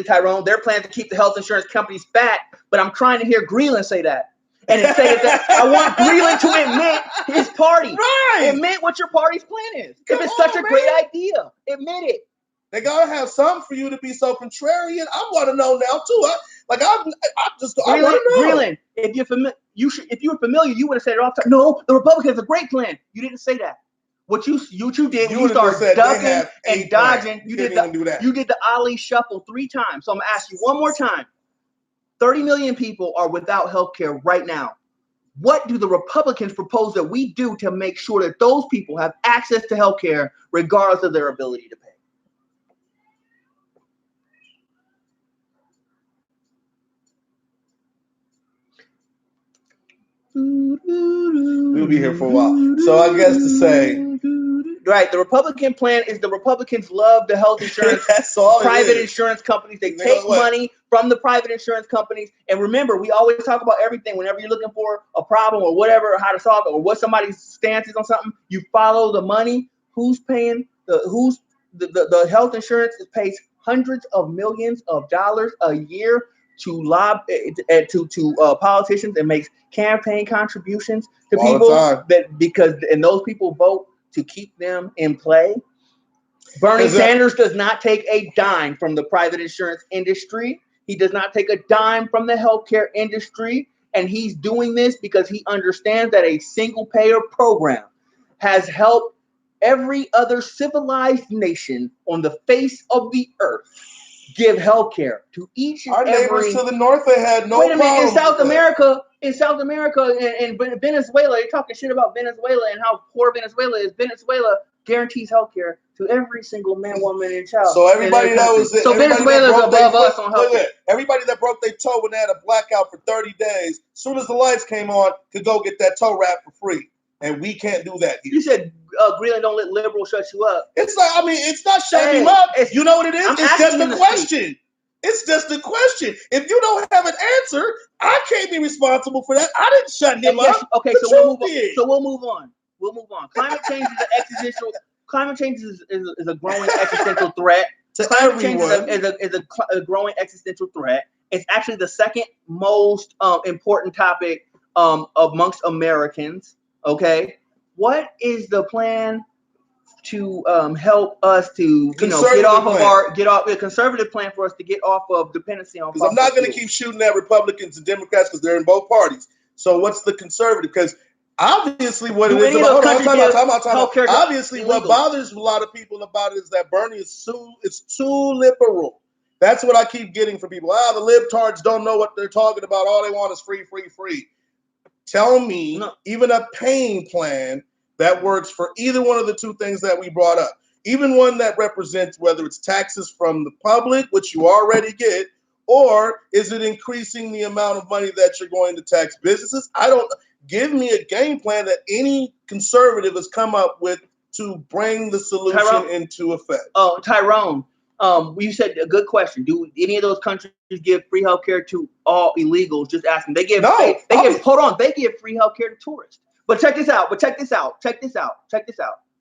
Tyrone. Their plan is to keep the health insurance companies fat, but I'm trying to hear Greenland say that. And say that I want Greenland to admit his party. Right. Admit what your party's plan is. If it's such a great idea, admit it. They gotta have some for you to be so contrarian. I want to know now too. I want to know. Greenland, if you're familiar, if you were familiar, you would have said it all the time. No, the Republicans have a great plan. You didn't say that. What you did, you started ducking and dodging. You did the Ali shuffle 3 times. So I'm gonna ask you one more time. 30 million people are without health care right now. What do the Republicans propose that we do to make sure that those people have access to health care regardless of their ability to pay? We'll be here for a while. So I guess to say, right, the Republican plan is the Republicans love the health insurance, private insurance companies. They take money from the private insurance companies. And remember, we always talk about everything. Whenever you're looking for a problem or whatever, or how to solve it, or what somebody's stance is on something, you follow the money. Who's paying the health insurance? It pays hundreds of millions of dollars a year to politicians and makes campaign contributions to all people and those people vote to keep them in play. Bernie Sanders does not take a dime from the private insurance industry. He does not take a dime from the healthcare industry. And he's doing this because he understands that a single payer program has helped every other civilized nation on the face of the earth give health care to each and our every. Neighbors to the north, they had no problem. In South America and Venezuela, they're talking shit about Venezuela and how poor Venezuela is. Venezuela guarantees health care to every single man, woman, and child. So everybody that was Venezuela is above us on health care. Everybody that broke their toe when they had a blackout for 30 days, as soon as the lights came on, could go get that toe wrap for free. And we can't do that here. You said Greenland don't let liberals shut you up. It's like, I mean, it's not shutting him up. You know what it is? It's just a question. It's just a question. If you don't have an answer, I can't be responsible for that. I didn't shut him up. Okay, so we'll move on. So we'll move on. We'll move on. Climate change is an existential. Climate change is a growing existential threat. Climate change is a growing existential threat. It's actually the second most important topic amongst Americans. Okay, what is the plan to help us to get off a conservative plan for us to get off of dependency on? Because I'm not going to keep shooting at Republicans and Democrats because they're in both parties. So what's the conservative? Because obviously what it is about, obviously what bothers a lot of people about it is that Bernie is too liberal. That's what I keep getting from people. The libtards don't know what they're talking about. All they want is free, free, free. Tell me even a paying plan that works for either one of the two things that we brought up. Even one that represents whether it's taxes from the public, which you already get, or is it increasing the amount of money that you're going to tax businesses? Give me a game plan that any conservative has come up with to bring the solution into effect. Oh, Tyrone, you said a good question. Do any of those countries give free healthcare to all illegals? Just asking. They give they give free healthcare to tourists. But check this out. So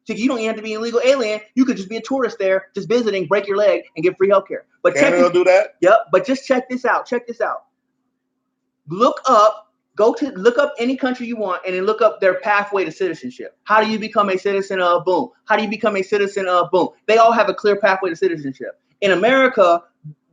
you don't even have to be an illegal alien. You could just be a tourist there, just visiting, break your leg, and get free healthcare. But Canada do that? Yep. But just check this out. Look up any country you want, and then look up their pathway to citizenship. How do you become a citizen of boom? How do you become a citizen of boom? They all have a clear pathway to citizenship. In America,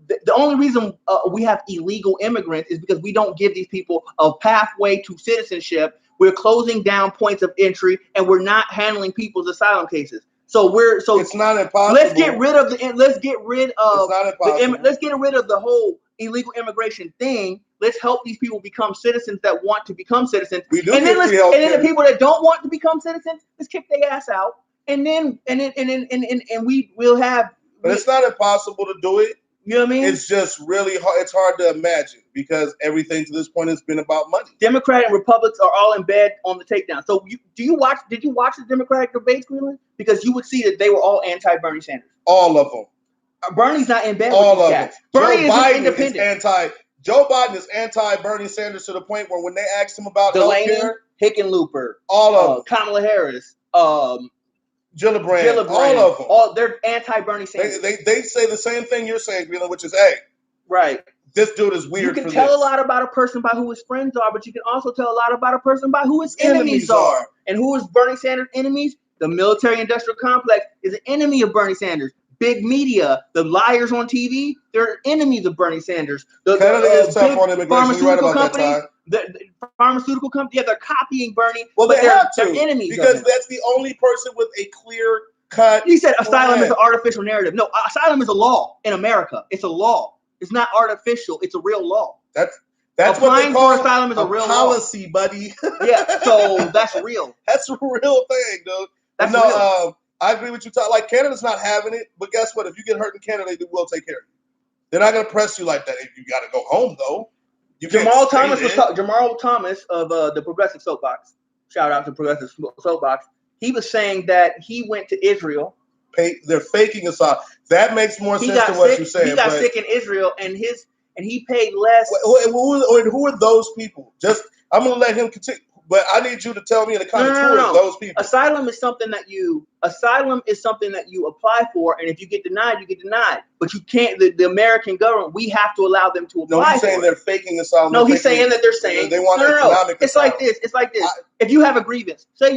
the only reason we have illegal immigrants is because we don't give these people a pathway to citizenship. We're closing down points of entry, and we're not handling people's asylum cases. So it's not impossible. Let's get rid of the whole illegal immigration thing. Let's help these people become citizens that want to become citizens. We do and then the people that don't want to become citizens, let's kick their ass out. And we'll have. But it's not impossible to do it. You know what I mean? It's just really hard. It's hard to imagine because everything to this point has been about money. Democrat and Republicans are all in bed on the takedown. So did you watch the Democratic debates, Greenland? Because you would see that they were all anti-Bernie Sanders. All of them. Bernie's not in bed with these cats. Bernie is independent. Joe Biden is anti-Bernie Sanders to the point where when they asked him about healthcare, Hickenlooper, all of them. Kamala Harris, Gillibrand, all of them. They're anti-Bernie Sanders. They say the same thing you're saying, Greenland, which is, hey, right. This dude is weird. You can tell a lot about a person by who his friends are, but you can also tell a lot about a person by who his enemies are. And who is Bernie Sanders' enemies? The military-industrial complex is an enemy of Bernie Sanders. Big media, the liars on TV, they're enemies of Bernie Sanders. Canada is tough on immigration. You're right about that, the pharmaceutical company, they're copying Bernie. Well, they have to. They're enemies because that's the only person with a clear cut. He said asylum is an artificial narrative. No, asylum is a law in America. It's a law. It's not artificial. It's a real law. That's applying what they call for asylum is a real policy, law. buddy. Yeah, so that's real. That's a real thing, dude. That's real. I agree with you. Like Canada's not having it, but guess what? If you get hurt in Canada, they will take care of you. They're not going to press you like that. If you got to go home, though. Jamal Thomas of the Progressive Soapbox. Shout out to Progressive Soapbox. He was saying that he went to Israel. They're faking asylum. That makes more sense than what you're saying. He got sick in Israel, and he paid less. Who are those people? I'm going to let him continue. But I need you to tell me in the comments who are those people. Asylum is something that you apply for, and if you get denied, you get denied. But you can't. The American government, we have to allow them to apply. No, he's saying they're faking asylum. No, he's saying that they're saying they want economic. It's like this. If you have a grievance, say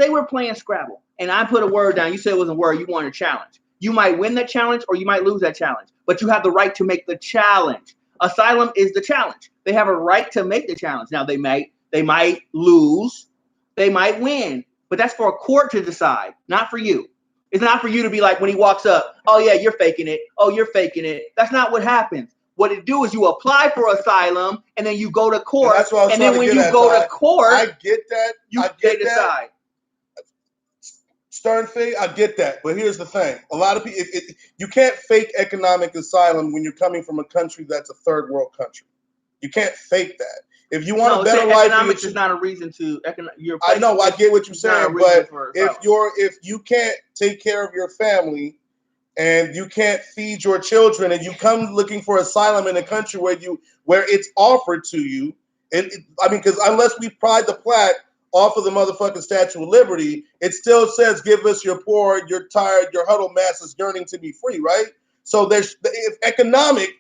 we're playing Scrabble, and I put a word down. You said it wasn't a word. You want a challenge. You might win that challenge, or you might lose that challenge. But you have the right to make the challenge. Asylum is the challenge. They have a right to make the challenge. Now they might lose, they might win, but that's for a court to decide, not for you. It's not for you to be like when he walks up, oh yeah, you're faking it. Oh, you're faking it. That's not what happens. What it do is you apply for asylum and then you go to court. And then when you go to court, I get that. They decide. Stern fake, I get that. But here's the thing. A lot of people, you can't fake economic asylum when you're coming from a country that's a third world country. You can't fake that. If you want a better saying life, economics is not a reason to. I know, I get what you're saying, but if you can't take care of your family and you can't feed your children, and you come looking for asylum in a country where it's offered to you, because unless we pride the plaque off of the motherfucking Statue of Liberty, it still says, "Give us your poor, your tired, your huddled masses yearning to be free." Right? So if economic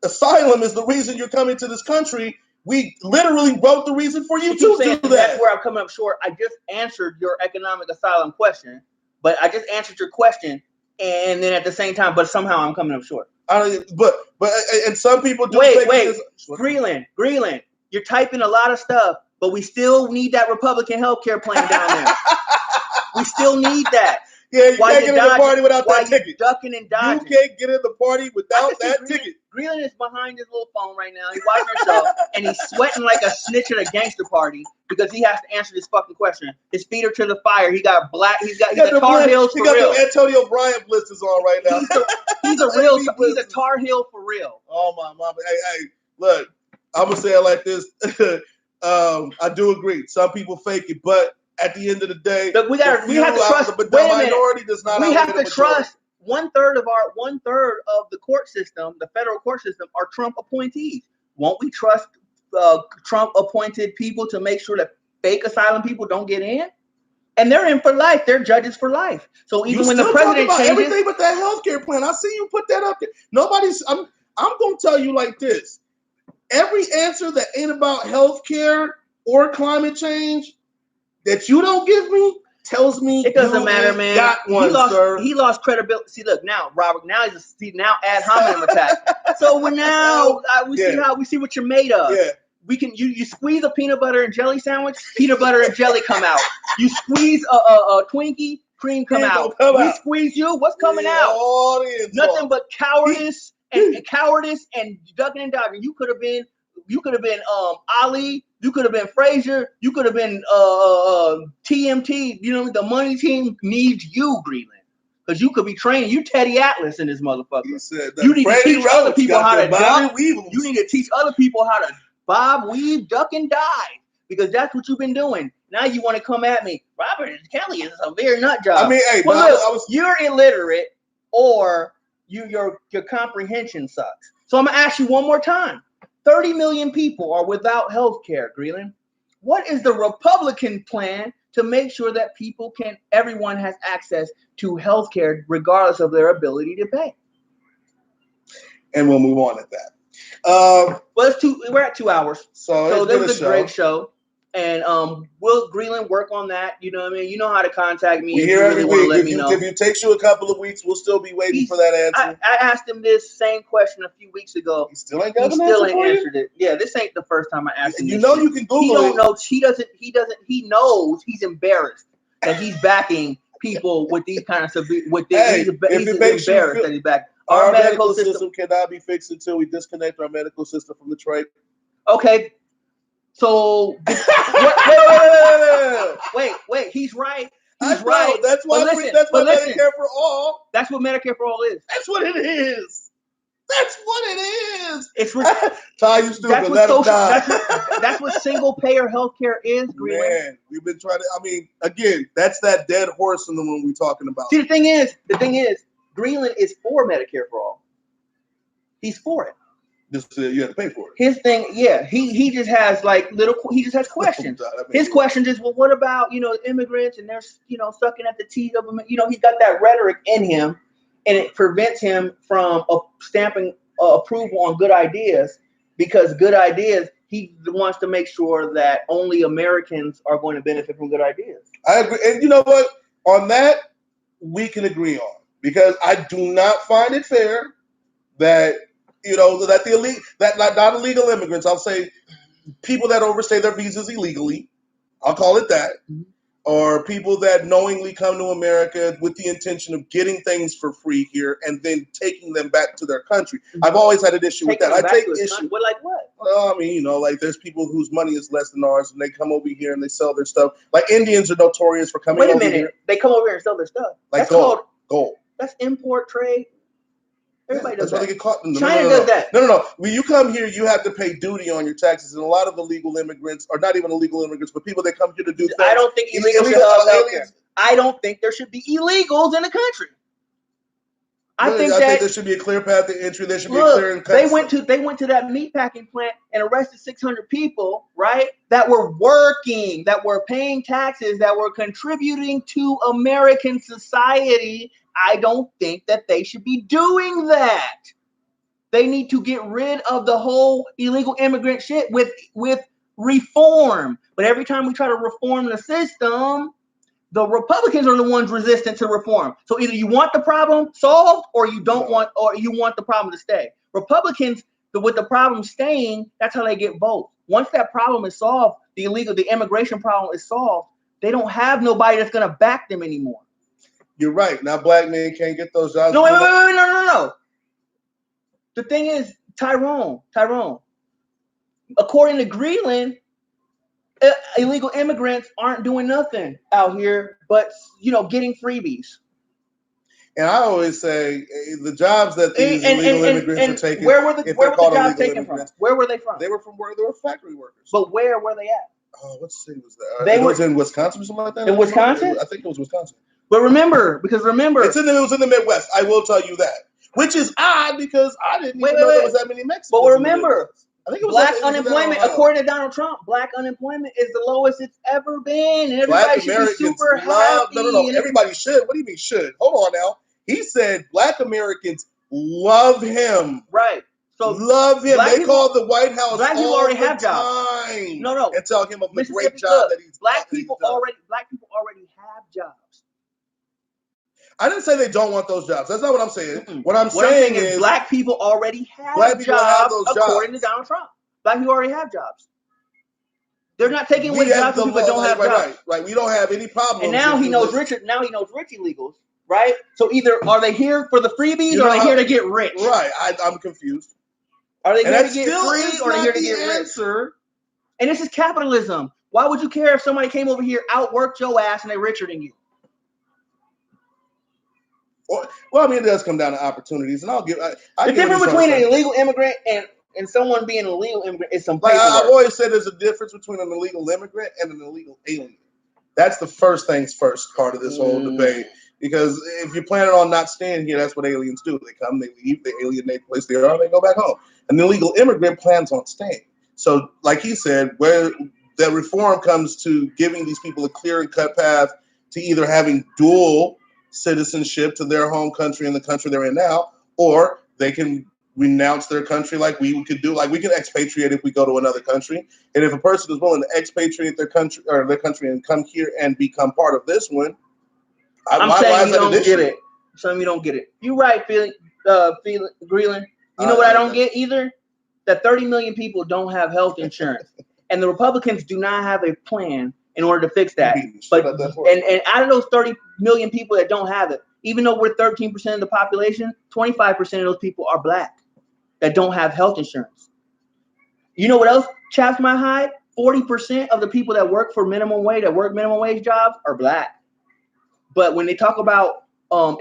asylum is the reason you're coming to this country, we literally wrote the reason for you to do that. That's where I'm coming up short. I just answered your economic asylum question, but I just answered your question. And then at the same time, but somehow I'm coming up short. But some people do. Wait, Greenland, you're typing a lot of stuff, but we still need that Republican healthcare plan down there. We still need that. Yeah, you can't get in the party without that ticket. Ducking and dodging. You can't get in the party without that ticket. Greenland is behind his little phone right now. He's watching himself, and he's sweating like a snitch at a gangster party because he has to answer this fucking question. His feet are to the fire. He got black. He's got Tar Heels for real. He got the Antonio Bryant blisters on right now. He's a Tar Heel for real. Oh my mama! Hey, look, I'm gonna say it like this. I do agree. Some people fake it, but at the end of the day, look, we have to trust. But the minority does not. We have to trust. 1/3 of the court system, the federal court system, are Trump appointees. Won't we trust Trump appointed people to make sure that fake asylum people don't get in? And they're in for life. They're judges for life. So even when the president changes, everything but that healthcare plan, I see you put that up there. I'm gonna tell you like this: every answer that ain't about healthcare or climate change that you don't give me tells me it doesn't matter, man. Got one, he lost credibility. See, look now, Robert. Now now ad hominem attack. So we see what you're made of. Yeah. We can you squeeze a peanut butter and jelly sandwich, peanut butter and jelly come out. You squeeze a Twinkie, cream come out. We squeeze you, what's coming out? Nothing but cowardice and ducking and dodging. You could have been Ali. You could have been Frazier. You could have been TMT. You know, the money team needs you, Greenland, because you could be training. You Teddy Atlas in this motherfucker. You need to teach other people how to duck. You need to teach other people how to bob, weave, duck, and dive, because that's what you've been doing. Now you want to come at me, Robert Kelly is a very nut job. I mean, hey, you're illiterate, or your comprehension sucks. So I'm gonna ask you one more time. 30 million people are without health care, Greenland. What is the Republican plan to make sure that everyone has access to health care regardless of their ability to pay? And we'll move on at that. We're at 2 hours. So this was a great show. And will Greenland work on that? You know what I mean? You know how to contact me. We're here every week. If it takes you a couple of weeks, we'll still be waiting for that answer. I asked him this same question a few weeks ago. He still ain't answered it. Yeah, this ain't the first time I asked him. You know you can Google it. He don't know. He knows he's embarrassed that he's backing people with these kind of he's embarrassed that he's backing. Our medical system cannot be fixed until we disconnect our medical system from the trade. Okay. So wait. He's right. He's right. That's why Medicare for all. That's what Medicare for all is. That's what it is. It's Ty, you stupid. Let him die. That's what single payer healthcare is, Greenland. Man, we've been trying to. I mean, again, that's that dead horse in the room we're talking about. See, the thing is, Greenland is for Medicare for all. He's for it. Just you have to pay for it. His thing, yeah, he just has he just has questions. His questions is, well, what about immigrants and they're sucking at the teeth of them? He's got that rhetoric in him, and it prevents him from stamping approval on good ideas, because good ideas, he wants to make sure that only Americans are going to benefit from good ideas. I agree, and you know what? On that, we can agree on, because I do not find it fair that. That not illegal immigrants, I'll say people that overstay their visas illegally, I'll call it that, or people that knowingly come to America with the intention of getting things for free here and then taking them back to their country. I've always had an issue with that. I take issue. What, like what? Well, I mean, there's people whose money is less than ours, and they come over here and they sell their stuff. Like Indians are notorious for coming over here. They come over here and sell their stuff. Like gold. That's import trade. Everybody does that's why that. they get caught. China does that. No. When you come here, you have to pay duty on your taxes, and a lot of illegal immigrants, or not even illegal immigrants, but people that come here to do things. I don't think illegals should have healthcare. I don't think there should be illegals in the country. I think there should be a clear path to entry. There should be a clear and cut. They went to that meatpacking plant and arrested 600 people, right? That were working, that were paying taxes, that were contributing to American society. I don't think that they should be doing that. They need to get rid of the whole illegal immigrant shit with reform. But every time we try to reform the system, the Republicans are the ones resistant to reform. So either you want the problem solved or you don't want, or you want the problem to stay. Republicans, with the problem staying, that's how they get votes. Once that problem is solved, the immigration problem is solved, they don't have nobody that's going to back them anymore. You're right. Now black men can't get those jobs. No, wait, no. The thing is, Tyrone. According to Greenland, illegal immigrants aren't doing nothing out here but, getting freebies. And I always say the jobs that these illegal immigrants are taking. Where were the jobs taken from? Where were they from? They were factory workers. But where were they at? Oh, what city was that? It was in Wisconsin or something like that. In Wisconsin? I think it was Wisconsin. But remember, it was in the Midwest. I will tell you that, which is odd because I didn't even know there was that many Mexicans. But remember, I think it was black unemployment, according to Donald Trump, black unemployment is the lowest it's ever been, and everybody should be super happy. No. Everybody should. What do you mean should? Hold on now. He said black Americans love him. Right. So love him. They call the White House. Black people already have jobs. No. And tell him of the great job that he's. Black people already have jobs. I didn't say they don't want those jobs. That's not what I'm saying. Mm-mm. What I'm saying is black people already have jobs according to Donald Trump. Black people already have jobs. They're not taking away jobs from people that don't have jobs. Right. We don't have any problem. And now he knows rich illegals, right? So either are they here for the freebies or are they here to get rich? Right. I'm confused. Are they here to get free or are they here to get rich? And this is capitalism. Why would you care if somebody came over here, outworked your ass, and they're richer than you? Well, I mean, it does come down to opportunities, and the difference between an illegal immigrant and someone being an illegal immigrant is some paperwork. I've always said there's a difference between an illegal immigrant and an illegal alien. That's the first things first part of this whole debate. Because if you're planning on not staying here, that's what aliens do. They come, they leave, they alienate the place they are, they go back home. An illegal immigrant plans on staying. So, like he said, where that reform comes to giving these people a clear and cut path to either having dual citizenship to their home country and the country they're in now, or they can renounce their country like we could do. Like we can expatriate if we go to another country. And if a person is willing to expatriate their country and come here and become part of this one, I'm saying you don't get it. Some you don't get it. You're right, Greenland. You know what I don't get either? That 30 million people don't have health insurance. And the Republicans do not have a plan in order to fix that. But and out of those 30 million people that don't have it, even though we're 13% of the population, 25% of those people are black that don't have health insurance. You know what else chaps my hide? 40% of the people that work for minimum wage jobs are black. But when they talk about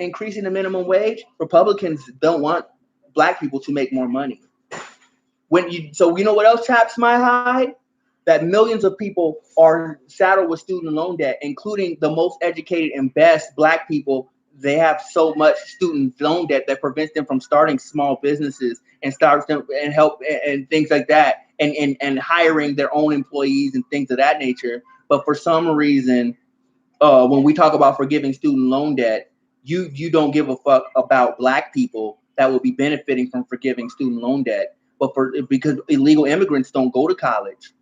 increasing the minimum wage, Republicans don't want black people to make more money. So you know what else chaps my hide? That millions of people are saddled with student loan debt, including the most educated and best black people. They have so much student loan debt that prevents them from starting small businesses and help and things like that, and hiring their own employees and things of that nature. But for some reason, when we talk about forgiving student loan debt, you don't give a fuck about black people that will be benefiting from forgiving student loan debt. But because illegal immigrants don't go to college.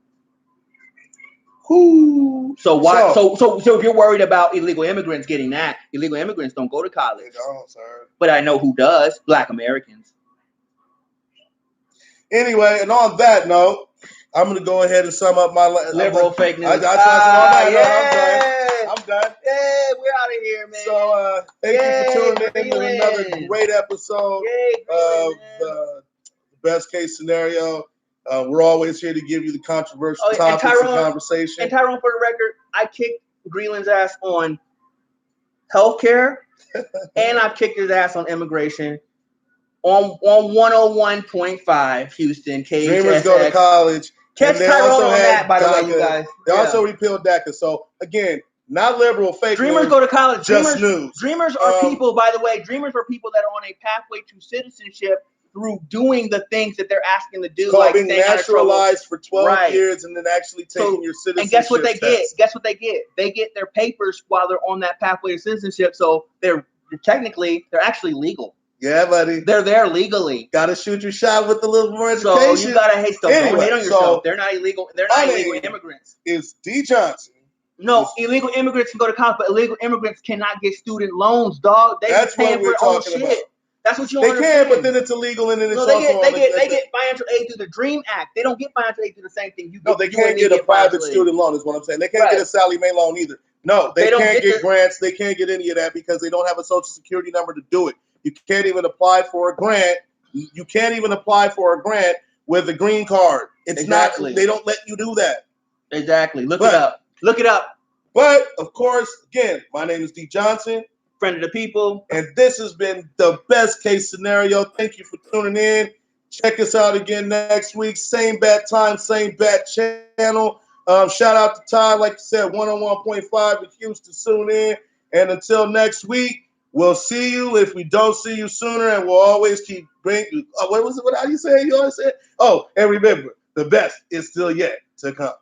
So why? So if you're worried about illegal immigrants getting that, illegal immigrants don't go to college. They don't, sir. But I know who does. Black Americans. Anyway, and on that note, I'm going to go ahead and sum up my liberal fake news. I'm done. Yeah, we're out of here, man. So thank you for tuning in to another great episode of the Best Case Scenario. We're always here to give you the controversial topics of conversation. And Tyrone, for the record, I kicked Greenland's ass on healthcare, and I've kicked his ass on immigration. on 101.5 Houston, Dreamers go to KHSX. college. Catch And they Tyrone also on had that, by the way, you DACA. guys. They Yeah. also repealed DACA. So again, not liberal, fake Dreamers news, go to college. just Dreamers, news. dreamers are people, by the way, dreamers are people that are on a pathway to citizenship through doing the things that they're asking to do, It's called like being staying out of trouble. naturalized for 12 Right. years and then actually taking your citizenship And guess what they get? test. Guess what they get? They get their papers while they're on that pathway to citizenship. So they're actually legal. Yeah, buddy. They're there legally. Gotta shoot your shot with a little more education. So you gotta hate stuff. Anyway, Don't hate on yourself. so They're not illegal. They're not illegal immigrants. Is D Johnson. No, illegal immigrants can go to college, but illegal immigrants cannot get student loans, dog. That's paying for their own shit. That's what you don't understand. They can, but then it's illegal, and then it's they get financial aid through the DREAM Act. They don't get financial aid through the same thing. They can't get a private student loan. Is what I'm saying. They can't get a Sally Mae loan either. No, they can't get grants. They can't get any of that because they don't have a social security number to do it. You can't even apply for a grant. You can't even apply for a grant with a green card. It's not. They don't let you do that. Exactly. Look it up. Look it up. But of course, again, my name is D Johnson, friend of the people, and this has been the best case scenario. Thank you for tuning in. Check us out again next week. Same bat time, same bat channel. Shout out to Todd, like you said, 101.5 in Houston. Tune in, and until next week, we'll see you. If we don't see you sooner, and we'll always keep bringing. What was it? How you say? You always say? Oh, and remember, the best is still yet to come.